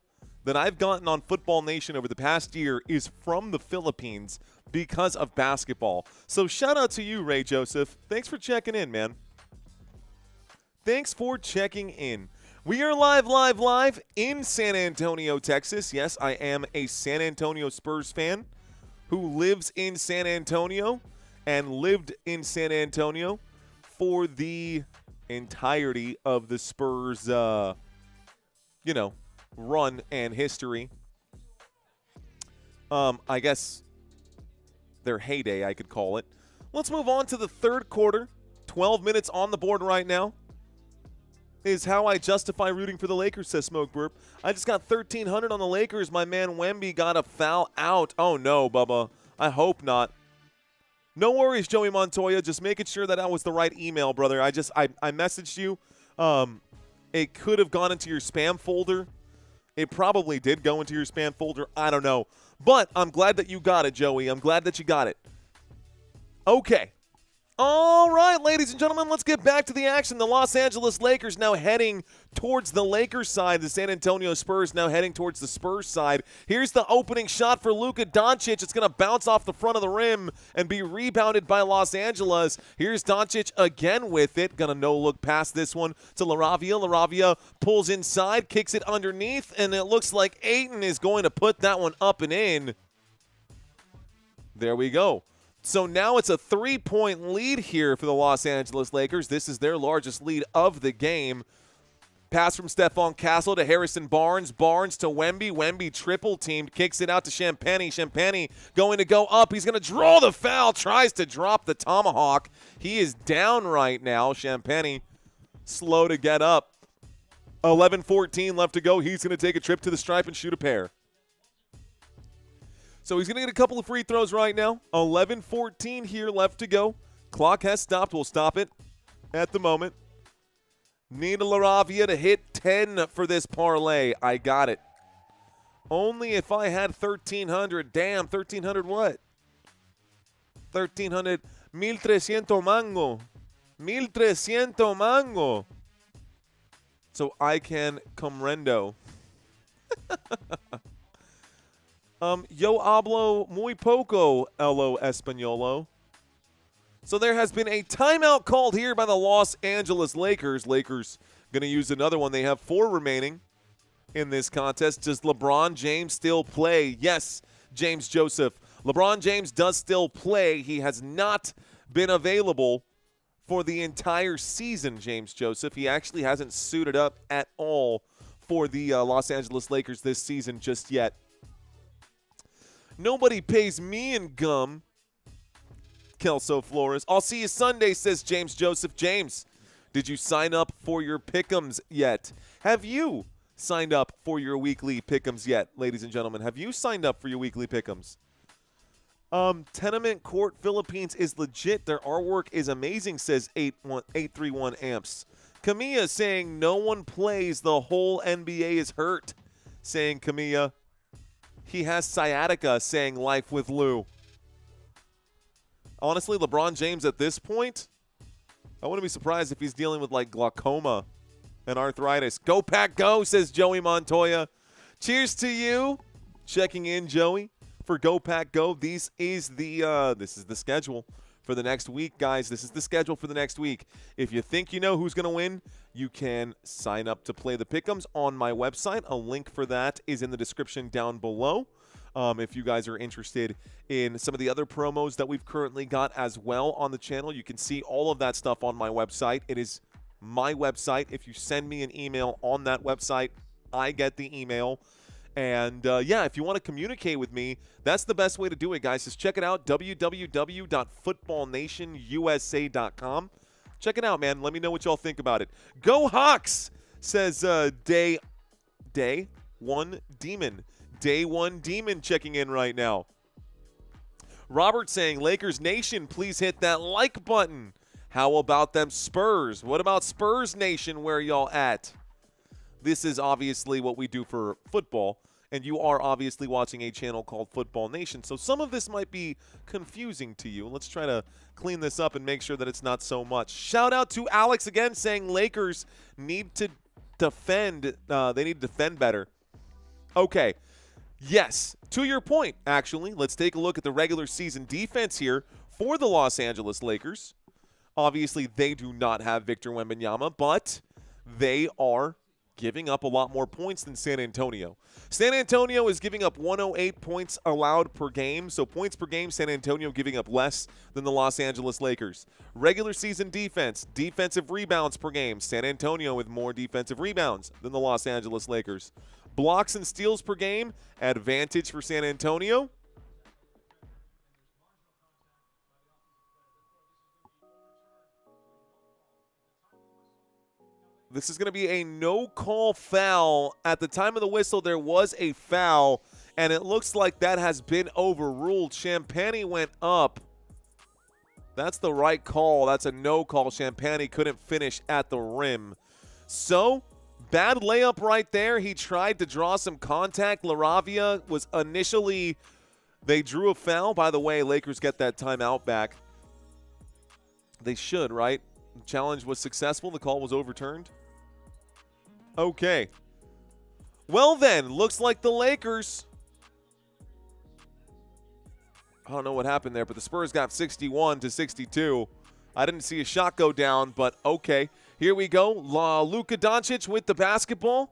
that I've gotten on Football Nation over the past year is from the Philippines because of basketball. So shout out to you, Ray Joseph. Thanks for checking in, man. Thanks for checking in. We are live in San Antonio, Texas. Yes, I am a San Antonio Spurs fan who lives in San Antonio and lived in San Antonio for the entirety of the Spurs, run and history. I guess their heyday, I could call it. Let's move on to the third quarter. 12 minutes on the board right now is how I justify rooting for the Lakers, says Smoke Burp. I just got 1,300 on the Lakers. My man Wemby got a foul out. Oh, no, Bubba. I hope not. No worries, Joey Montoya. Just making sure that was the right email, brother. I messaged you. It could have gone into your spam folder. It probably did go into your spam folder. I don't know. But I'm glad that you got it, Joey. I'm glad that you got it. Okay. All right, ladies and gentlemen, let's get back to the action. The Los Angeles Lakers now heading towards the Lakers side. The San Antonio Spurs now heading towards the Spurs side. Here's the opening shot for Luka Doncic. It's going to bounce off the front of the rim and be rebounded by Los Angeles. Here's Doncic again with it. Going to no-look past this one to LaRavia. LaRavia pulls inside, kicks it underneath, and it looks like Ayton is going to put that one up and in. There we go. So now it's a 3-point lead here for the Los Angeles Lakers. This is their largest lead of the game. Pass from Stephon Castle to Harrison Barnes. Barnes to Wemby. Wemby triple-teamed. Kicks it out to Champagnie. Champagnie going to go up. He's going to draw the foul. Tries to drop the tomahawk. He is down right now. Champagnie slow to get up. 11-14 left to go. He's going to take a trip to the stripe and shoot a pair. So he's going to get a couple of free throws right now. 11-14 here left to go. Clock has stopped. We'll stop it at the moment. Need LaRavia to hit 10 for this parlay. I got it. Only if I had 1,300. Damn, 1,300 what? 1,300. 1,300 mango. 1,300 mango. So I can comprendo. Yo hablo muy poco, Elo Españolo. So there has been a timeout called here by the Los Angeles Lakers. Lakers going to use another one. They have 4 remaining in this contest. Does LeBron James still play? Yes, James Joseph. LeBron James does still play. He has not been available for the entire season, James Joseph. He actually hasn't suited up at all for the Los Angeles Lakers this season just yet. Nobody pays me in gum, Kelso Flores. I'll see you Sunday, says James Joseph. James, did you sign up for your pick'ems yet? Have you signed up for your weekly pick'ems yet, ladies and gentlemen? Have you signed up for your weekly pick'ems? Tenement Court Philippines is legit. Their artwork is amazing, says 831 amps. Camilla saying no one plays. The whole NBA is hurt, saying Camilla. He has sciatica, saying life with Lou. Honestly, LeBron James at this point, I wouldn't be surprised if he's dealing with like glaucoma and arthritis. Go Pack Go, says Joey Montoya. Cheers to you. Checking in, Joey, for Go Pack Go. This is the schedule for the next week, guys. This is the schedule for the next week. If you think you know who's going to win, you can sign up to play the pick'ems on my website. A link for that is in the description down below. If you guys are interested in some of the other promos that we've currently got as well on the channel, you can see all of that stuff on my website. It is my website. If you send me an email on that website, I get the email. And, yeah, if you want to communicate with me, that's the best way to do it, guys. Just check it out, www.footballnationusa.com. Check it out, man. Let me know what y'all think about it. Go Hawks, says Day One Demon. Day One Demon checking in right now. Robert saying, Lakers Nation, please hit that like button. How about them Spurs? What about Spurs Nation? Where y'all at? This is obviously what we do for football, and you are obviously watching a channel called Football Nation, so some of this might be confusing to you. Let's try to clean this up and make sure that it's not so much. Shout out to Alex again saying Lakers need to defend. They need to defend better. Okay. Yes, to your point, actually. Let's take a look at the regular season defense here for the Los Angeles Lakers. Obviously, they do not have Victor Wembanyama, but they are giving up a lot more points than San Antonio. San Antonio is giving up 108 points allowed per game, so points per game, San Antonio giving up less than the Los Angeles Lakers. Regular season defense, defensive rebounds per game, San Antonio with more defensive rebounds than the Los Angeles Lakers. Blocks and steals per game, advantage for San Antonio. This is going to be a no-call foul. At the time of the whistle, there was a foul, and it looks like that has been overruled. Champagny went up. That's the right call. That's a no-call. Champagny couldn't finish at the rim. So, bad layup right there. He tried to draw some contact. LaRavia was initially – they drew a foul. By the way, Lakers get that timeout back. They should, right? The challenge was successful. The call was overturned. Okay. Well then, looks like the Lakers. I don't know what happened there, but the Spurs got 61-62. I didn't see a shot go down, but okay. Here we go. Luka Doncic with the basketball.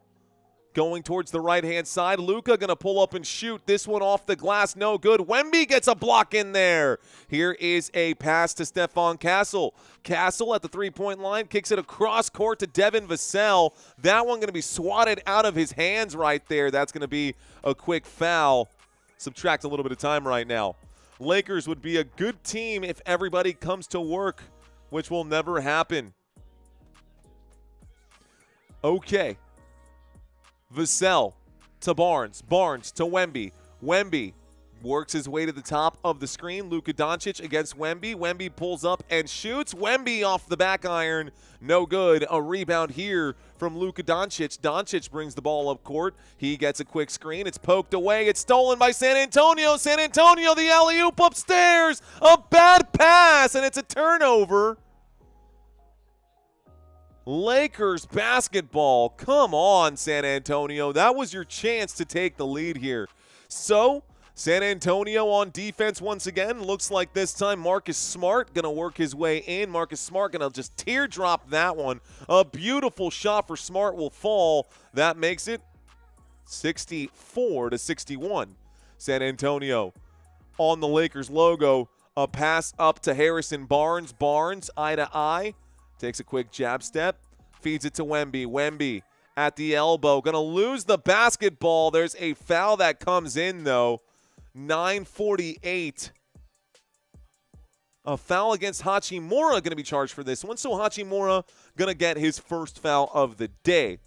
Going towards the right-hand side. Luka going to pull up and shoot. This one off the glass. No good. Wemby gets a block in there. Here is a pass to Stephon Castle. Castle at the three-point line. Kicks it across court to Devin Vassell. That one going to be swatted out of his hands right there. That's going to be a quick foul. Subtract a little bit of time right now. Lakers would be a good team if everybody comes to work, which will never happen. Okay. Vassell to Barnes. Barnes to Wemby. Wemby works his way to the top of the screen. Luka Doncic against Wemby. Wemby pulls up and shoots. Wemby off the back iron. No good. A rebound here from Luka Doncic. Doncic brings the ball up court. He gets a quick screen. It's poked away. It's stolen by San Antonio. San Antonio, the alley-oop upstairs. A bad pass, and it's a turnover. Lakers basketball. Come on, San Antonio. That was your chance to take the lead here. So, San Antonio on defense once again. Looks like this time Marcus Smart going to work his way in. Marcus Smart going to just teardrop that one. A beautiful shot for Smart will fall. That makes it 64-61. San Antonio on the Lakers logo. A pass up to Harrison Barnes. Barnes eye to eye. Takes a quick jab step, feeds it to Wemby. Wemby at the elbow, going to lose the basketball. There's a foul that comes in, though. 9:48. A foul against Hachimura going to be charged for this one, so Hachimura going to get his first foul of the day.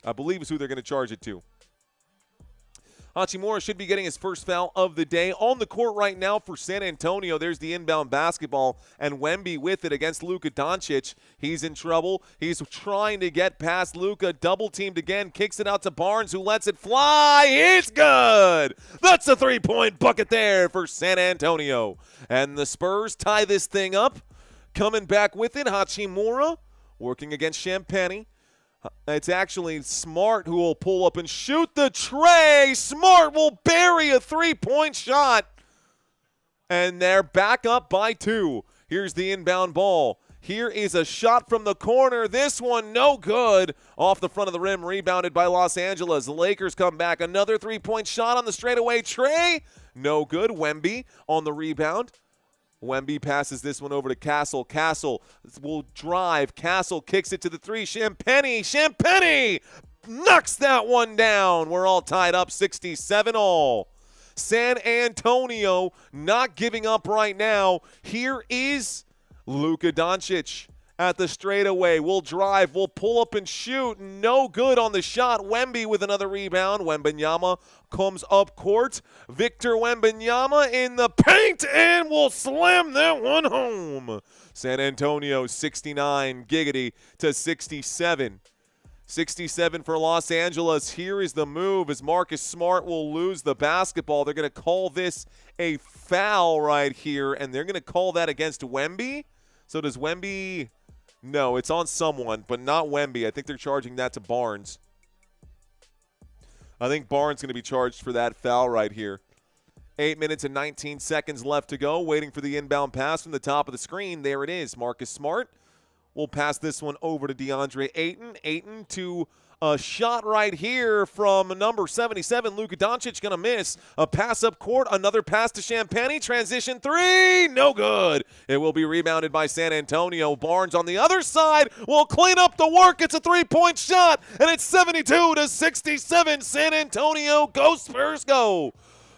I believe is who they're going to charge it to. Hachimura should be getting his first foul of the day. On the court right now for San Antonio, there's the inbound basketball, and Wemby with it against Luka Doncic. He's in trouble. He's trying to get past Luka. Double-teamed again. Kicks it out to Barnes, who lets it fly. It's good! That's a three-point bucket there for San Antonio. And the Spurs tie this thing up. coming back with it. Hachimura working against Champagny. It's actually Smart who will pull up and shoot the tray. Smart will bury a three-point shot. And they're back up by 2. Here's the inbound ball. Here is a shot from the corner. This one no good. Off the front of the rim, rebounded by Los Angeles. The Lakers come back. Another three-point shot on the straightaway tray. No good. Wemby on the rebound. Wemby passes this one over to Castle. Castle will drive. Castle kicks it to the 3. Champagny knocks that one down. We're all tied up 67 all. San Antonio not giving up right now. Here is Luka Doncic at the straightaway. We'll drive. We'll pull up and shoot. No good on the shot. Wemby with another rebound. Wembanyama comes up court. Victor Wembanyama in the paint and will slam that one home. San Antonio 69 giggity to 67. 67 for Los Angeles. Here is the move as Marcus Smart will lose the basketball. They're going to call this a foul right here, and they're going to call that against Wemby. So does Wemby – no, it's on someone, but not Wemby. I think they're charging that to Barnes. I think Barnes going to be charged for that foul right here. 8 minutes and 19 seconds left to go, waiting for the inbound pass from the top of the screen. There it is. Marcus Smart will pass this one over to DeAndre Ayton. Ayton to a shot right here from number 77. Luka Doncic going to miss. A pass up court. Another pass to Champagny. Transition 3. No good. It will be rebounded by San Antonio. Barnes on the other side will clean up the work. It's a three-point shot, and it's 72 to 67. San Antonio, go Spurs, go.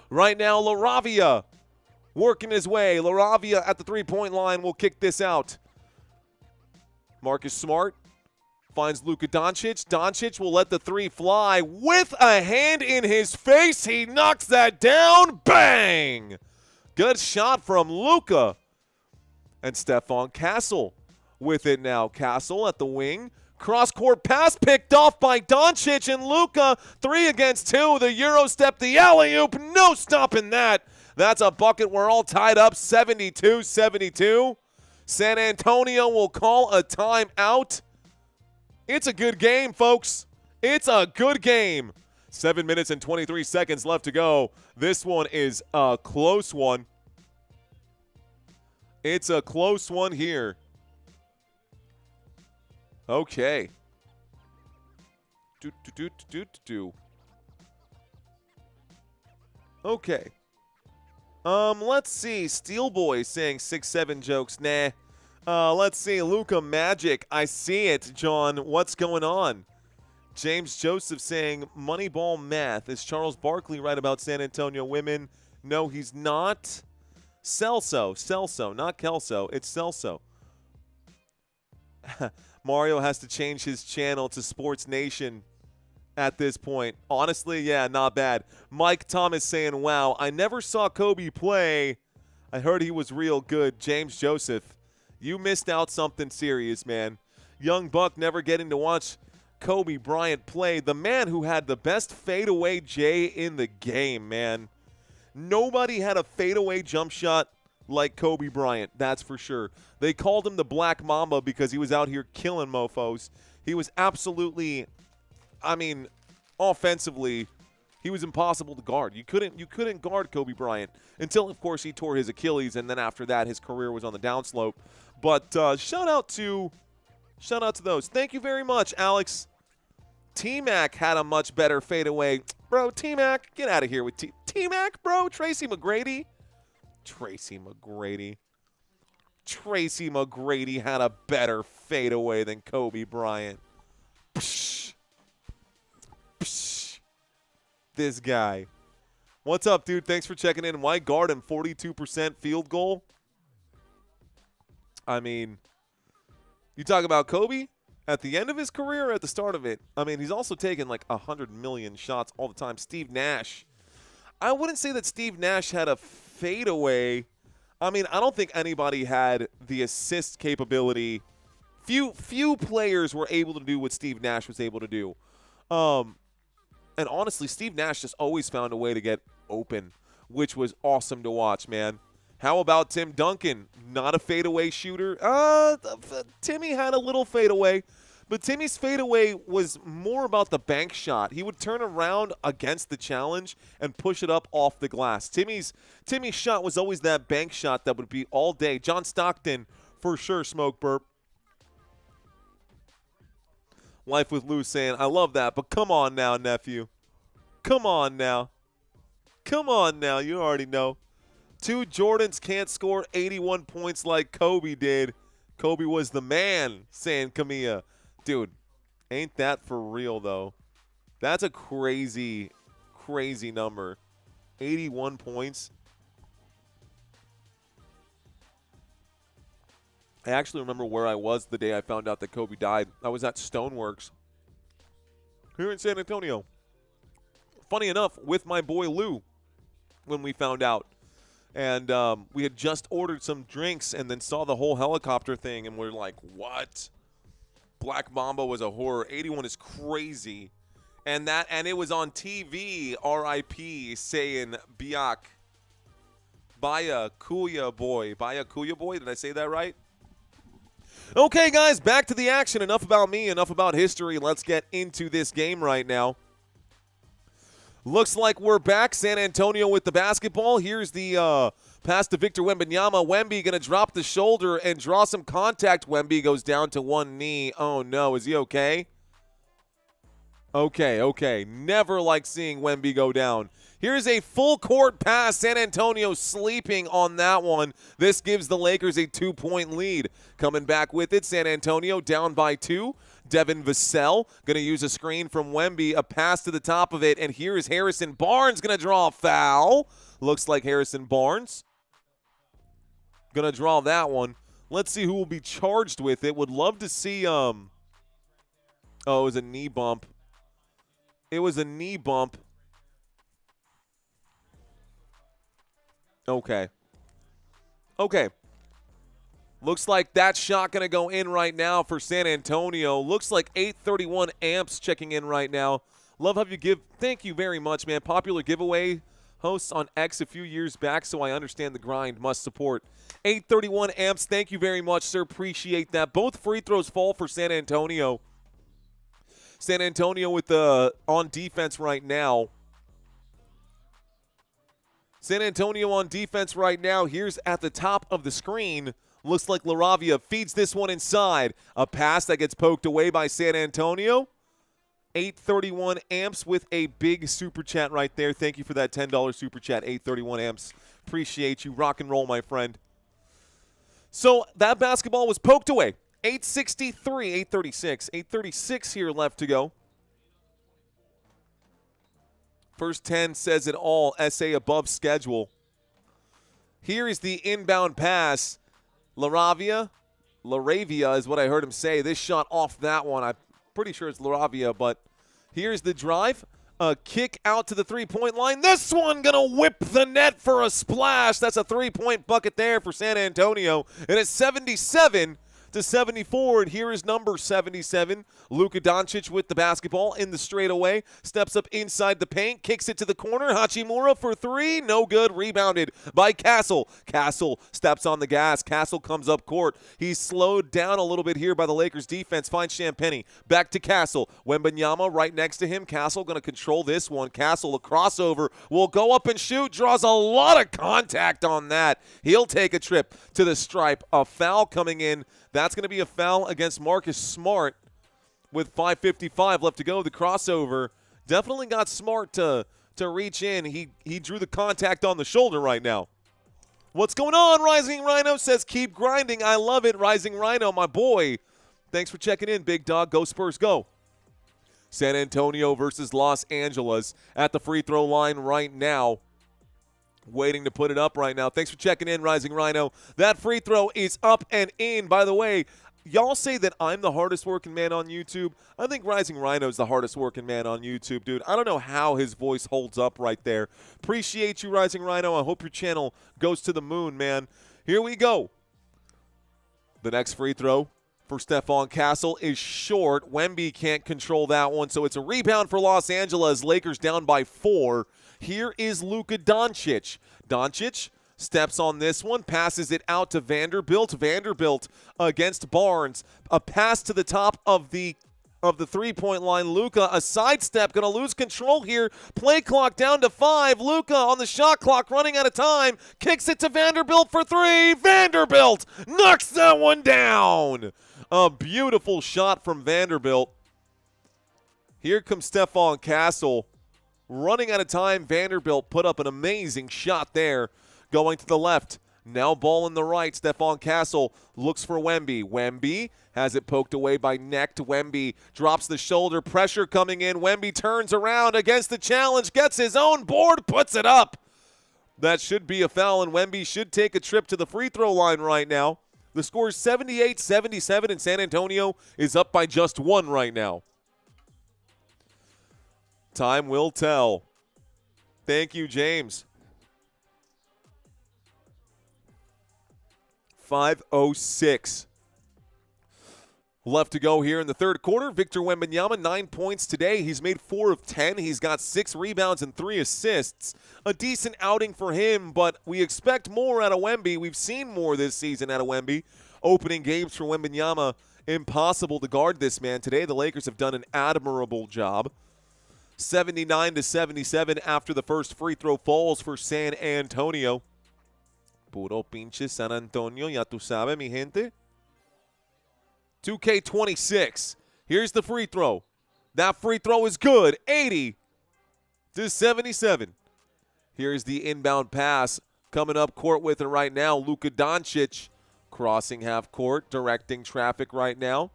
Right now, LaRavia working his way. LaRavia at the three-point line will kick this out. Marcus Smart finds Luka Doncic. Doncic will let the 3 fly with a hand in his face. He knocks that down. Bang! Good shot from Luka. And Stephon Castle with it now. Castle at the wing. Cross-court pass picked off by Doncic and Luka. 3 against 2. The Euro step, the alley-oop. No stopping that. That's a bucket. We're all tied up 72-72. San Antonio will call a timeout. It's a good game, folks. It's a good game. 7 minutes and 23 seconds left to go. This one is a close one. It's a close one here. Okay. Okay. Let's see. Steel Boy saying 6-7 jokes. Nah. Let's see. Luka Magic. I see it, John. What's going on? James Joseph saying Moneyball math. Is Charles Barkley right about San Antonio women? No, he's not. Celso, not Kelso. It's Celso. Mario has to change his channel to Sports Nation at this point. Honestly, yeah, not bad. Mike Thomas saying, wow, I never saw Kobe play. I heard he was real good. James Joseph, you missed out something serious, man. Young Buck never getting to watch Kobe Bryant play. The man who had the best fadeaway J in the game, man. Nobody had a fadeaway jump shot like Kobe Bryant, that's for sure. They called him the Black Mamba because he was out here killing mofos. He was absolutely, I mean, offensively, he was impossible to guard. You couldn't guard Kobe Bryant until, of course, he tore his Achilles, and then after that, his career was on the downslope. But shout out to those. Thank you very much, Alex. T-Mac had a much better fadeaway. Bro, T-Mac, get out of here with T-Mac, bro. Tracy McGrady had a better fadeaway than Kobe Bryant. Psh. Psh. This guy. What's up, dude? Thanks for checking in. Why guard him? 42% field goal? I mean, you talk about Kobe at the end of his career or at the start of it? I mean, he's also taken like 100 million shots all the time. Steve Nash. I wouldn't say that Steve Nash had a fadeaway. I mean, I don't think anybody had the assist capability. Few players were able to do what Steve Nash was able to do. And honestly, Steve Nash just always found a way to get open, which was awesome to watch, man. How about Tim Duncan? Not a fadeaway shooter. Timmy had a little fadeaway, but Timmy's fadeaway was more about the bank shot. He would turn around against the challenge and push it up off the glass. Timmy's shot was always that bank shot that would be all day. John Stockton, for sure, smoke burp. Life with Lou saying, I love that, but come on now, nephew. Come on now. Come on now, you already know. 2 Jordans can't score 81 points like Kobe did. Kobe was the man, saying Kamiya. Dude, ain't that for real, though? That's a crazy, crazy number. 81 points. I actually remember where I was the day I found out that Kobe died. I was at Stoneworks here in San Antonio. Funny enough, with my boy Lou when we found out. And we had just ordered some drinks and then saw the whole helicopter thing, and we're like, what? Black Mamba was a horror. 81 is crazy. And it was on TV, R.I.P., saying Biak. Baya Kuya Boy. Baya Kuya Boy, did I say that right? Okay, guys, back to the action. Enough about me, enough about history. Let's get into this game right now. Looks like we're back. San Antonio with the basketball. Here's the pass to Victor Wembanyama. Wemby going to drop the shoulder and draw some contact. Wemby goes down to one knee. Oh, no. Is he okay? Okay. Never like seeing Wemby go down. Here's a full court pass. San Antonio sleeping on that one. This gives the Lakers a 2-point lead. Coming back with it, San Antonio down by 2. Devin Vassell going to use a screen from Wemby, a pass to the top of it, and here is Harrison Barnes going to draw a foul. Looks like Harrison Barnes going to draw that one. Let's see who will be charged with it. Would love to see oh, it was a knee bump. It was a knee bump. Okay. Looks like that shot going to go in right now for San Antonio. Looks like 831 amps checking in right now. Love how you give. Thank you very much, man. Popular giveaway hosts on X a few years back, so I understand the grind. Must support. 831 amps. Thank you very much, sir. Appreciate that. Both free throws fall for San Antonio. San Antonio with the on defense right now. San Antonio on defense right now. Here's at the top of the screen. Looks like LaRavia feeds this one inside. A pass that gets poked away by San Antonio. 831 amps with a big super chat right there. Thank you for that $10 super chat, 831 amps. Appreciate you. Rock and roll, my friend. So that basketball was poked away. 863, 836. 836 here left to go. First 10 says it all. SA above schedule. Here is the inbound pass. LaRavia is what I heard him say. This shot off that one. I'm pretty sure it's LaRavia, but here's the drive. A kick out to the three-point line. This one going to whip the net for a splash. That's a three-point bucket there for San Antonio. And it's 77-74, and here is number 77. Luka Doncic with the basketball in the straightaway. Steps up inside the paint, kicks it to the corner. Hachimura for three. No good. Rebounded by Castle. Castle steps on the gas. Castle comes up court. He's slowed down a little bit here by the Lakers defense. Finds Champagnie. Back to Castle. Wembanyama right next to him. Castle going to control this one. Castle, a crossover, will go up and shoot. Draws a lot of contact on that. He'll take a trip to the stripe. A foul coming in. That's going to be a foul against Marcus Smart with 5:55 left to go. The crossover definitely got Smart to reach in. He drew the contact on the shoulder right now. What's going on? Rising Rhino says, keep grinding. I love it. Rising Rhino, my boy. Thanks for checking in, big dog. Go Spurs, go. San Antonio versus Los Angeles at the free throw line right now. Waiting to put it up right now. Thanks for checking in, Rising Rhino. That free throw is up and in. By the way, y'all say that I'm the hardest working man on YouTube. I think Rising Rhino is the hardest working man on YouTube, dude. I don't know how his voice holds up right there. Appreciate you, Rising Rhino. I hope your channel goes to the moon, man. Here we go. The next free throw for Stephon Castle is short. Wemby can't control that one, so it's a rebound for Los Angeles. Lakers down by 4. Here is Luka Doncic. Doncic Steps on this one, passes it out to Vanderbilt. Vanderbilt against Barnes. A pass to the top of the three-point line. Luka, a sidestep, going to lose control here. Play clock down to 5. Luka on the shot clock, running out of time. Kicks it to Vanderbilt for 3. Vanderbilt knocks that one down. A beautiful shot from Vanderbilt. Here comes Stephon Castle. Running out of time, Vanderbilt put up an amazing shot there. Going to the left. Now ball in the right. Stephon Castle looks for Wemby. Wemby has it poked away by Necht. Wemby drops the shoulder. Pressure coming in. Wemby turns around against the challenge. Gets his own board. Puts it up. That should be a foul, and Wemby should take a trip to the free throw line right now. The score is 78-77, and San Antonio is up by just 1 right now. Time will tell. Thank you, James. 5:06 left to go here in the third quarter. Victor Wembanyama, 9 points today. He's made 4 of 10. He's got 6 rebounds and 3 assists. A decent outing for him, but we expect more out of Wemby. We've seen more this season out of Wemby. Opening games for Wembanyama, impossible to guard this man. Today, the Lakers have done an admirable job. 79-77 after the first free throw falls for San Antonio. Puro pinche San Antonio, ya tu sabe, mi gente. 2K26. Here's the free throw. That free throw is good. 80-77. Here's the inbound pass. Coming up court with it right now. Luka Doncic crossing half court, directing traffic right now.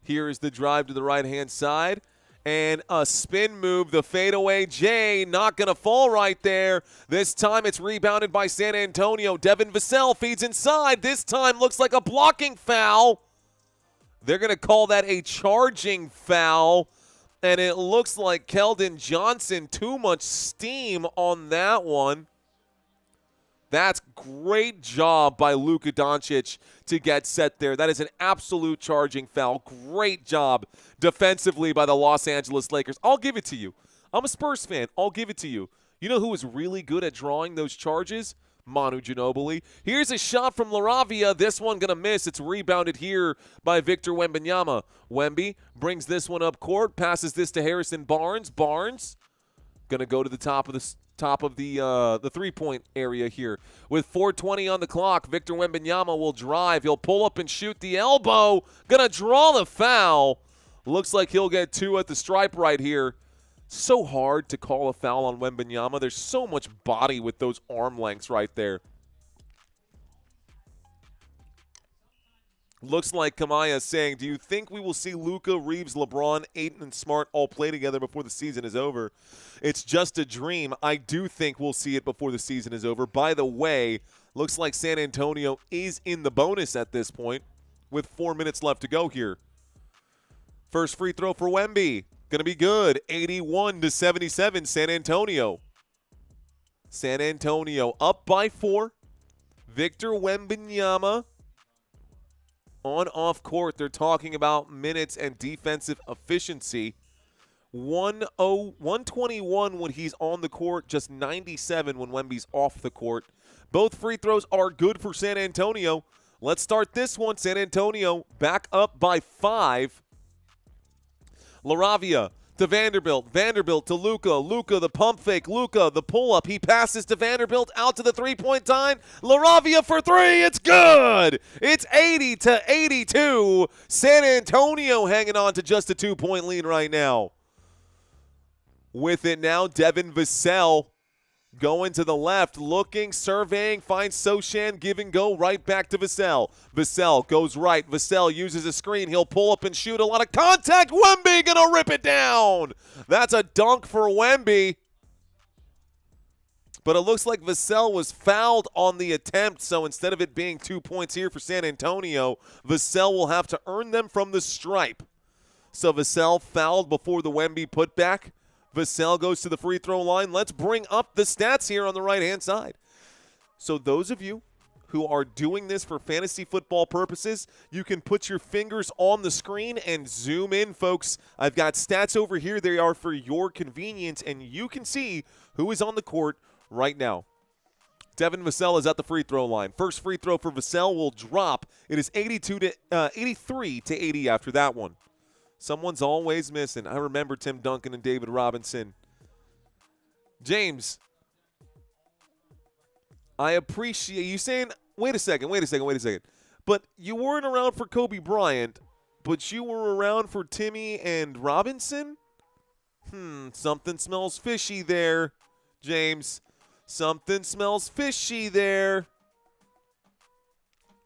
Here is the drive to the right-hand side. And a spin move, the fadeaway J, not going to fall right there. This time it's rebounded by San Antonio. Devin Vassell feeds inside. This time looks like a blocking foul. They're going to call that a charging foul. And it looks like Keldon Johnson, too much steam on that one. That's great job by Luka Doncic to get set there. That is an absolute charging foul. Great job defensively by the Los Angeles Lakers. I'll give it to you. I'm a Spurs fan. I'll give it to you. You know who was really good at drawing those charges? Manu Ginobili. Here's a shot from LaRavia. This one going to miss. It's rebounded here by Victor Wembanyama. Wemby brings this one up court, passes this to Harrison Barnes. Barnes going to go to the top of the three-point area here. With 4:20 on the clock, Victor Wembanyama will drive. He'll pull up and shoot the elbow. Gonna draw the foul. Looks like he'll get 2 at the stripe right here. So hard to call a foul on Wembanyama. There's so much body with those arm lengths right there. Looks like Kamaya saying, do you think we will see Luka, Reeves, LeBron, Ayton, and Smart all play together before the season is over? It's just a dream. I do think we'll see it before the season is over. By the way, looks like San Antonio is in the bonus at this point with 4 minutes left to go here. First free throw for Wemby. Going to be good. 81-77 San Antonio. San Antonio up by 4. Victor Wembanyama. On off court, they're talking about minutes and defensive efficiency. 121 when he's on the court, just 97 when Wemby's off the court. Both free throws are good for San Antonio. Let's start this one. San Antonio back up by 5. LaRavia to Vanderbilt. Vanderbilt to Luka. Luka the pump fake. Luka the pull-up. He passes to Vanderbilt out to the three-point line. LaRavia for 3. It's good. It's 80-82. San Antonio hanging on to just a 2-point lead right now. With it now, Devin Vassell going to the left, looking, surveying, finds Sochan, give and go, right back to Vassell. Vassell goes right. Vassell uses a screen. He'll pull up and shoot. A lot of contact. Wemby gonna rip it down. That's a dunk for Wemby. But it looks like Vassell was fouled on the attempt, so instead of it being 2 points here for San Antonio, Vassell will have to earn them from the stripe. So Vassell fouled before the Wemby putback. Vassell goes to the free throw line. Let's bring up the stats here on the right-hand side. So those of you who are doing this for fantasy football purposes, you can put your fingers on the screen and zoom in, folks. I've got stats over here. They are for your convenience, and you can see who is on the court right now. Devin Vassell is at the free throw line. First free throw for Vassell will drop. It is 83 to 80 after that one. Someone's always missing. I remember Tim Duncan and David Robinson. James, I appreciate you saying, wait a second. But you weren't around for Kobe Bryant, but you were around for Timmy and Robinson? Something smells fishy there, James. Something smells fishy there.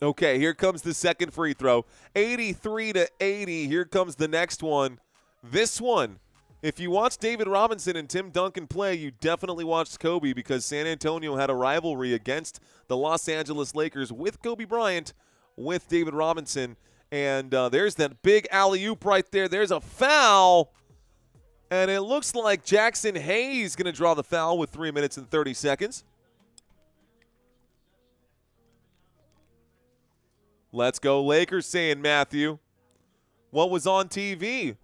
Okay, here comes the second free throw. 83 to 80. Here comes the next one. This one, if you watch David Robinson and Tim Duncan play, you definitely watched Kobe because San Antonio had a rivalry against the Los Angeles Lakers with Kobe Bryant, with David Robinson. And there's that big alley-oop right there. There's a foul. And it looks like Jackson Hayes going to draw the foul with 3 minutes and 30 seconds. Let's go Lakers, saying Matthew. What was on TV?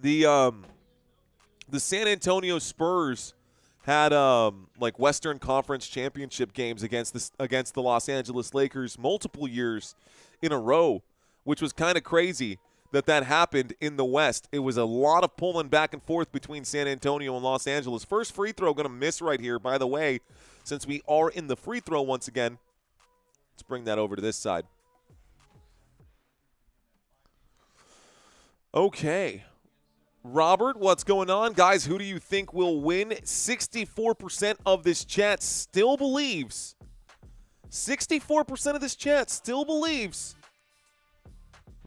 The San Antonio Spurs had like Western Conference championship games against the Los Angeles Lakers multiple years in a row, which was kind of crazy that happened in the West. It was a lot of pulling back and forth between San Antonio and Los Angeles. First free throw going to miss right here, by the way, since we are in the free throw once again. Let's bring that over to this side. Okay. Robert, what's going on? Guys, who do you think will win? 64% of this chat still believes. 64% of this chat still believes.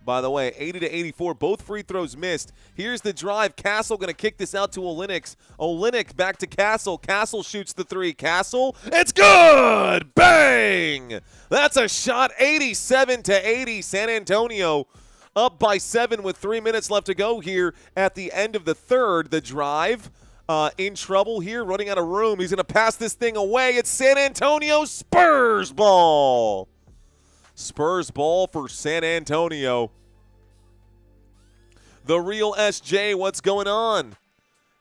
By the way, 80 to 84, both free throws missed. Here's the drive. Castle going to kick this out to Olynyk. Olynyk back to Castle. Castle shoots the three. Castle, it's good! Bang! That's a shot, 87 to 80. San Antonio up by 7 with 3 minutes left to go here at the end of the third. The drive in trouble here, running out of room. He's going to pass this thing away. It's San Antonio Spurs ball. Spurs ball for San Antonio. The real SJ, what's going on?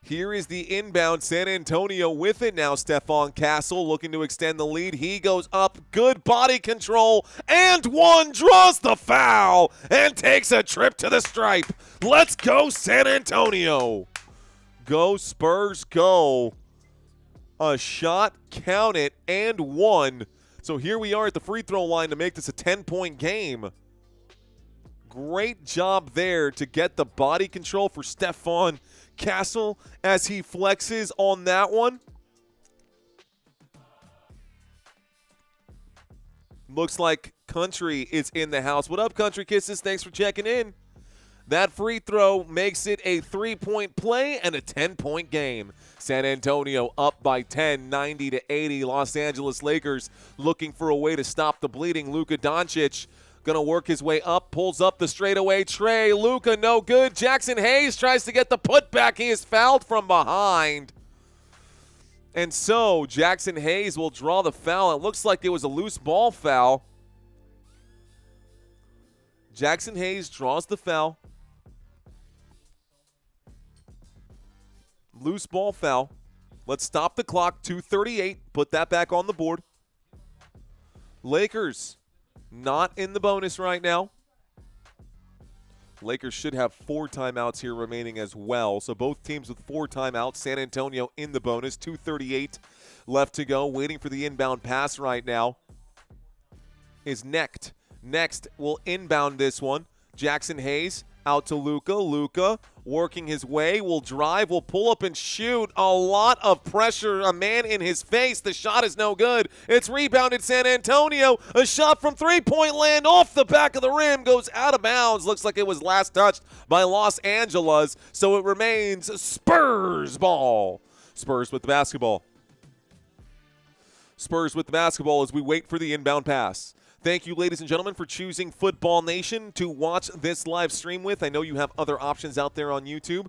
Here is the inbound. San Antonio with it now. Stephon Castle looking to extend the lead. He goes up. Good body control. And one, draws the foul and takes a trip to the stripe. Let's go, San Antonio. Go, Spurs, go. A shot, count it, and one. So here we are at the free throw line to make this a 10-point game. Great job there to get the body control for Stephon Castle as he flexes on that one. Looks like Country is in the house. What up, Country Kisses? Thanks for checking in. That free throw makes it a 3-point play and a 10-point game. San Antonio up by 10, 90 to 80. Los Angeles Lakers looking for a way to stop the bleeding. Luka Doncic going to work his way up, pulls up the straightaway tray. Luka no good. Jackson Hayes tries to get the putback. He is fouled from behind. And so Jackson Hayes will draw the foul. It looks like it was a loose ball foul. Jackson Hayes draws the foul. Loose ball foul. Let's stop the clock. 2:38. Put that back on the board. Lakers not in the bonus right now. Lakers should have 4 timeouts here remaining as well. So both teams with 4 timeouts. San Antonio in the bonus. 2:38 left to go. Waiting for the inbound pass right now is Next. Next will inbound this one. Jackson Hayes out to Luka. Luka working his way, will drive, will pull up and shoot. A lot of pressure, a man in his face. The shot is no good. It's rebounded San Antonio. A shot from three-point land off the back of the rim, goes out of bounds. Looks like it was last touched by Los Angeles, so it remains Spurs ball. Spurs with the basketball. Spurs with the basketball as we wait for the inbound pass. Thank you, ladies and gentlemen, for choosing Football Nation to watch this live stream with. I know you have other options out there on YouTube.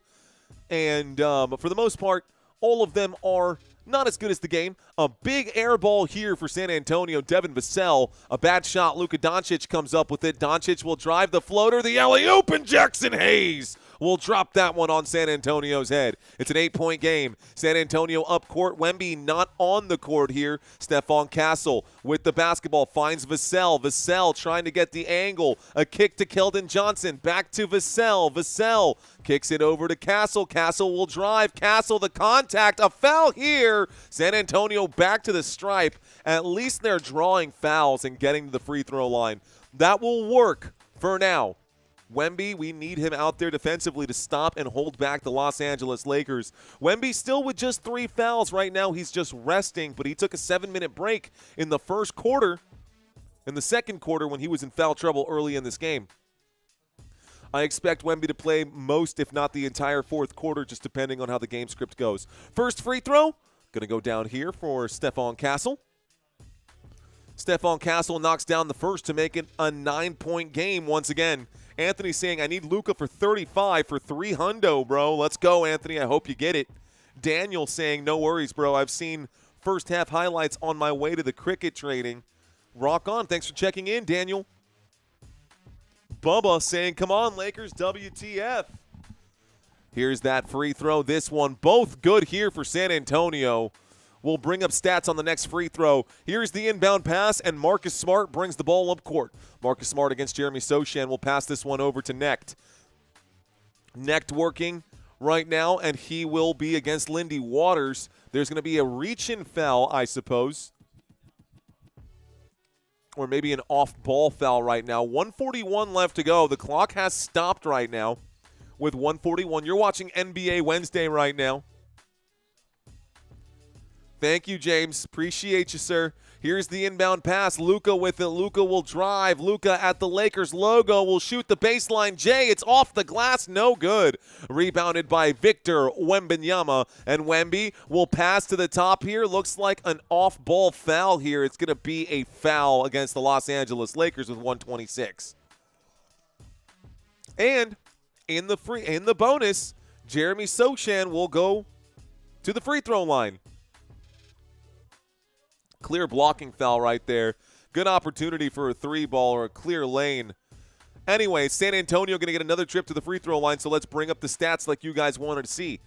And for the most part, all of them are not as good as the game. A big air ball here for San Antonio. Devin Vassell, a bad shot. Luka Doncic comes up with it. Doncic will drive the floater. The alley-oop, and Jackson Hayes will drop that one on San Antonio's head. It's an 8-point game. San Antonio up court. Wemby not on the court here. Stephon Castle with the basketball finds Vassell. Vassell trying to get the angle. A kick to Keldon Johnson. Back to Vassell. Vassell kicks it over to Castle. Castle will drive. Castle, the contact. A foul here. San Antonio back to the stripe. At least they're drawing fouls and getting to the free throw line. That will work for now. Wemby, we need him out there defensively to stop and hold back the Los Angeles Lakers. Wemby still with just 3 fouls. Right now he's just resting, but he took a 7-minute break in the first quarter, in the second quarter when he was in foul trouble early in this game. I expect Wemby to play most, if not the entire fourth quarter, just depending on how the game script goes. First free throw, going to go down here for Stephon Castle. Stephon Castle knocks down the first to make it a 9-point game once again. Anthony saying, I need Luka for 35 for 300, bro. Let's go, Anthony. I hope you get it. Daniel saying, no worries, bro. I've seen first half highlights on my way to the cricket trading. Rock on. Thanks for checking in, Daniel. Bubba saying, come on, Lakers, WTF. Here's that free throw. This one, both good here for San Antonio. We'll bring up stats on the next free throw. Here's the inbound pass, and Marcus Smart brings the ball up court. Marcus Smart against Jeremy Sochan will pass this one over to Knecht. Knecht working right now, and he will be against Lindy Waters. There's going to be a reach-in foul, I suppose. Or maybe an off-ball foul right now. 1:41 left to go. The clock has stopped right now with 1:41. You're watching NBA Wednesday right now. Thank you, James. Appreciate you, sir. Here's the inbound pass. Luka with it. Luka will drive. Luka at the Lakers logo will shoot the baseline. Jay, it's off the glass. No good. Rebounded by Victor Wembanyama. And Wemby will pass to the top here. Looks like an off-ball foul here. It's going to be a foul against the Los Angeles Lakers with 1:26. And in the bonus, Jeremy Sochan will go to the free throw line. Clear blocking foul right there. Good opportunity for a 3-ball or a clear lane. Anyway, San Antonio going to get another trip to the free throw line, so let's bring up the stats like you guys wanted to see.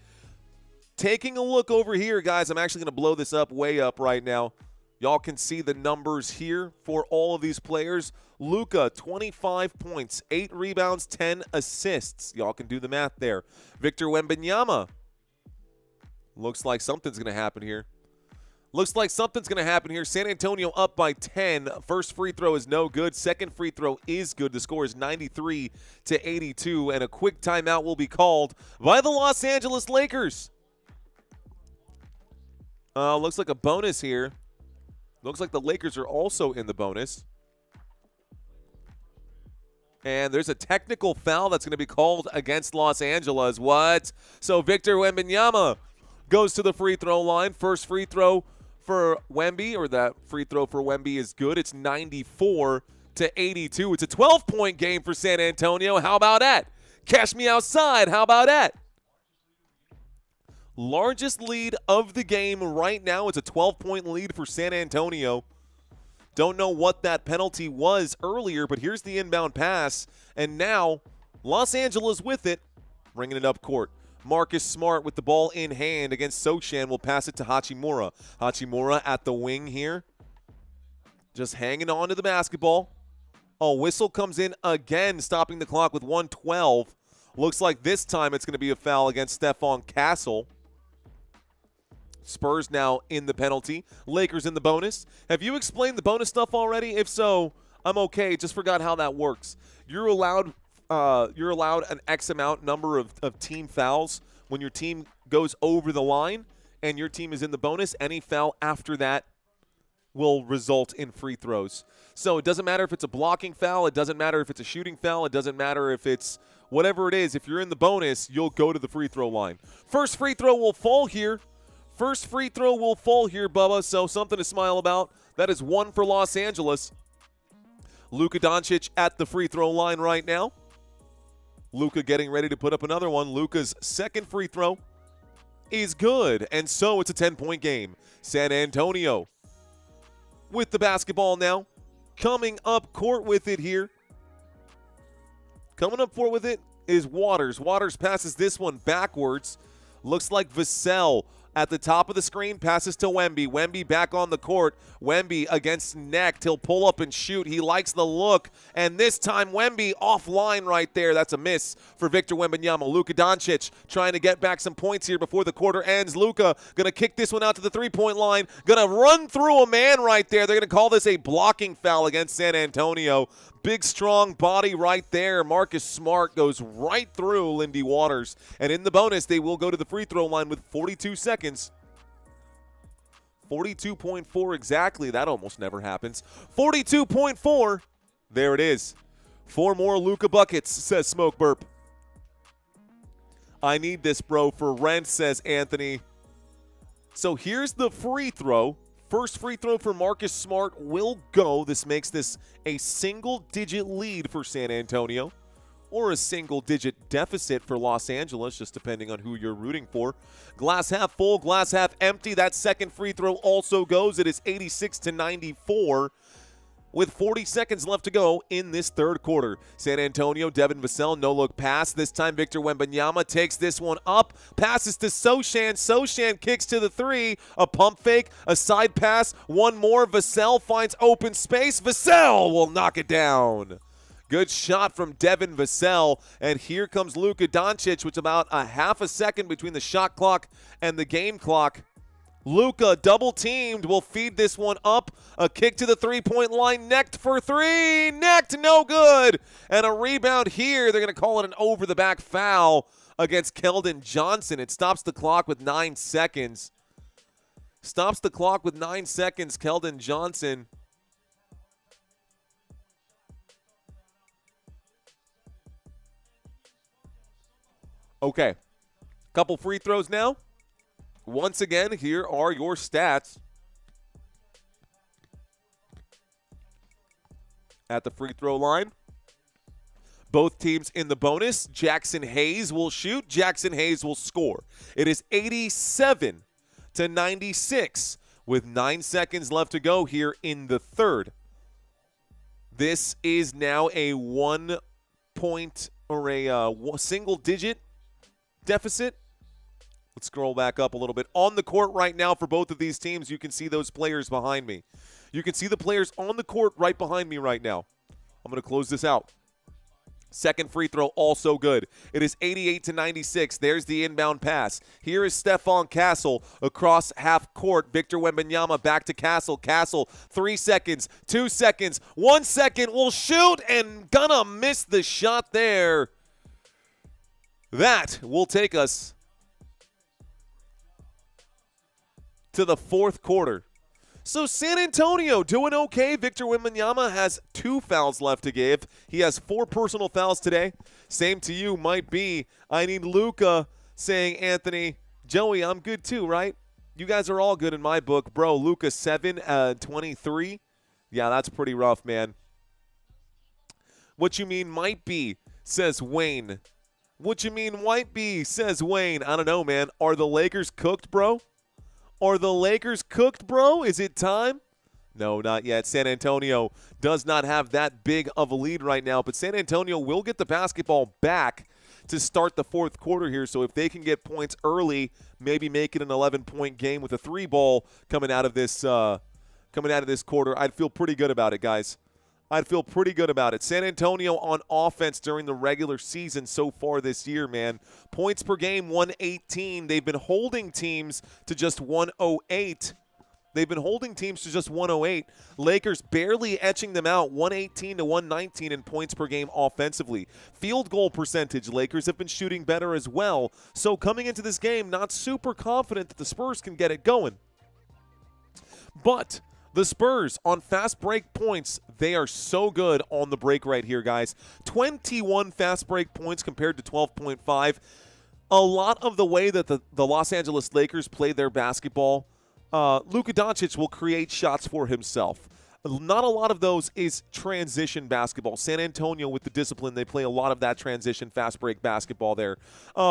Taking a look over here, guys, I'm actually going to blow this up way up right now. Y'all can see the numbers here for all of these players. Luka, 25 points, 8 rebounds, 10 assists. Y'all can do the math there. Victor Wembanyama. Looks like something's going to happen here. San Antonio up by 10. First free throw is no good. Second free throw is good. The score is 93-82, and a quick timeout will be called by the Los Angeles Lakers. Looks like a bonus here. Looks like the Lakers are also in the bonus. And there's a technical foul that's going to be called against Los Angeles. What? So Victor Wembanyama goes to the free throw line. First free throw for Wemby, or that free throw for Wemby is good. It's 94-82. It's a 12-point game for San Antonio. How about that? Cash me outside. How about that? Largest lead of the game right now. It's a 12-point lead for San Antonio. Don't know what that penalty was earlier, but here's the inbound pass. And now Los Angeles with it, bringing it up court. Marcus Smart with the ball in hand against Sochan will pass it to Hachimura. Hachimura at the wing here. Just hanging on to the basketball. A whistle comes in again, stopping the clock with 1:12. Looks like this time it's going to be a foul against Stephon Castle. Spurs now in the penalty. Lakers in the bonus. Have you explained the bonus stuff already? If so, I'm okay. Just forgot how that works. You're allowed an X amount number of team fouls when your team goes over the line and your team is in the bonus. Any foul after that will result in free throws. So it doesn't matter if it's a blocking foul. It doesn't matter if it's a shooting foul. It doesn't matter if it's whatever it is. If you're in the bonus, you'll go to the free throw line. First free throw will fall here. Bubba, so something to smile about. That is 1 for Los Angeles. Luka Doncic at the free throw line right now. Luka getting ready to put up another one. Luka's second free throw is good, and so it's a 10-point game. San Antonio with the basketball now. Coming up court with it here. is Waters. Waters passes this one backwards. Looks like Vassell at the top of the screen, passes to Wemby. Wemby back on the court. Wemby against Necht. He'll pull up and shoot. He likes the look. And this time, Wemby offline right there. That's a miss for Victor Wembanyama. Luka Doncic trying to get back some points here before the quarter ends. Luka going to kick this one out to the three-point line. Going to run through a man right there. They're going to call this a blocking foul against San Antonio. Big, strong body right there. Marcus Smart goes right through Lindy Waters. And in the bonus, they will go to the free throw line with 42 seconds. 42.4 exactly. That almost never happens. 42.4. There it is. 4 more Luka buckets, says Smoke Burp. I need this, bro, for rent, says Anthony. So here's the free throw. First free throw for Marcus Smart will go. This makes this a single-digit lead for San Antonio or a single-digit deficit for Los Angeles, just depending on who you're rooting for. Glass half full, glass half empty. That second free throw also goes. It is 86-94 with 40 seconds left to go in this third quarter. San Antonio, Devin Vassell, no-look pass. This time Victor Wembanyama takes this one up, passes to Sochan. Sochan kicks to the three. A pump fake, a side pass, one more. Vassell finds open space. Vassell will knock it down. Good shot from Devin Vassell. And here comes Luka Doncic, with about a half a second between the shot clock and the game clock. Luka double-teamed, will feed this one up. A kick to the three-point line. Necht for three. Necht, no good. And a rebound here. They're going to call it an over-the-back foul against Keldon Johnson. It stops the clock with 9 seconds. Stops the clock with 9 seconds, Keldon Johnson. Okay. Couple free throws now. Once again, here are your stats at the free throw line. Both teams in the bonus. Jackson Hayes will shoot. Jackson Hayes will score. It is 87-96 with 9 seconds left to go here in the third. This is now a 1 point or a single-digit deficit. Let's scroll back up a little bit. On the court right now for both of these teams, you can see those players behind me. You can see the players on the court right behind me right now. I'm going to close this out. Second free throw also good. It is 88-96. There's the inbound pass. Here is Stephon Castle across half court. Victor Wembanyama back to Castle. Castle, 3 seconds, 2 seconds, 1 second. Will shoot and gonna miss the shot there. That will take us to the fourth quarter. So San Antonio doing okay. Victor Wembanyama has 2 fouls left to give. He has 4 personal fouls today. Same to you might be. I need Luka saying, Anthony, Joey, I'm good too, right? You guys are all good in my book. Bro, Luka 7-23. Yeah, that's pretty rough, man. What you mean might be, says Wayne. What you mean might be, says Wayne. I don't know, man. Are the Lakers cooked, bro? Are the Lakers cooked, bro? Is it time? No, not yet. San Antonio does not have that big of a lead right now, but San Antonio will get the basketball back to start the fourth quarter here. So if they can get points early, maybe make it an 11-point game with a 3-ball coming out of this quarter, I'd feel pretty good about it, guys. I'd feel pretty good about it. San Antonio on offense during the regular season so far this year, man. Points per game, 118. They've been holding teams to just 108. They've been holding teams to just 108. Lakers barely etching them out, 118 to 119 in points per game offensively. Field goal percentage, Lakers have been shooting better as well. So coming into this game, not super confident that the Spurs can get it going. But the Spurs on fast break points, they are so good on the break right here, guys. 21 fast break points compared to 12.5. A lot of the way that the Los Angeles Lakers play their basketball, Luka Doncic will create shots for himself. Not a lot of those is transition basketball. San Antonio, with the discipline, they play a lot of that transition fast break basketball there.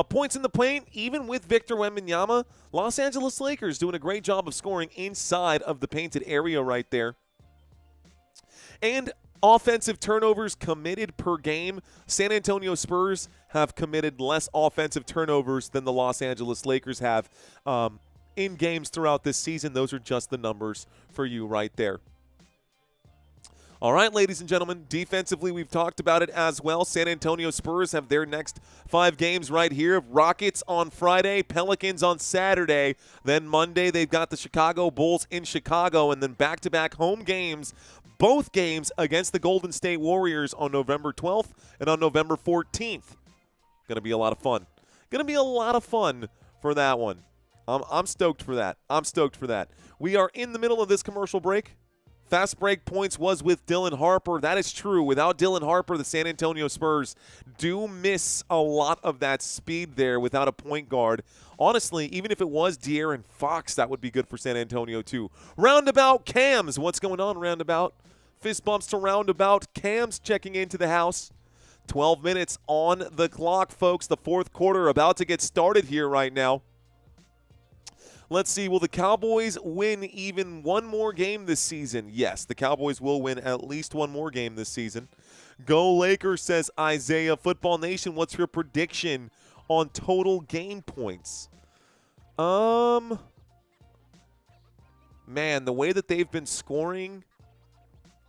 Points in the paint, even with Victor Wembanyama, Los Angeles Lakers doing a great job of scoring inside of the painted area right there. And offensive turnovers committed per game, San Antonio Spurs have committed less offensive turnovers than the Los Angeles Lakers have in games throughout this season. Those are just the numbers for you right there. All right, ladies and gentlemen, defensively, we've talked about it as well. San Antonio Spurs have their next 5 games right here. Rockets on Friday, Pelicans on Saturday. Then Monday, they've got the Chicago Bulls in Chicago, and then back-to-back home games, both games against the Golden State Warriors on November 12th and on November 14th. Going to be a lot of fun. Going to be a lot of fun for that one. I'm stoked for that. I'm stoked for that. We are in the middle of this commercial break. Fast break points was with Dylan Harper. That is true. Without Dylan Harper, the San Antonio Spurs do miss a lot of that speed there without a point guard. Honestly, even if it was De'Aaron Fox, that would be good for San Antonio too. Roundabout Cams. What's going on, Roundabout? Fist bumps to Roundabout. Cams checking into the house. 12 minutes on the clock, folks. The fourth quarter about to get started here right now. Let's see, will the Cowboys win even one more game this season? Yes, the Cowboys will win at least one more game this season. Go Lakers, says Isaiah. Football Nation, what's your prediction on total game points? Man, the way that they've been scoring,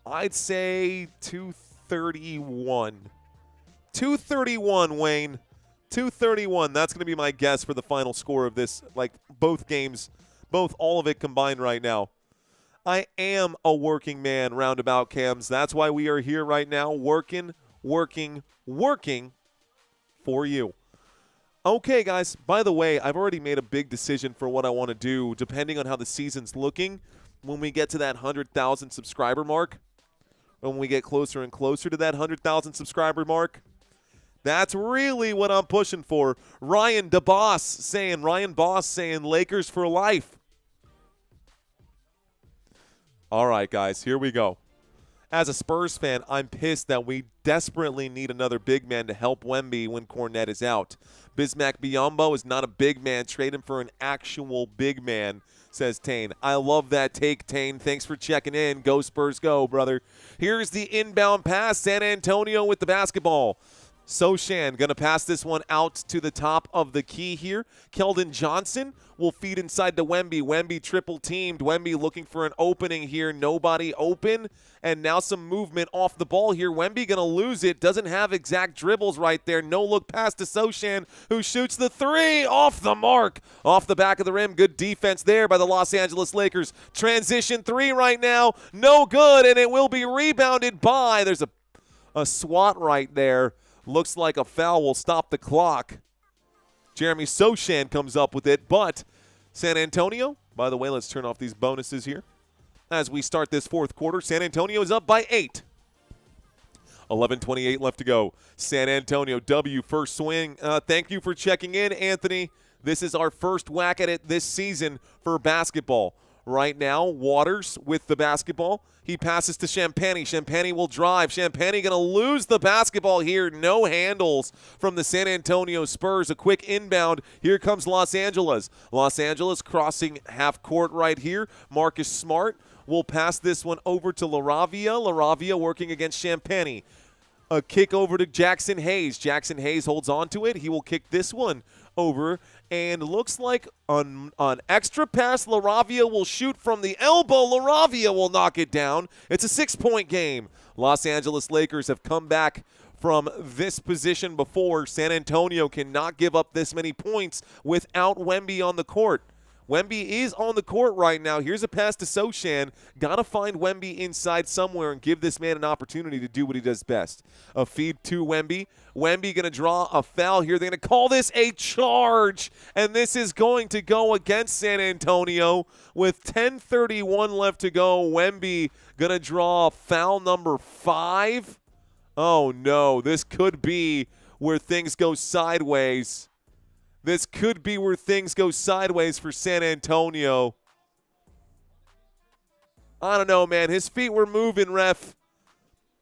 I'd say 231. 231, Wayne. 231. That's going to be my guess for the final score of this, like both games, all of it combined right now. I am a working man, Roundabout Cams. That's why we are here right now, working for you. Okay, guys, by the way, I've already made a big decision for what I want to do, depending on how the season's looking. When we get to that 100,000 subscriber mark, when we get closer and closer to that 100,000 subscriber mark, that's really what I'm pushing for. Ryan Boss saying Lakers for life. All right, guys, here we go. As a Spurs fan, I'm pissed that we desperately need another big man to help Wemby when Cornette is out. Bismack Biyombo is not a big man. Trade him for an actual big man, says Tane. I love that take, Tane. Thanks for checking in. Go Spurs, go, brother. Here's the inbound pass. San Antonio with the basketball. Sochan going to pass this one out to the top of the key here. Keldon Johnson will feed inside to Wemby. Wemby triple teamed. Wemby looking for an opening here. Nobody open. And now some movement off the ball here. Wemby going to lose it. Doesn't have exact dribbles right there. No look pass to Sochan, who shoots the three off the mark. Off the back of the rim. Good defense there by the Los Angeles Lakers. Transition three right now. No good. And it will be rebounded by. There's a swat right there. Looks like a foul will stop the clock. Jeremy Sochan comes up with it, but San Antonio, by the way, let's turn off these bonuses here. As we start this fourth quarter, San Antonio is up by 8. 11:28 left to go. San Antonio W first swing. Thank you for checking in, Anthony. This is our first whack at it this season for basketball. Right now, Waters with the basketball. He passes to Champagny. Champagny will drive. Champagny going to lose the basketball here. No handles from the San Antonio Spurs. A quick inbound. Here comes Los Angeles. Los Angeles crossing half court right here. Marcus Smart will pass this one over to LaRavia. LaRavia working against Champagny. A kick over to Jackson Hayes. Jackson Hayes holds on to it. He will kick this one over, and looks like on extra pass, LaRavia will shoot from the elbow. LaRavia will knock it down. It's a 6-point game. Los Angeles Lakers have come back from this position before. San Antonio cannot give up this many points without Wemby on the court. Wemby is on the court right now. Here's a pass to Sochan. Got to find Wemby inside somewhere and give this man an opportunity to do what he does best. A feed to Wemby. Wemby going to draw a foul here. They're going to call this a charge, and this is going to go against San Antonio with 10:31 left to go. Wemby going to draw foul number 5. Oh, no. This could be where things go sideways. This could be where things go sideways for San Antonio. I don't know, man. His feet were moving, ref.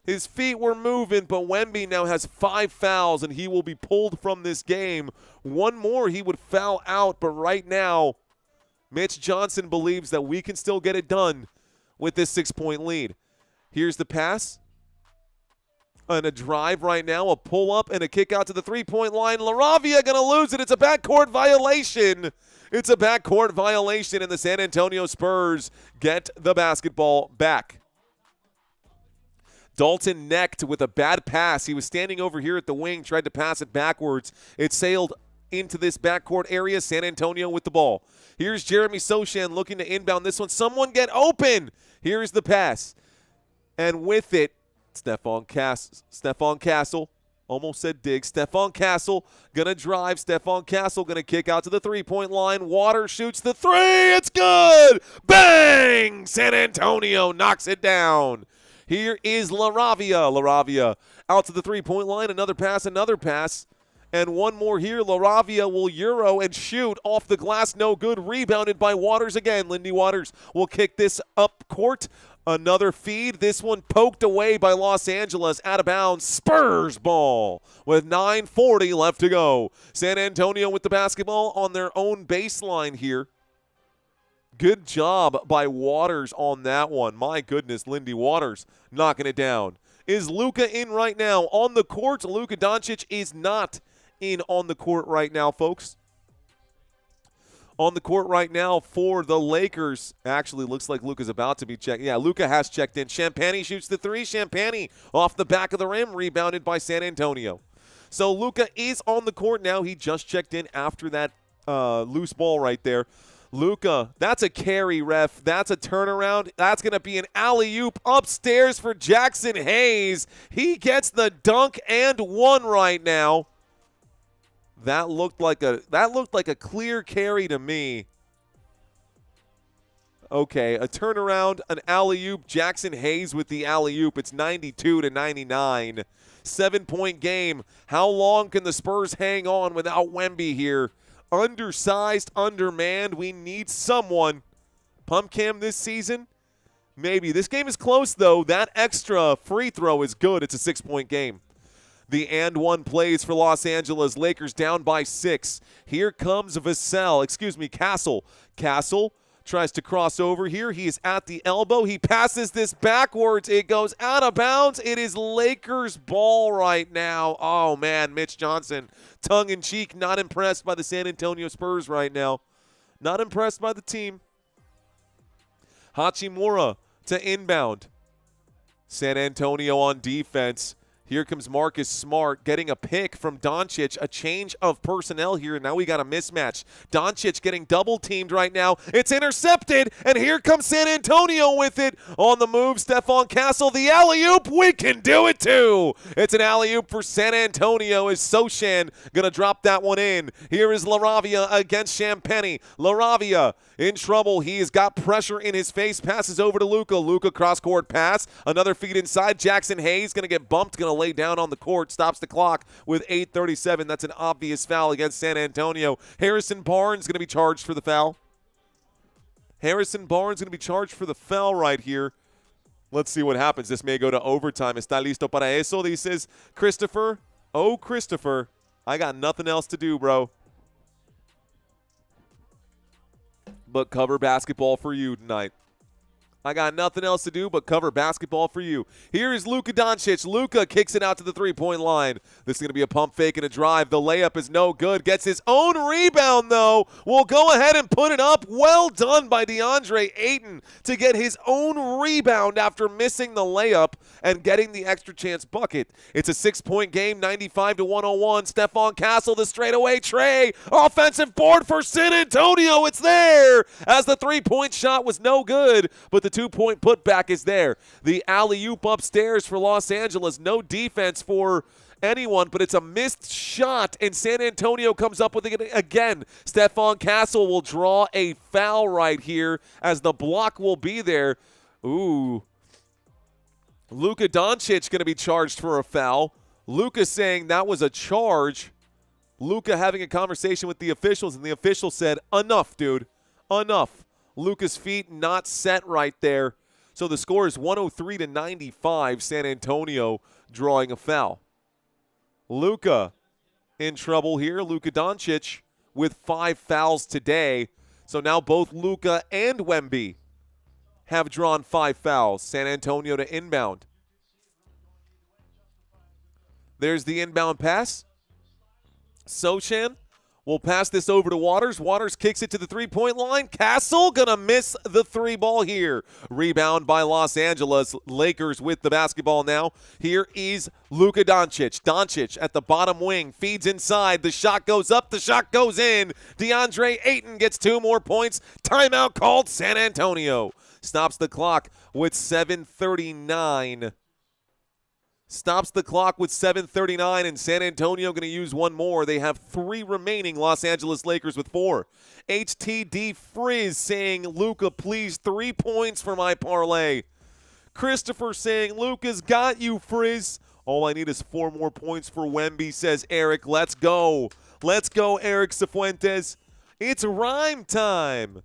His feet were moving, but Wemby now has 5 fouls, and he will be pulled from this game. One more, he would foul out, but right now, Mitch Johnson believes that we can still get it done with this 6-point lead. Here's the pass. And a drive right now, a pull-up, and a kick out to the three-point line. LaRavia going to lose it. It's a backcourt violation. It's a backcourt violation, and the San Antonio Spurs get the basketball back. Dalton necked with a bad pass. He was standing over here at the wing, tried to pass it backwards. It sailed into this backcourt area. San Antonio with the ball. Here's Jeremy Sochan looking to inbound this one. Someone get open. Here's the pass. And with it, Stephon Castle. Almost said Diggs. Stephon Castle going to drive. Stephon Castle going to kick out to the three-point line. Water shoots the three. It's good. Bang! San Antonio knocks it down. Here is LaRavia. LaRavia out to the three-point line. Another pass. And one more here. LaRavia will Euro and shoot off the glass. No good. Rebounded by Waters again. Lindy Waters will kick this up court. Another feed. This one poked away by Los Angeles. Out of bounds. Spurs ball with 9:40 left to go. San Antonio with the basketball on their own baseline here. Good job by Waters on that one. My goodness, Lindy Waters knocking it down. Is Luka in right now on the court? Luka Doncic is not in on the court right now, folks. On the court right now for the Lakers. Actually, looks like Luka's about to be checked. Yeah, Luka has checked in. Champagny shoots the three. Champagny off the back of the rim, rebounded by San Antonio. So Luka is on the court now. He just checked in after that loose ball right there. Luka, that's a carry, ref. That's a turnaround. That's going to be an alley-oop upstairs for Jackson Hayes. He gets the dunk and one right now. That looked like a clear carry to me. Okay, a turnaround, an alley-oop. Jackson Hayes with the alley-oop. It's 92-99. 7-point game. How long can the Spurs hang on without Wemby here? Undersized, undermanned. We need someone. Pump cam this season? Maybe. This game is close, though. That extra free throw is good. It's a 6-point game. The and one plays for Los Angeles. Lakers down by 6. Here comes Castle. Castle tries to cross over here. He is at the elbow. He passes this backwards. It goes out of bounds. It is Lakers ball right now. Oh, man, Mitch Johnson, tongue-in-cheek, not impressed by the San Antonio Spurs right now. Not impressed by the team. Hachimura to inbound. San Antonio on defense. Here comes Marcus Smart getting a pick from Doncic. A change of personnel here. Now we got a mismatch. Doncic getting double-teamed right now. It's intercepted, and here comes San Antonio with it. On the move, Stephon Castle, the alley-oop. We can do it, too. It's an alley-oop for San Antonio as Sochan going to drop that one in. Here is LaRavia against Champagny. LaRavia in trouble. He has got pressure in his face. Passes over to Luka. Luka cross-court pass. Another feed inside. Jackson Hayes going to get bumped. Going to lay down on the court. Stops the clock with 8:37. That's an obvious foul against San Antonio. Harrison Barnes going to be charged for the foul. Harrison Barnes going to be charged for the foul right here. Let's see what happens. This may go to overtime. ¿Está listo para eso? Dices Christopher. Oh, Christopher. I got nothing else to do, bro. But cover basketball for you tonight. I got nothing else to do but cover basketball for you. Here is Luka Doncic. Luka kicks it out to the three-point line. This is going to be a pump fake and a drive. The layup is no good. Gets his own rebound, though. Will go ahead and put it up. Well done by DeAndre Ayton to get his own rebound after missing the layup and getting the extra chance bucket. It's a 6-point game, 95-101. Stephon Castle, the straightaway tray. Offensive board for San Antonio. It's there as the three-point shot was no good, but the 2-point putback is there. The alley-oop upstairs for Los Angeles. No defense for anyone, but it's a missed shot, and San Antonio comes up with it again. Stephon Castle will draw a foul right here as the block will be there. Ooh. Luka Doncic going to be charged for a foul. Luka saying that was a charge. Luka having a conversation with the officials, and the official said, enough, dude. Enough. Luka's feet not set right there. So the score is 103-95. San Antonio drawing a foul. Luka in trouble here. Luka Doncic with 5 fouls today. So now both Luka and Wemby have drawn 5 fouls. San Antonio to inbound. There's the inbound pass. Sochan will pass this over to Waters. Waters kicks it to the three-point line. Castle gonna miss the three ball here. Rebound by Los Angeles. Lakers with the basketball now. Here is Luka Doncic. Doncic at the bottom wing. Feeds inside. The shot goes up. The shot goes in. DeAndre Ayton gets 2 more points. Timeout called San Antonio. Stops the clock with 7:39. Stops the clock with 7:39, and San Antonio going to use one more. They have 3 remaining. Los Angeles Lakers with 4. HTD Frizz saying, Luka, please 3 points for my parlay. Christopher saying, Luka's got you, Frizz. All I need is 4 more points for Wemby, says Eric. Let's go. Let's go, Eric Cifuentes. It's rhyme time,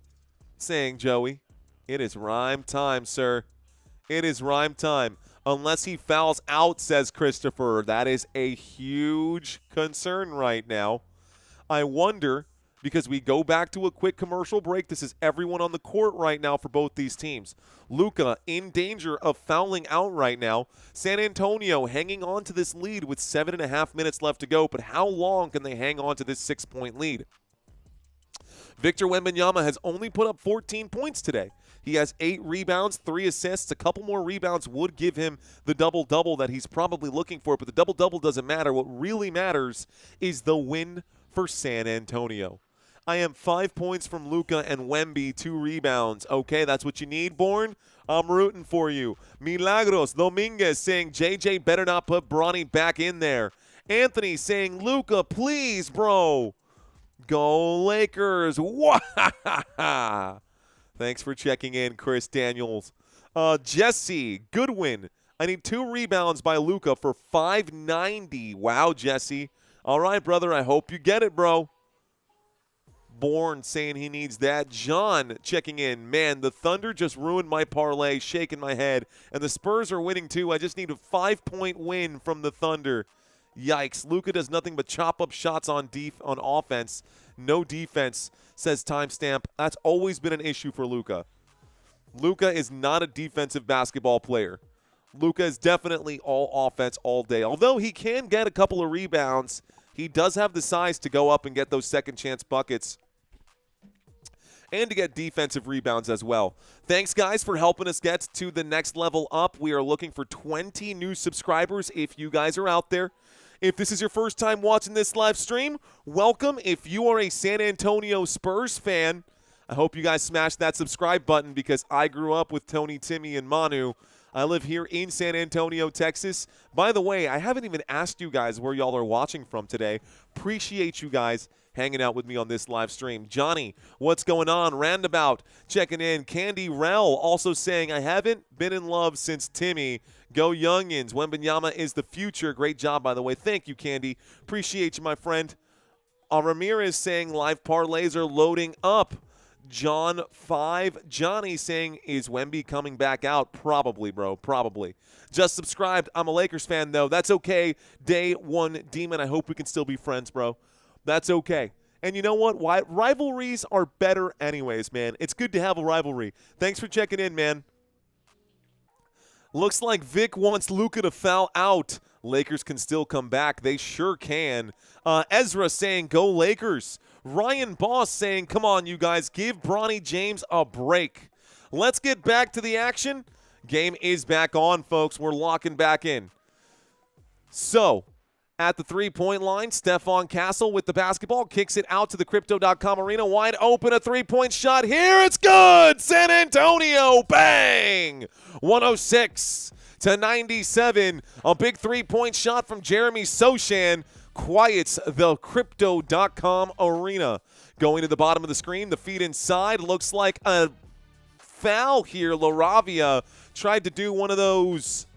saying Joey. It is rhyme time, sir. It is rhyme time. Unless he fouls out, says Christopher. That is a huge concern right now. I wonder, because we go back to a quick commercial break, this is everyone on the court right now for both these teams. Luka in danger of fouling out right now. San Antonio hanging on to this lead with 7.5 minutes left to go, but how long can they hang on to this 6-point lead? Victor Wembanyama has only put up 14 points today. He has 8 rebounds, 3 assists. A couple more rebounds would give him the double-double that he's probably looking for, but the double-double doesn't matter. What really matters is the win for San Antonio. I am 5 points from Luka and Wemby, 2 rebounds. Okay, that's what you need, Bourne? I'm rooting for you. Milagros Dominguez saying JJ better not put Bronny back in there. Anthony saying, Luka, please, bro. Go Lakers. Wah! Thanks for checking in, Chris Daniels. Jesse Goodwin. I need 2 rebounds by Luka for 590. Wow, Jesse. All right, brother. I hope you get it, bro. Bourne saying he needs that. John checking in. Man, the Thunder just ruined my parlay, shaking my head. And the Spurs are winning, too. I just need a 5-point win from the Thunder. Yikes. Luka does nothing but chop up shots on offense. No defense, says Timestamp. That's always been an issue for Luka. Luka is not a defensive basketball player. Luka is definitely all offense all day. Although he can get a couple of rebounds, he does have the size to go up and get those second chance buckets and to get defensive rebounds as well. Thanks, guys, for helping us get to the next level up. We are looking for 20 new subscribers if you guys are out there. If this is your first time watching this live stream, welcome. If you are a San Antonio Spurs fan, I hope you guys smash that subscribe button because I grew up with Tony, Timmy, and Manu. I live here in San Antonio, Texas. By the way, I haven't even asked you guys where y'all are watching from today. Appreciate you guys hanging out with me on this live stream. Johnny, what's going on? Roundabout checking in. Candy Rell also saying, I haven't been in love since Timmy. Go Youngins. Wembanyama is the future. Great job, by the way. Thank you, Candy. Appreciate you, my friend. Ramirez saying live parlays are loading up. John 5. Johnny saying, is Wemby coming back out? Probably, bro. Probably. Just subscribed. I'm a Lakers fan, though. That's okay. Day 1 Demon. I hope we can still be friends, bro. That's okay. And you know what? Why rivalries are better anyways, man. It's good to have a rivalry. Thanks for checking in, man. Looks like Vic wants Luka to foul out. Lakers can still come back. They sure can. Ezra saying, go Lakers. Ryan Boss saying, come on, you guys. Give Bronny James a break. Let's get back to the action. Game is back on, folks. We're locking back in. So, at the three-point line, Stephon Castle with the basketball. Kicks it out to the Crypto.com arena. Wide open, a three-point shot. Here it's good! San Antonio, bang! 106-97. A big three-point shot from Jeremy Sochan quiets the Crypto.com arena. Going to the bottom of the screen, the feed inside. Looks like a foul here. LaRavia tried to do one of those,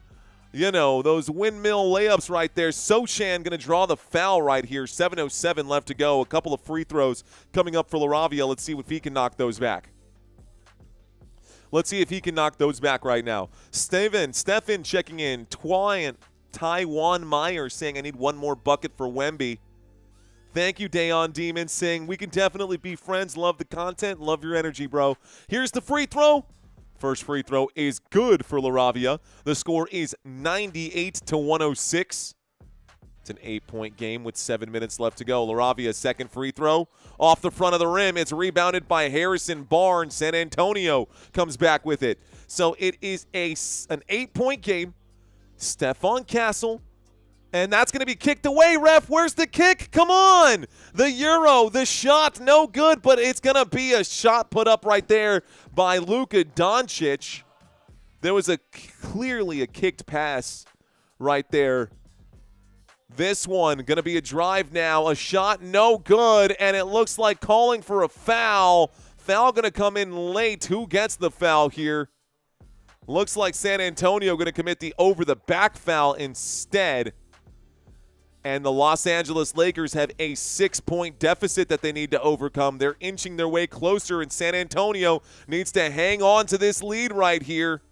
you know, those windmill layups right there. Sochan going to draw the foul right here. 7:07 left to go. A couple of free throws coming up for LaRavia. Let's see if he can knock those back. Let's see if he can knock those back right now. Stephen checking in. Taiwan Meyer saying, I need one more bucket for Wemby. Thank you, Dayon Demon, saying, we can definitely be friends. Love the content. Love your energy, bro. Here's the free throw. First free throw is good for LaRavia. The score is 98-106. It's an 8-point game with 7 minutes left to go. LaRavia, second free throw. Off the front of the rim. It's rebounded by Harrison Barnes. San Antonio comes back with it. So it is an 8-point game. Stephon Castle. And that's going to be kicked away, ref. Where's the kick? Come on. The Euro, the shot, no good, but it's going to be a shot put up right there by Luka Doncic. There was clearly a kicked pass right there. This one going to be a drive now. A shot, no good, and it looks like calling for a foul. Foul going to come in late. Who gets the foul here? Looks like San Antonio going to commit the over-the-back foul instead. And the Los Angeles Lakers have a 6-point deficit that they need to overcome. They're inching their way closer, and San Antonio needs to hang on to this lead right here.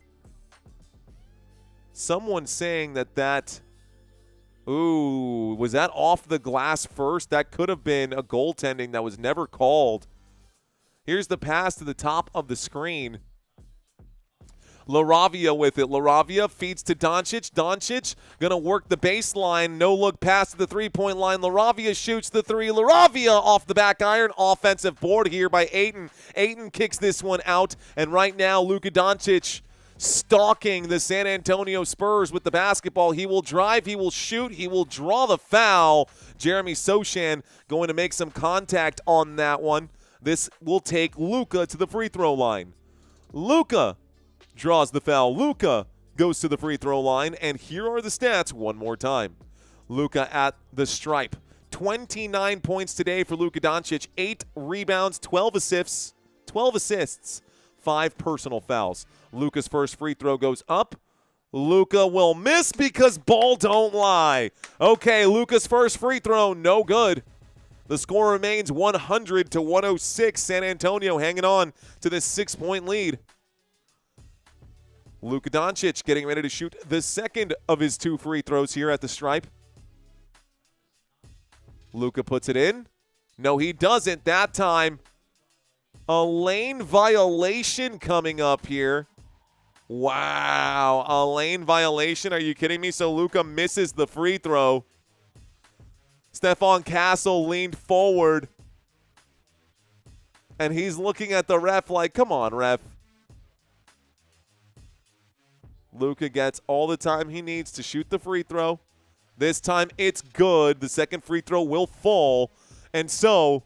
Someone saying that ooh, was that off the glass first? That could have been a goaltending that was never called. Here's the pass to the top of the screen. LaRavia with it. LaRavia feeds to Doncic. Doncic going to work the baseline. No-look pass to the three-point line. LaRavia shoots the three. LaRavia off the back iron. Offensive board here by Ayton. Ayton kicks this one out. And right now, Luka Doncic stalking the San Antonio Spurs with the basketball. He will drive, he will shoot, he will draw the foul. Jeremy Sochan going to make some contact on that one. This will take Luka to the free throw line. Luka draws the foul. Luka goes to the free throw line, and here are the stats one more time. Luka at the stripe. 29 points today for Luka Doncic, 8 rebounds, 12 assists, 5 personal fouls. Luka's first free throw goes up. Luka will miss because ball don't lie. Okay, Luka's first free throw, no good. The score remains 100-106. San Antonio hanging on to this 6-point lead. Luka Doncic getting ready to shoot the second of his 2 free throws here at the stripe. Luka puts it in. No, he doesn't that time. A lane violation coming up here. Wow, a lane violation. Are you kidding me? So Luka misses the free throw. Stephon Castle leaned forward. And he's looking at the ref like, come on, ref. Luka gets all the time he needs to shoot the free throw. This time it's good. The second free throw will fall. And so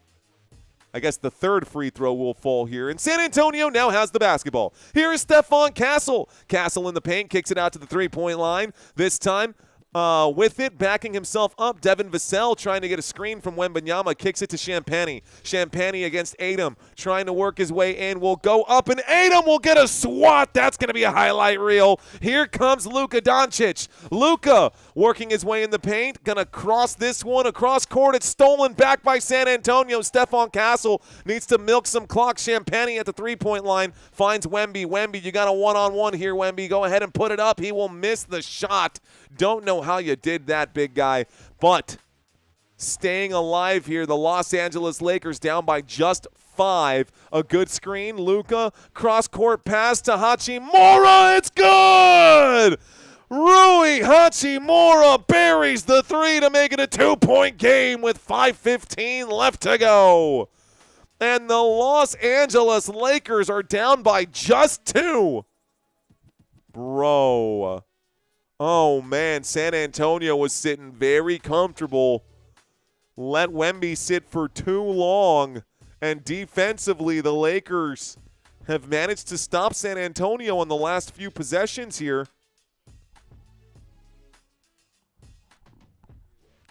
I guess the third free throw will fall here. And San Antonio now has the basketball. Here is Stephon Castle. Castle in the paint, kicks it out to the three-point line. This time with it, backing himself up, Devin Vassell trying to get a screen from Wembanyama, kicks it to Champagny. Champagny against Adom, trying to work his way in, will go up, and Adom will get a swat. That's going to be a highlight reel. Here comes Luka Doncic. Luka working his way in the paint, going to cross this one across court. It's stolen back by San Antonio. Stephon Castle needs to milk some clock. Champagny at the three-point line finds Wemby. Wemby, you got a one-on-one here, Wemby. Go ahead and put it up. He will miss the shot. Don't know how you did that, big guy, but staying alive here. The Los Angeles Lakers down by just 5. A good screen. Luka, cross-court pass to Hachimura. It's good! Rui Hachimura buries the 3 to make it a 2-point game with 5:15 left to go. And the Los Angeles Lakers are down by just 2. Bro. Oh, man, San Antonio was sitting very comfortable. Let Wemby sit for too long. And defensively, the Lakers have managed to stop San Antonio on the last few possessions here.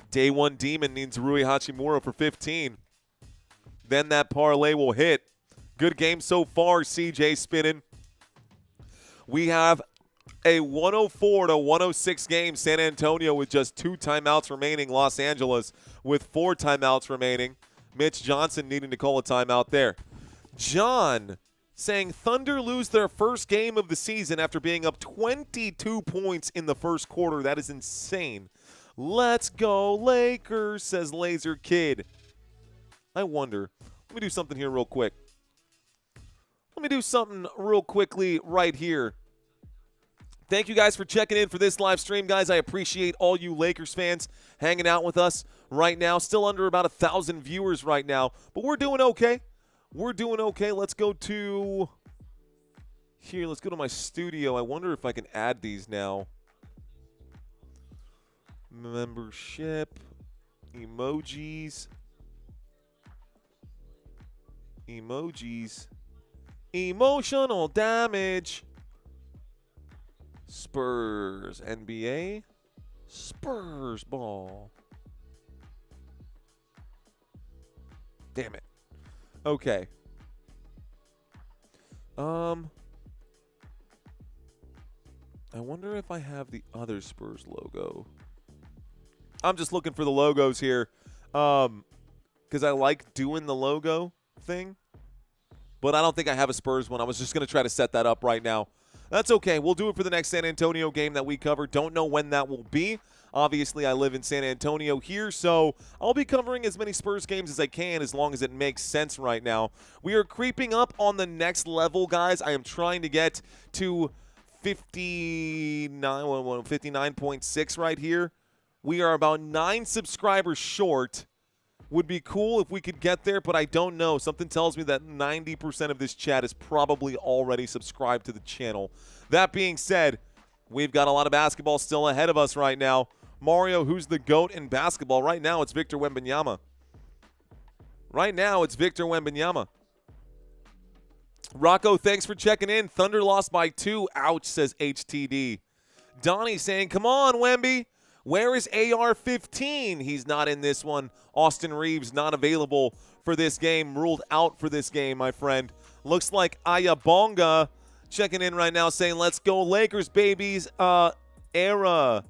Day 1 Demon needs Rui Hachimura for 15. Then that parlay will hit. Good game so far, CJ spinning. We have a 104-106 game. San Antonio with just 2 timeouts remaining. Los Angeles with 4 timeouts remaining. Mitch Johnson needing to call a timeout there. John saying Thunder lose their first game of the season after being up 22 points in the first quarter. That is insane. Let's go Lakers, says Laser Kid. I wonder. Let me do something here real quick. Let me do something real quickly right here. Thank you guys for checking in for this live stream, guys. I appreciate all you Lakers fans hanging out with us right now. Still under about 1,000 viewers right now, but we're doing okay. We're doing okay. Let's go to here. Let's go to my studio. I wonder if I can add these now. Membership, emojis, emotional damage. Spurs, NBA, Spurs ball. Damn it. Okay. I wonder if I have the other Spurs logo. I'm just looking for the logos here because I like doing the logo thing, but I don't think I have a Spurs one. I was just going to try to set that up right now. That's okay. We'll do it for the next San Antonio game that we cover. Don't know when that will be. Obviously, I live in San Antonio here, so I'll be covering as many Spurs games as I can as long as it makes sense right now. We are creeping up on the next level, guys. I am trying to get to 59.6 right here. We are about 9 subscribers short. Would be cool if we could get there, but I don't know. Something tells me that 90% of this chat is probably already subscribed to the channel. That being said, we've got a lot of basketball still ahead of us right now. Mario, who's the GOAT in basketball? Right now, it's Victor Wembanyama. Rocco, thanks for checking in. Thunder lost by 2. Ouch, says HTD. Donnie saying, come on, Wemby. Where is AR-15? He's not in this one. Austin Reeves not available for this game. Ruled out for this game, my friend. Looks like Ayabonga checking in right now saying, let's go Lakers, babies. Erazem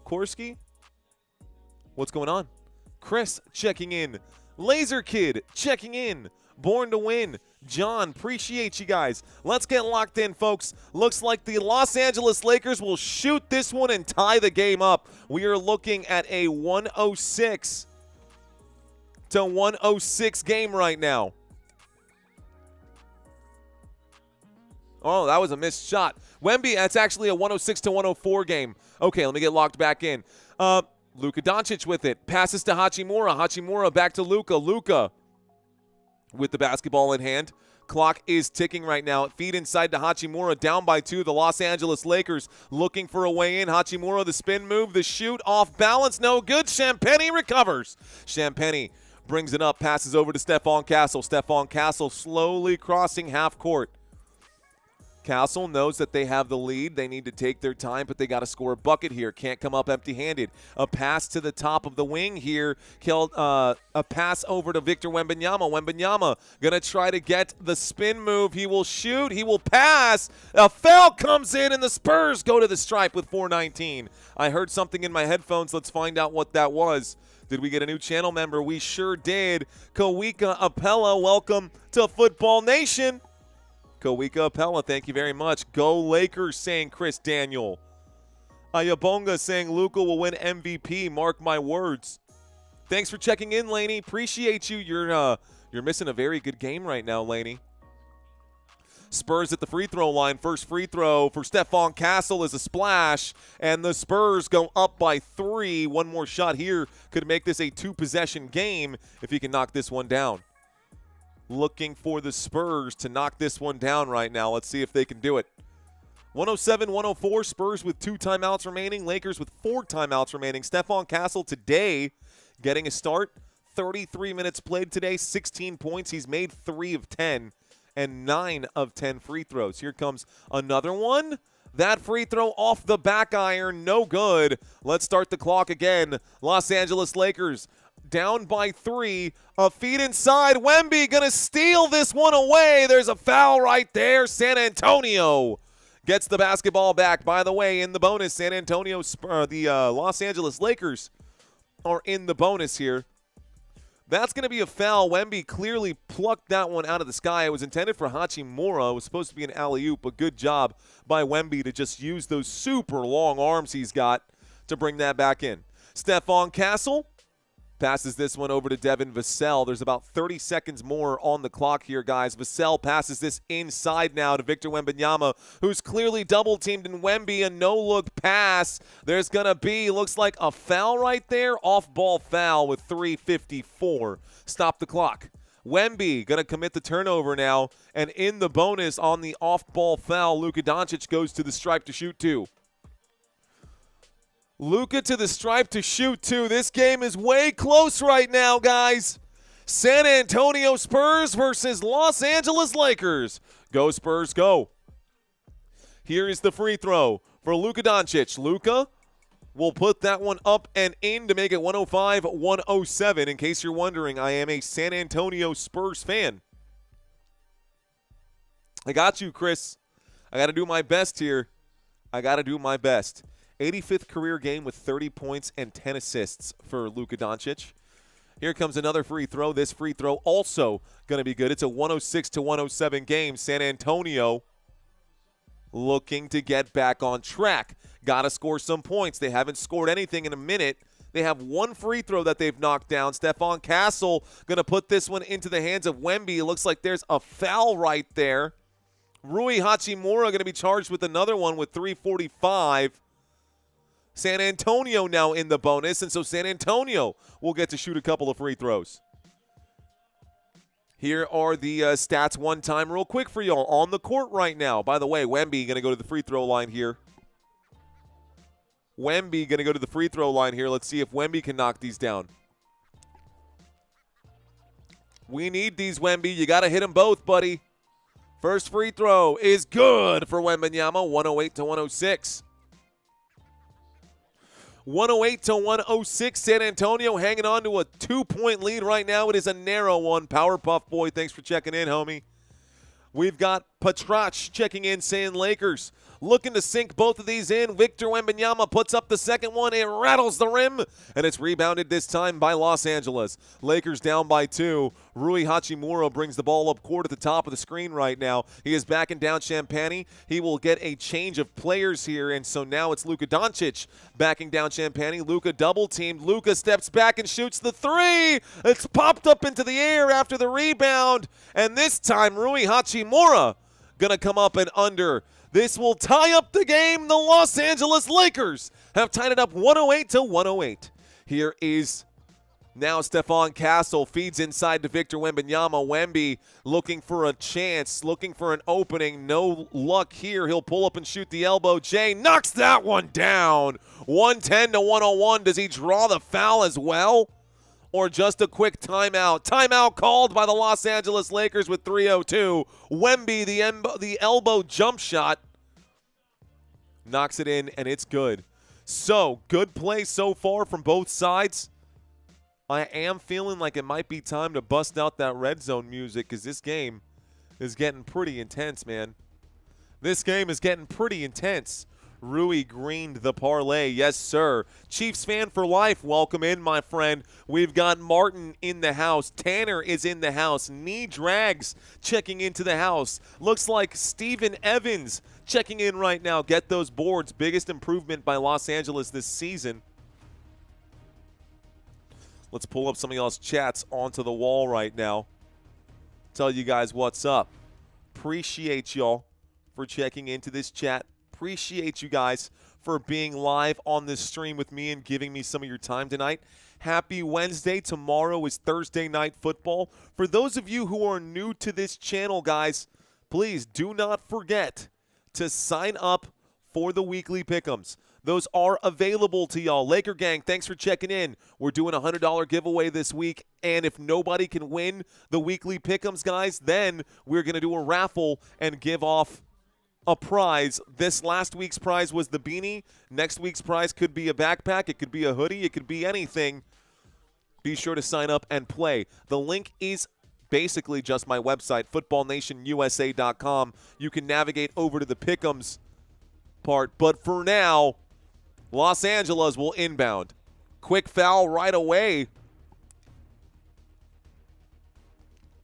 Korsky? What's going on? Chris checking in. Laser Kid checking in. Born to Win. John, appreciate you guys. Let's get locked in, folks. Looks like the Los Angeles Lakers will shoot this one and tie the game up. We are looking at a 106 game right now. Oh, that was a missed shot. Wemby, that's actually a 106-104 game. Okay, let me get locked back in. Luka Doncic with it. Passes to Hachimura. Hachimura back to Luka. Luka with the basketball in hand. Clock is ticking right now. Feed inside to Hachimura, down by 2. The Los Angeles Lakers looking for a way in. Hachimura, the spin move, the shoot, off balance, no good. Champagnie recovers. Champagnie brings it up, passes over to Stephon Castle. Stephon Castle slowly crossing half court. Castle knows that they have the lead. They need to take their time, but they got to score a bucket here. Can't come up empty-handed. A pass to the top of the wing here. A pass over to Victor Wembanyama. Wembanyama going to try to get the spin move. He will shoot. He will pass. A foul comes in, and the Spurs go to the stripe with 4:19. I heard something in my headphones. Let's find out what that was. Did we get a new channel member? We sure did. Kawika Apella, welcome to Football Nation. Kawika Apella, thank you very much. Go Lakers, saying Chris Daniel. Ayabonga saying Luka will win MVP. Mark my words. Thanks for checking in, Laney. Appreciate you. You're missing a very good game right now, Laney. Spurs at the free throw line. First free throw for Stephon Castle is a splash, and the Spurs go up by 3. One more shot here could make this a 2-possession game if he can knock this one down. Looking for the Spurs to knock this one down right now. Let's see if they can do it. 107-104, Spurs with 2 timeouts remaining. Lakers with 4 timeouts remaining. Stephon Castle today getting a start. 33 minutes played today, 16 points. He's made 3 of 10 and 9 of 10 free throws. Here comes another one. That free throw off the back iron, no good. Let's start the clock again. Los Angeles Lakers down by 3. A feed inside. Wemby going to steal this one away. There's a foul right there. San Antonio gets the basketball back. By the way, in the bonus, Los Angeles Lakers are in the bonus here. That's going to be a foul. Wemby clearly plucked that one out of the sky. It was intended for Hachimura. It was supposed to be an alley-oop, but good job by Wemby to just use those super long arms he's got to bring that back in. Stephon Castle Passes this one over to Devin Vassell. There's about 30 seconds more on the clock here, guys. Vassell passes this inside now to Victor Wembanyama, who's clearly double-teamed in Wemby. A no-look pass. There's going to be, looks like a foul right there. Off-ball foul with 3:54. Stop the clock. Wemby going to commit the turnover now. And in the bonus on the off-ball foul, Luka Doncic goes to the stripe to shoot two. Luka to the stripe to shoot two. This game is way close right now, guys. San Antonio Spurs versus Los Angeles Lakers. Go Spurs, go. Here is the free throw for Luka Doncic. Luka will put that one up and in to make it 105-107. In case you're wondering, I am a San Antonio Spurs fan. I got you, Chris. I got to do my best here. I got to do my best. 85th career game with 30 points and 10 assists for Luka Doncic. Here comes another free throw. This free throw also going to be good. It's a 106-107 game. San Antonio looking to get back on track. Got to score some points. They haven't scored anything in a minute. They have one free throw that they've knocked down. Stephon Castle going to put this one into the hands of Wemby. It looks like there's a foul right there. Rui Hachimura going to be charged with another one with 3:45. San Antonio now in the bonus, and so San Antonio will get to shoot a couple of free throws. Here are the stats one time real quick for y'all on the court right now. By the way, Wemby going to go to the free throw line here. Wemby going to go to the free throw line here. Let's see if Wemby can knock these down. We need these, Wemby. You got to hit them both, buddy. First free throw is good for Wembanyama, 108-106. 108-106, San Antonio hanging on to a 2-point lead right now. It is a narrow one. Powerpuff Boy, thanks for checking in, homie. We've got Patrach checking in, saying Lakers looking to sink both of these in. Victor Wembanyama puts up the second one. It rattles the rim, and it's rebounded this time by Los Angeles. Lakers down by 2. Rui Hachimura brings the ball up court at the top of the screen right now. He is backing down Champagnie. He will get a change of players here, and so now it's Luka Doncic backing down Champagnie. Luka double-teamed. Luka steps back and shoots the three. It's popped up into the air after the rebound, and this time Rui Hachimura going to come up and under. This will tie up the game. The Los Angeles Lakers have tied it up 108-108. Here is now Stephon Castle, feeds inside to Victor Wembanyama. Wemby looking for a chance, looking for an opening. No luck here. He'll pull up and shoot the elbow. Jay knocks that one down. 110-101. Does he draw the foul as well? Or just a quick timeout? Timeout called by the Los Angeles Lakers with 3:02. Wemby, the elbow jump shot, knocks it in, and it's good. So, good play so far from both sides. I am feeling like it might be time to bust out that red zone music because this game is getting pretty intense, man. This game is getting pretty intense. Rui greened the parlay. Yes, sir. Chiefs fan for life. Welcome in, my friend. We've got Martin in the house. Tanner is in the house. Knee Drags checking into the house. Looks like Steven Evans checking in right now. Get those boards. Biggest improvement by Los Angeles this season. Let's pull up some of y'all's chats onto the wall right now. Tell you guys what's up. Appreciate y'all for checking into this chat. Appreciate you guys for being live on this stream with me and giving me some of your time tonight. Happy Wednesday. Tomorrow is Thursday Night Football. For those of you who are new to this channel, guys, please do not forget to sign up for the weekly pick'ems. Those are available to y'all. Laker Gang, thanks for checking in. We're doing a $100 giveaway this week, and if nobody can win the weekly pick'ems, guys, then we're going to do a raffle and give off a prize. This last week's prize was the beanie. Next week's prize could be a backpack. It could be a hoodie. It could be anything. Be sure to sign up and play. The link is basically just my website, footballnationusa.com. You can navigate over to the pick'ems part. But for now, Los Angeles will inbound. Quick foul right away.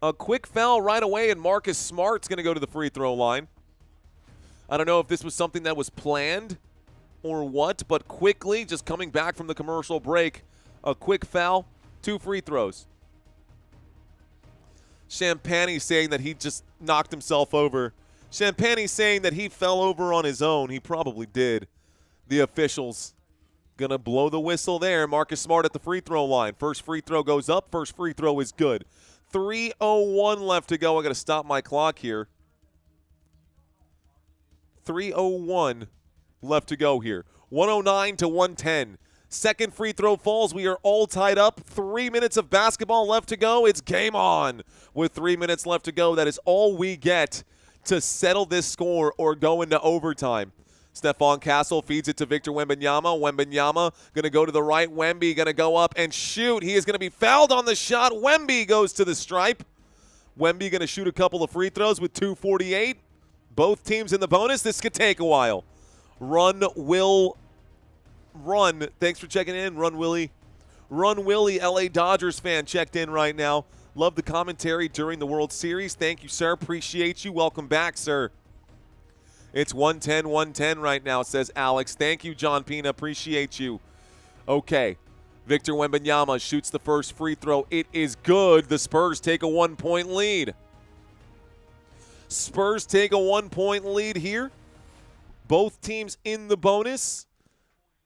A quick foul right away, and Marcus Smart's going to go to the free throw line. I don't know if this was something that was planned or what, but quickly, just coming back from the commercial break, a quick foul 2 free throws. Champagny saying that he just knocked himself over. Champagny saying that he fell over on his own. He probably did. The officials going to blow the whistle there. Marcus Smart at the free throw line. First free throw goes up. First free throw is good. 3:01 left to go. I got to stop my clock here. 3:01 left to go here. 109 to 110. Second free throw falls. We are all tied up. 3 minutes of basketball left to go. It's game on. With 3 minutes left to go, that is all we get to settle this score or go into overtime. Stephon Castle feeds it to Victor Wembanyama. Wembanyama going to go to the right. Wemby going to go up and shoot. He is going to be fouled on the shot. Wemby goes to the stripe. Wemby going to shoot a couple of free throws with 2:48. Both teams in the bonus. This could take a while. Run, Will, run. Thanks for checking in. Run, Willie. Run, Willie, LA Dodgers fan, checked in right now. Love the commentary during the World Series. Thank you, sir. Appreciate you. Welcome back, sir. It's 110 right now, says Alex. Thank you, John Pina. Appreciate you. Okay. Victor Wembanyama shoots the first free throw. It is good. The Spurs take a 1-point lead. Spurs take a 1-point lead here. Both teams in the bonus.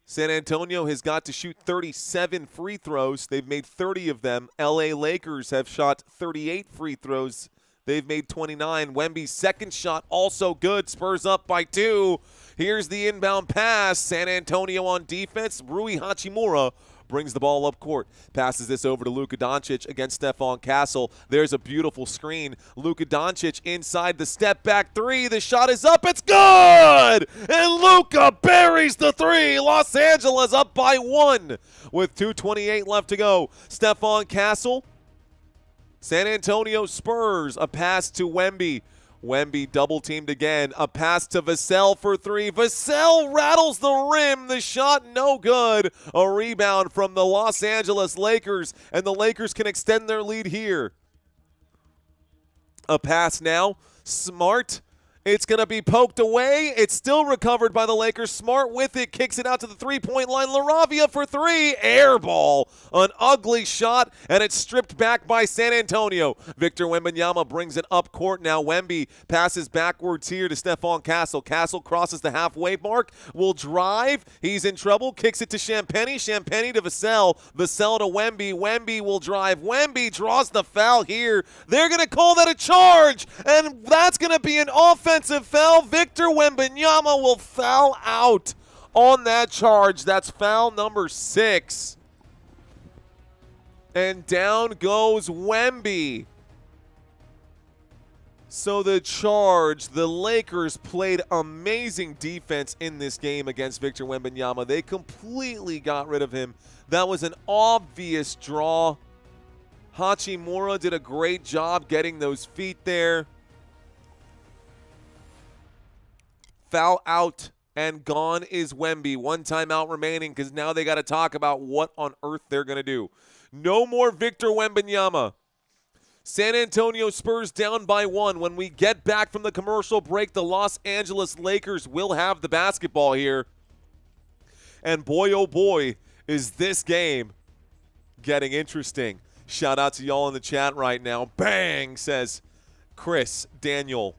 San Antonio has got to shoot 37 free throws. They've made 30 of them. LA Lakers have shot 38 free throws. They've made 29. Wemby's second shot also good. Spurs up by 2. Here's the inbound pass. San Antonio on defense. Rui Hachimura brings the ball up court. Passes this over to Luka Doncic against Stephon Castle. There's a beautiful screen. Luka Doncic inside the step back 3. The shot is up. It's good! And Luka buries the 3. Los Angeles up by 1 with 2:28 left to go. Stephon Castle. San Antonio Spurs, a pass to Wemby. Wemby double-teamed again. A pass to Vassell for 3. Vassell rattles the rim. The shot no good. A rebound from the Los Angeles Lakers, and the Lakers can extend their lead here. A pass now. Smart. It's going to be poked away. It's still recovered by the Lakers. Smart with it. Kicks it out to the three-point line. LaRavia for 3. Air ball. An ugly shot, and it's stripped back by San Antonio. Victor Wembanyama brings it up court now. Wemby passes backwards here to Stephon Castle. Castle crosses the halfway mark. Will drive. He's in trouble. Kicks it to Champagny. Champagny to Vassell. Vassell to Wemby. Wemby will drive. Wemby draws the foul here. They're going to call that a charge, and that's going to be an offensive foul. Victor Wembanyama will foul out on that charge. That's foul number 6. And down goes Wemby. So the charge, the Lakers played amazing defense in this game against Victor Wembanyama. They completely got rid of him. That was an obvious draw. Hachimura did a great job getting those feet there. Foul out, and gone is Wemby. 1 timeout remaining because now they got to talk about what on earth they're going to do. No more Victor Wembanyama. San Antonio Spurs down by 1. When we get back from the commercial break, the Los Angeles Lakers will have the basketball here. And boy, oh boy, is this game getting interesting. Shout out to y'all in the chat right now. Bang, says Chris Daniel.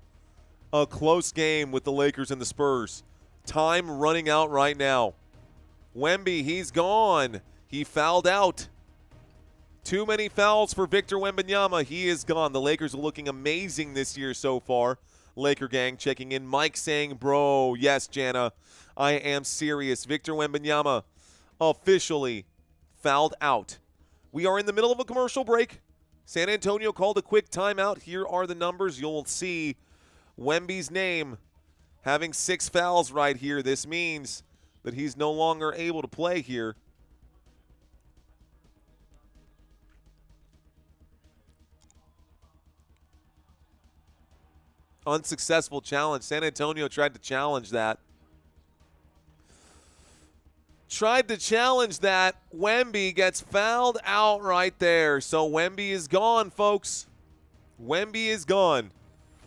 A close game with the Lakers and the Spurs. Time running out right now. Wemby, he's gone. He fouled out. Too many fouls for Victor Wembanyama. He is gone. The Lakers are looking amazing this year so far. Laker gang checking in. Mike saying, bro, yes, Jana, I am serious. Victor Wembanyama officially fouled out. We are in the middle of a commercial break. San Antonio called a quick timeout. Here are the numbers. You'll see Wemby's name having 6 fouls right here. This means that he's no longer able to play here. Unsuccessful challenge. San Antonio tried to challenge that. Wemby gets fouled out right there. So Wemby is gone, folks. Wemby is gone.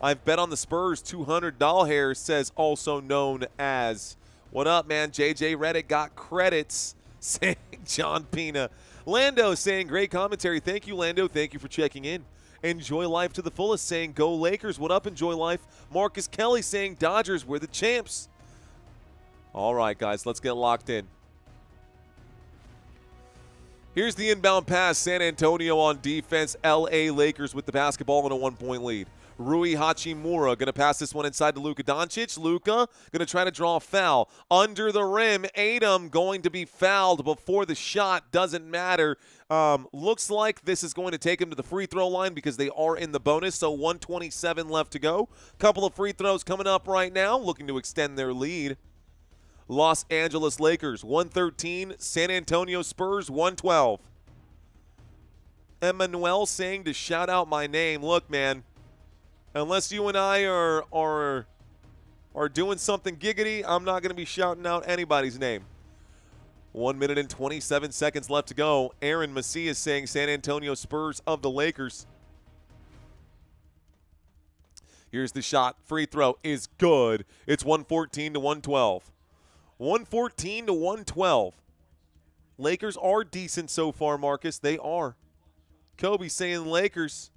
I've bet on the Spurs. $200 hair, says also known as. What up, man? JJ Reddick got credits, saying John Pina. Lando saying, great commentary. Thank you, Lando. Thank you for checking in. Enjoy life to the fullest saying, go Lakers. What up, enjoy life? Marcus Kelly saying, Dodgers, we're the champs. All right, guys, let's get locked in. Here's the inbound pass. San Antonio on defense. LA Lakers with the basketball in a 1-point lead. Rui Hachimura going to pass this one inside to Luka Doncic. Luka going to try to draw a foul. Under the rim, Tatum going to be fouled before the shot. Doesn't matter. Looks like this is going to take him to the free throw line because they are in the bonus, so 1:27 left to go. Couple of free throws coming up right now, looking to extend their lead. Los Angeles Lakers, 113. San Antonio Spurs, 112. Emmanuel saying to shout out my name. Look, man. Unless you and I are doing something giggity, I'm not going to be shouting out anybody's name. 1 minute and 27 seconds left to go. Aaron Macias saying San Antonio Spurs of the Lakers. Here's the shot. Free throw is good. It's 114 to 112. 114 to 112. Lakers are decent so far, Marcus. They are. Kobe saying Lakers.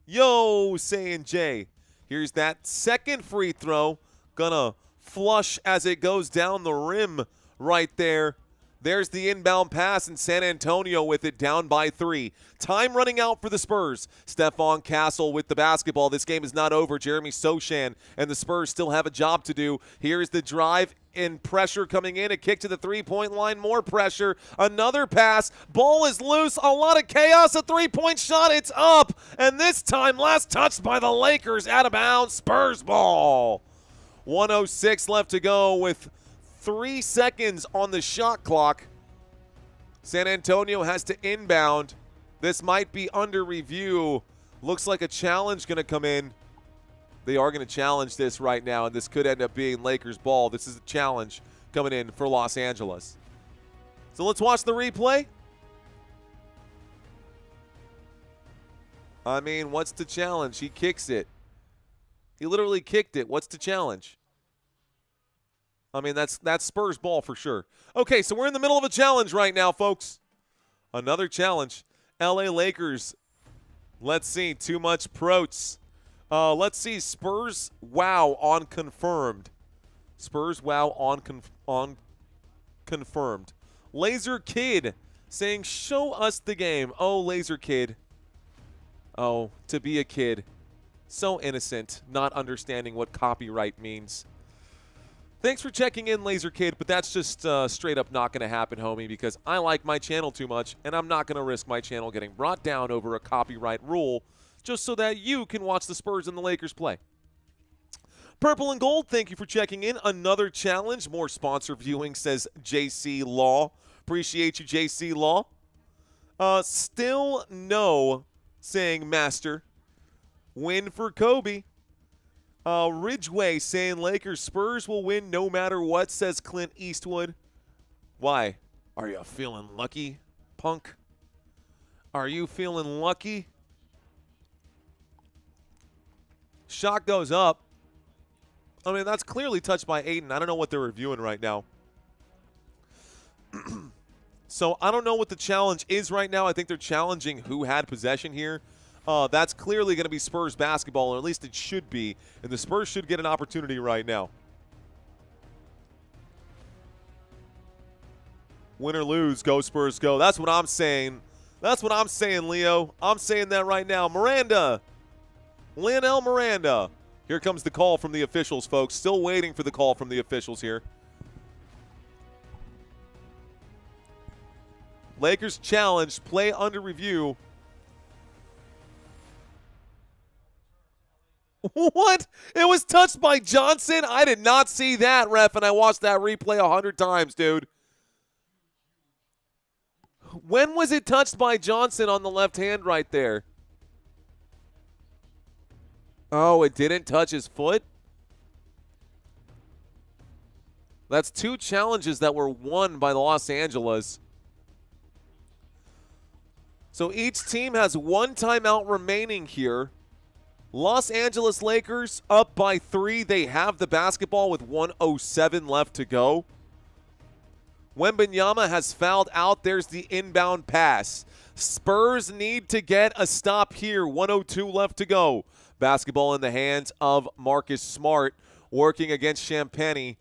Yo, saying Jay. Here's that second free throw. Gonna flush as it goes down the rim right there. There's the inbound pass, and San Antonio with it down by 3. Time running out for the Spurs. Stephon Castle with the basketball. This game is not over. Jeremy Sochan and the Spurs still have a job to do. Here's the drive and pressure coming in. A kick to the three-point line. More pressure. Another pass. Ball is loose. A lot of chaos. A three-point shot. It's up. And this time, last touched by the Lakers. Out of bounds. Spurs ball. 1:06 left to go with 3 seconds on the shot clock. San Antonio has to inbound. This might be under review. Looks like a challenge going to come in. They are going to challenge this right now, and this could end up being Lakers ball. This is a challenge coming in for Los Angeles. So let's watch the replay. I mean, what's the challenge? He kicks it. He literally kicked it. What's the challenge? I mean, that's Spurs ball for sure. Okay, so we're in the middle of a challenge right now, folks. Another challenge. LA Lakers. Let's see. Too much protes. Let's see. Spurs wow on confirmed. Spurs wow on confirmed. Laser Kid saying, show us the game. Oh, Laser Kid. Oh, to be a kid. So innocent, not understanding what copyright means. Thanks for checking in, Laser Kid, but that's just straight up not going to happen, homie, because I like my channel too much, and I'm not going to risk my channel getting brought down over a copyright rule just so that you can watch the Spurs and the Lakers play. Purple and Gold, thank you for checking in. Another challenge, more sponsor viewing, says JC Law. Appreciate you, JC Law. Still no, saying Master. Win for Kobe. Ridgeway saying Lakers Spurs will win no matter what, says Clint Eastwood. Why? Are you feeling lucky, punk? Are you feeling lucky? Shot goes up. I mean, that's clearly touched by Aiden. I don't know what they're reviewing right now. So I don't know what the challenge is right now. I think they're challenging who had possession here. That's clearly going to be Spurs basketball, or at least it should be. And the Spurs should get an opportunity right now. Win or lose, go Spurs, go. That's what I'm saying. That's what I'm saying, Leo. I'm saying that right now. Miranda. Lionel Miranda. Here comes the call from the officials, folks. Still waiting for the call from the officials here. Lakers challenged. Play under review. What? It was touched by Johnson? I did not see that, ref, and I watched that replay 100 times, dude. When was it touched by Johnson on the left hand right there? Oh, it didn't touch his foot? That's 2 challenges that were won by the Los Angeles. So each team has 1 timeout remaining here. Los Angeles Lakers up by 3. They have the basketball with 1:07 left to go. Wembanyama has fouled out. There's the inbound pass. Spurs need to get a stop here. 1:02 left to go. Basketball in the hands of Marcus Smart, working against Champagny.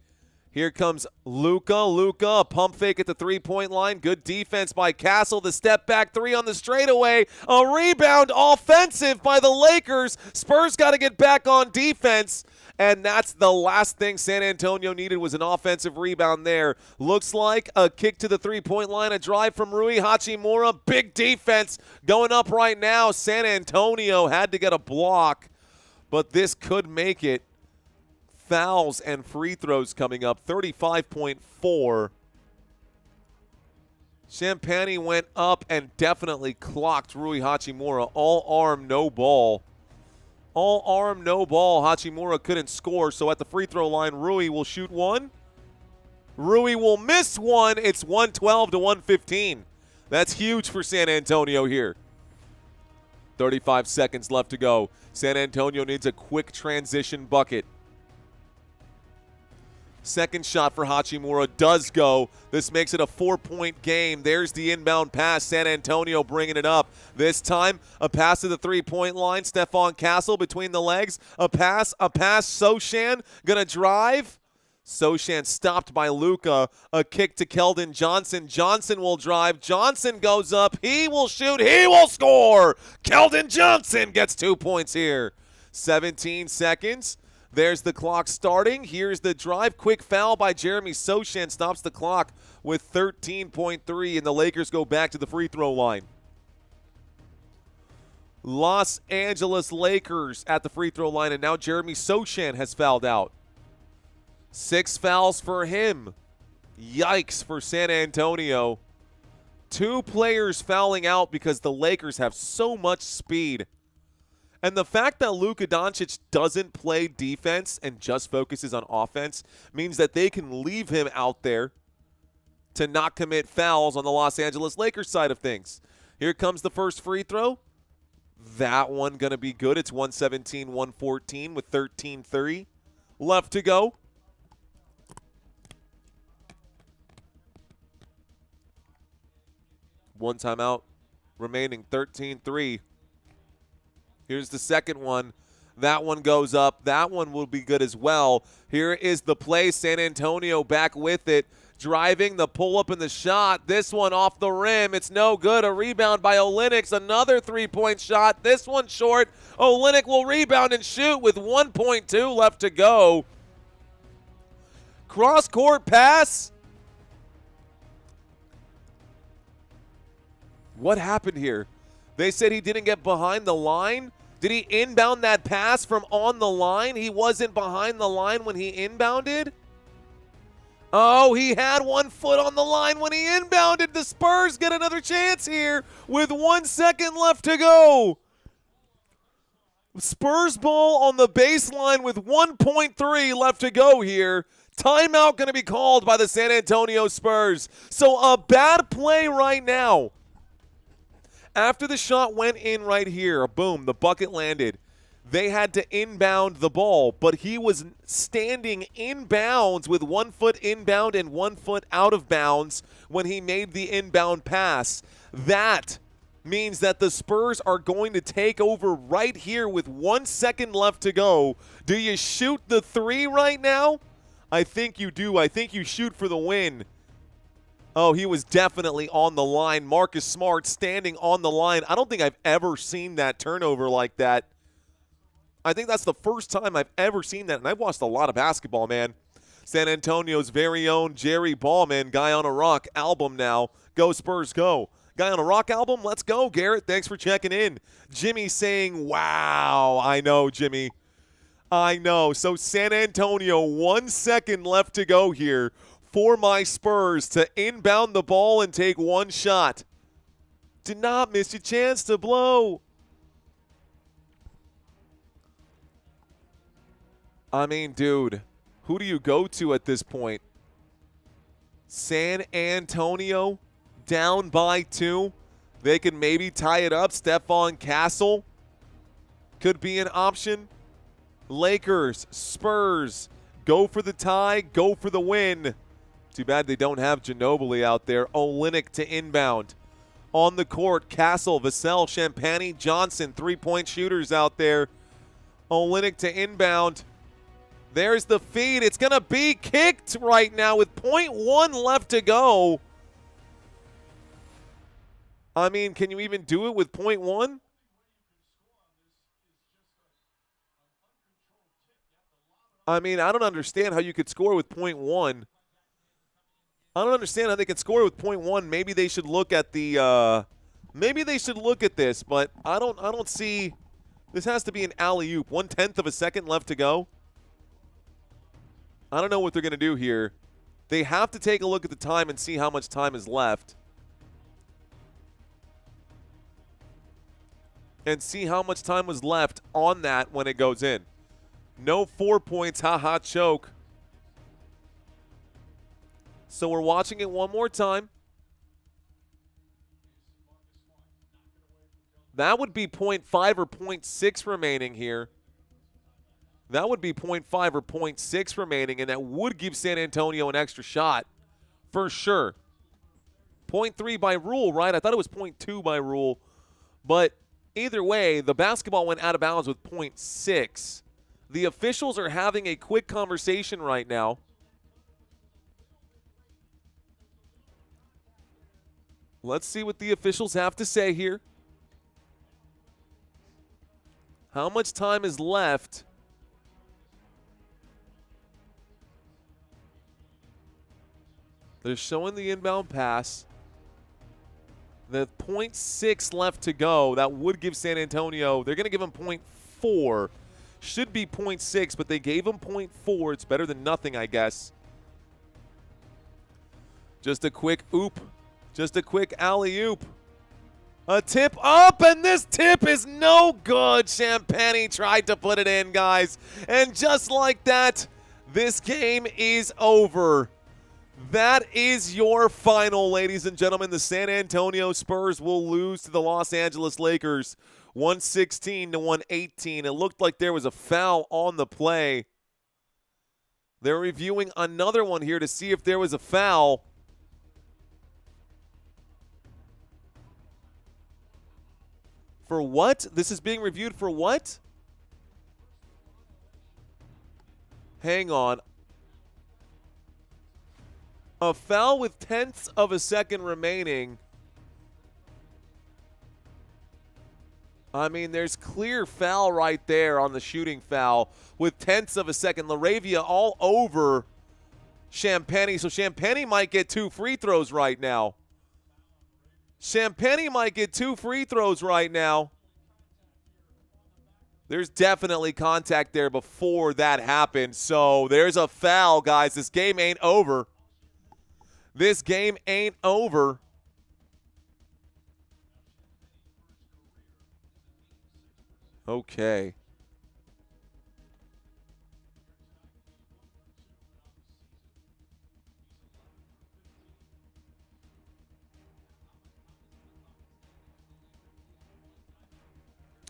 Here comes Luka. A pump fake at the three-point line. Good defense by Castle. The step back three on the straightaway. A rebound offensive by the Lakers. Spurs got to get back on defense. And that's the last thing San Antonio needed, was an offensive rebound there. Looks like a kick to the three-point line, a drive from Rui Hachimura. Big defense going up right now. San Antonio had to get a block, but this could make it. Fouls and free throws coming up, 35.4. Champagny went up and definitely clocked Rui Hachimura. All arm, no ball. All arm, no ball. Hachimura couldn't score, so at the free throw line, Rui will shoot one. Rui will miss one. It's 112 to 115. That's huge for San Antonio here. 35 seconds left to go. San Antonio needs a quick transition bucket. Second shot for Hachimura does go. This makes it a 4-point game. There's the inbound pass. San Antonio bringing it up. This time, a pass to the three-point line. Stephon Castle between the legs. A pass. Sochan gonna drive. Sochan stopped by Luka. A kick to Keldon Johnson. Johnson will drive. Johnson goes up. He will shoot. He will score. Keldon Johnson gets 2 points here. 17 seconds. There's the clock starting. Here's the drive. Quick foul by Jeremy Sochan stops the clock with 13.3, and the Lakers go back to the free throw line. Los Angeles Lakers at the free throw line, and now Jeremy Sochan has fouled out. 6 fouls for him. Yikes for San Antonio. 2 players fouling out because the Lakers have so much speed. And the fact that Luka Doncic doesn't play defense and just focuses on offense means that they can leave him out there to not commit fouls on the Los Angeles Lakers side of things. Here comes the first free throw. That one going to be good. It's 117-114 with 13:30 left to go. One timeout remaining, 13-3. Here's the second one. That one goes up. That one will be good as well. Here is the play. San Antonio back with it. Driving, the pull-up and the shot. This one off the rim. It's no good. A rebound by Olynyk. Another three-point shot. This one short. Olynyk will rebound and shoot with 1.2 left to go. Cross-court pass. What happened here? They said he didn't get behind the line. Did he inbound that pass from on the line? He wasn't behind the line when he inbounded? Oh, he had 1 foot on the line when he inbounded. The Spurs get another chance here with 1 second left to go. Spurs ball on the baseline with 1.3 left to go here. Timeout going to be called by the San Antonio Spurs. So a bad play right now. After the shot went in right here, boom, the bucket landed. They had to inbound the ball, but he was standing inbounds with 1 foot inbound and 1 foot out of bounds when he made the inbound pass. That means that the Spurs are going to take over right here with 1 second left to go. Do you shoot the three right now? I think you do. I think you shoot for the win. Oh, he was definitely on the line. Marcus Smart standing on the line. I don't think I've ever seen that turnover like that. I think that's the first time I've ever seen that, and I've watched a lot of basketball, man. San Antonio's very own Jerry Ballman, Guy on a Rock album now. Go Spurs, go. Guy on a Rock album, let's go, Garrett. Thanks for checking in. Jimmy saying, wow. I know, Jimmy. I know. So San Antonio, 1 second left to go here for my Spurs to inbound the ball and take one shot. Did not miss your chance to blow. I mean, dude, who do you go to at this point? San Antonio down by 2. They could maybe tie it up. Stephon Castle could be an option. Lakers, Spurs, go for the tie, go for the win. Too bad they don't have Ginobili out there. Olynyk to inbound. On the court, Castle, Vassell, Champagny, Johnson, three-point shooters out there. Olynyk to inbound. There's the feed. It's going to be kicked right now with .1 left to go. I mean, can you even do it with .1? I mean, I don't understand how you could score with .1. I don't understand how they can score with .1. Maybe they should look at the maybe they should look at this, but I don't see. This has to be an alley-oop. 1/10 of a second left to go. I don't know what they're going to do here. They have to take a look at the time and see how much time is left. And see how much time was left on that when it goes in. No 4 points, haha, choke. So we're watching it one more time. That would be .5 or .6 remaining here. That would be .5 or .6 remaining, and that would give San Antonio an extra shot for sure. .3 by rule, right? I thought it was .2 by rule. But either way, the basketball went out of bounds with .6. The officials are having a quick conversation right now. Let's see what the officials have to say here. How much time is left? They're showing the inbound pass. The .6 left to go. That would give San Antonio, they're going to give them .4. Should be .6, but they gave them .4. It's better than nothing, I guess. Just a quick oop. Just a quick alley-oop. A tip up, and this tip is no good. Champagny tried to put it in, guys. And just like that, this game is over. That is your final, ladies and gentlemen. The San Antonio Spurs will lose to the Los Angeles Lakers 116-118. It looked like there was a foul on the play. They're reviewing another one here to see if there was a foul. For what? This is being reviewed for what? Hang on. A foul with tenths of a second remaining. I mean, there's clear foul right there on the shooting foul with tenths of a second. LaRavia all over Champagny. So Champagny might get 2 free throws right now. Champagny might get 2 free throws right now. There's definitely contact there before that happened. So there's a foul, guys. This game ain't over. This game ain't over. Okay.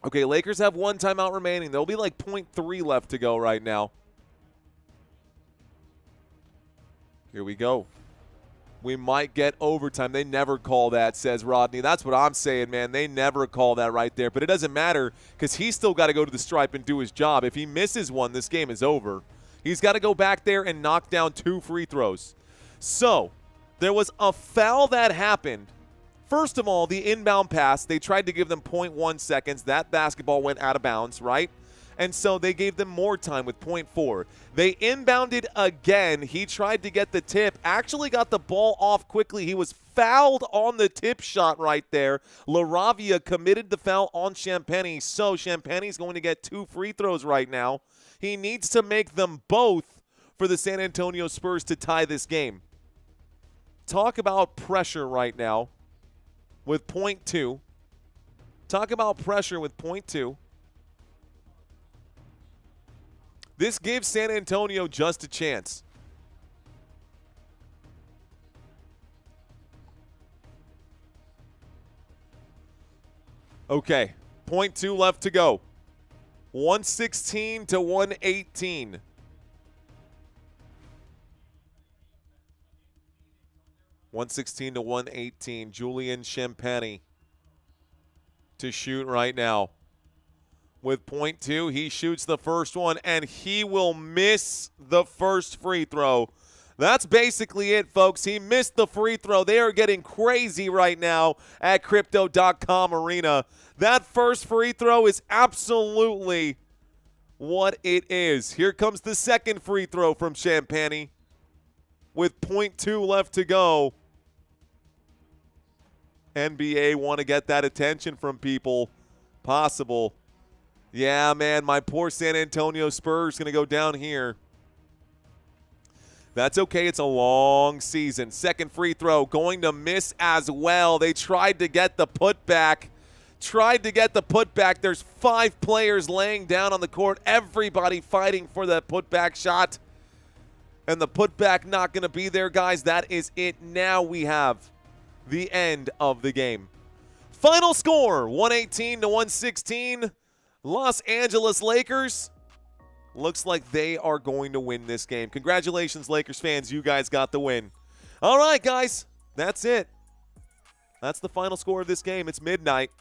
Okay, Lakers have 1 timeout remaining. There'll be like .3 left to go right now. Here we go. We might get overtime. They never call that, says Rodney. That's what I'm saying, man. They never call that right there. But it doesn't matter because he's still got to go to the stripe and do his job. If he misses one, this game is over. He's got to go back there and knock down 2 free throws. So there was a foul that happened. First of all, the inbound pass, they tried to give them 0.1 seconds. That basketball went out of bounds, right? And so they gave them more time with 0.4. They inbounded again. He tried to get the tip, actually got the ball off quickly. He was fouled on the tip shot right there. LaRavia committed the foul on Champagny, so Champagny's going to get 2 free throws right now. He needs to make them both for the San Antonio Spurs to tie this game. Talk about pressure right now with 0.2. Talk about pressure with 0.2. This gives San Antonio just a chance. Okay, 0.2 left to go. 116-118. 116 to 118. Julian Champagny to shoot right now. With .2, he shoots the first one, and he will miss the first free throw. That's basically it, folks. He missed the free throw. They are getting crazy right now at Crypto.com Arena. That first free throw is absolutely what it is. Here comes the second free throw from Champagny with .2 left to go. NBA want to get that attention from people. Possible. Yeah, man, my poor San Antonio Spurs going to go down here. That's okay. It's a long season. Second free throw going to miss as well. They tried to get the putback. There's 5 players laying down on the court. Everybody fighting for that putback shot. And the putback not going to be there, guys. That is it. Now we have the end of the game. Final score, 118 to 116. Los Angeles Lakers. Looks like they are going to win this game. Congratulations, Lakers fans. You guys got the win. All right, guys. That's it. That's the final score of this game. It's midnight.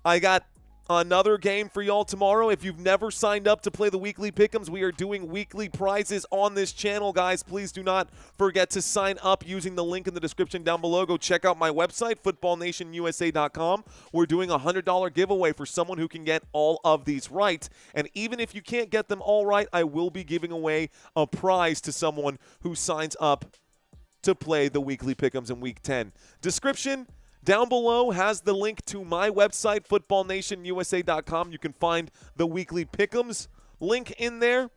I got another game for y'all tomorrow. If you've never signed up to play the weekly pick'ems, we are doing weekly prizes on this channel, guys. Please do not forget to sign up using the link in the description down below. Go check out my website, footballnationusa.com. We're doing a $100 giveaway for someone who can get all of these right. And even if you can't get them all right, I will be giving away a prize to someone who signs up to play the weekly pick'ems in week 10. Description down below has the link to my website, footballnationusa.com. You can find the weekly pick'ems link in there.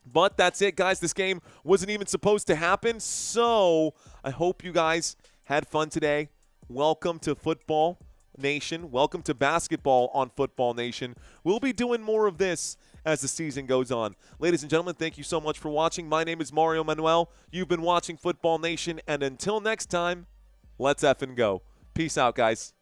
But that's it, guys. This game wasn't even supposed to happen, so I hope you guys had fun today. Welcome to Football Nation. Welcome to basketball on Football Nation. We'll be doing more of this as the season goes on. Ladies and gentlemen, thank you so much for watching. My name is Mario Manuel. You've been watching Football Nation, and until next time, let's effing go. Peace out, guys.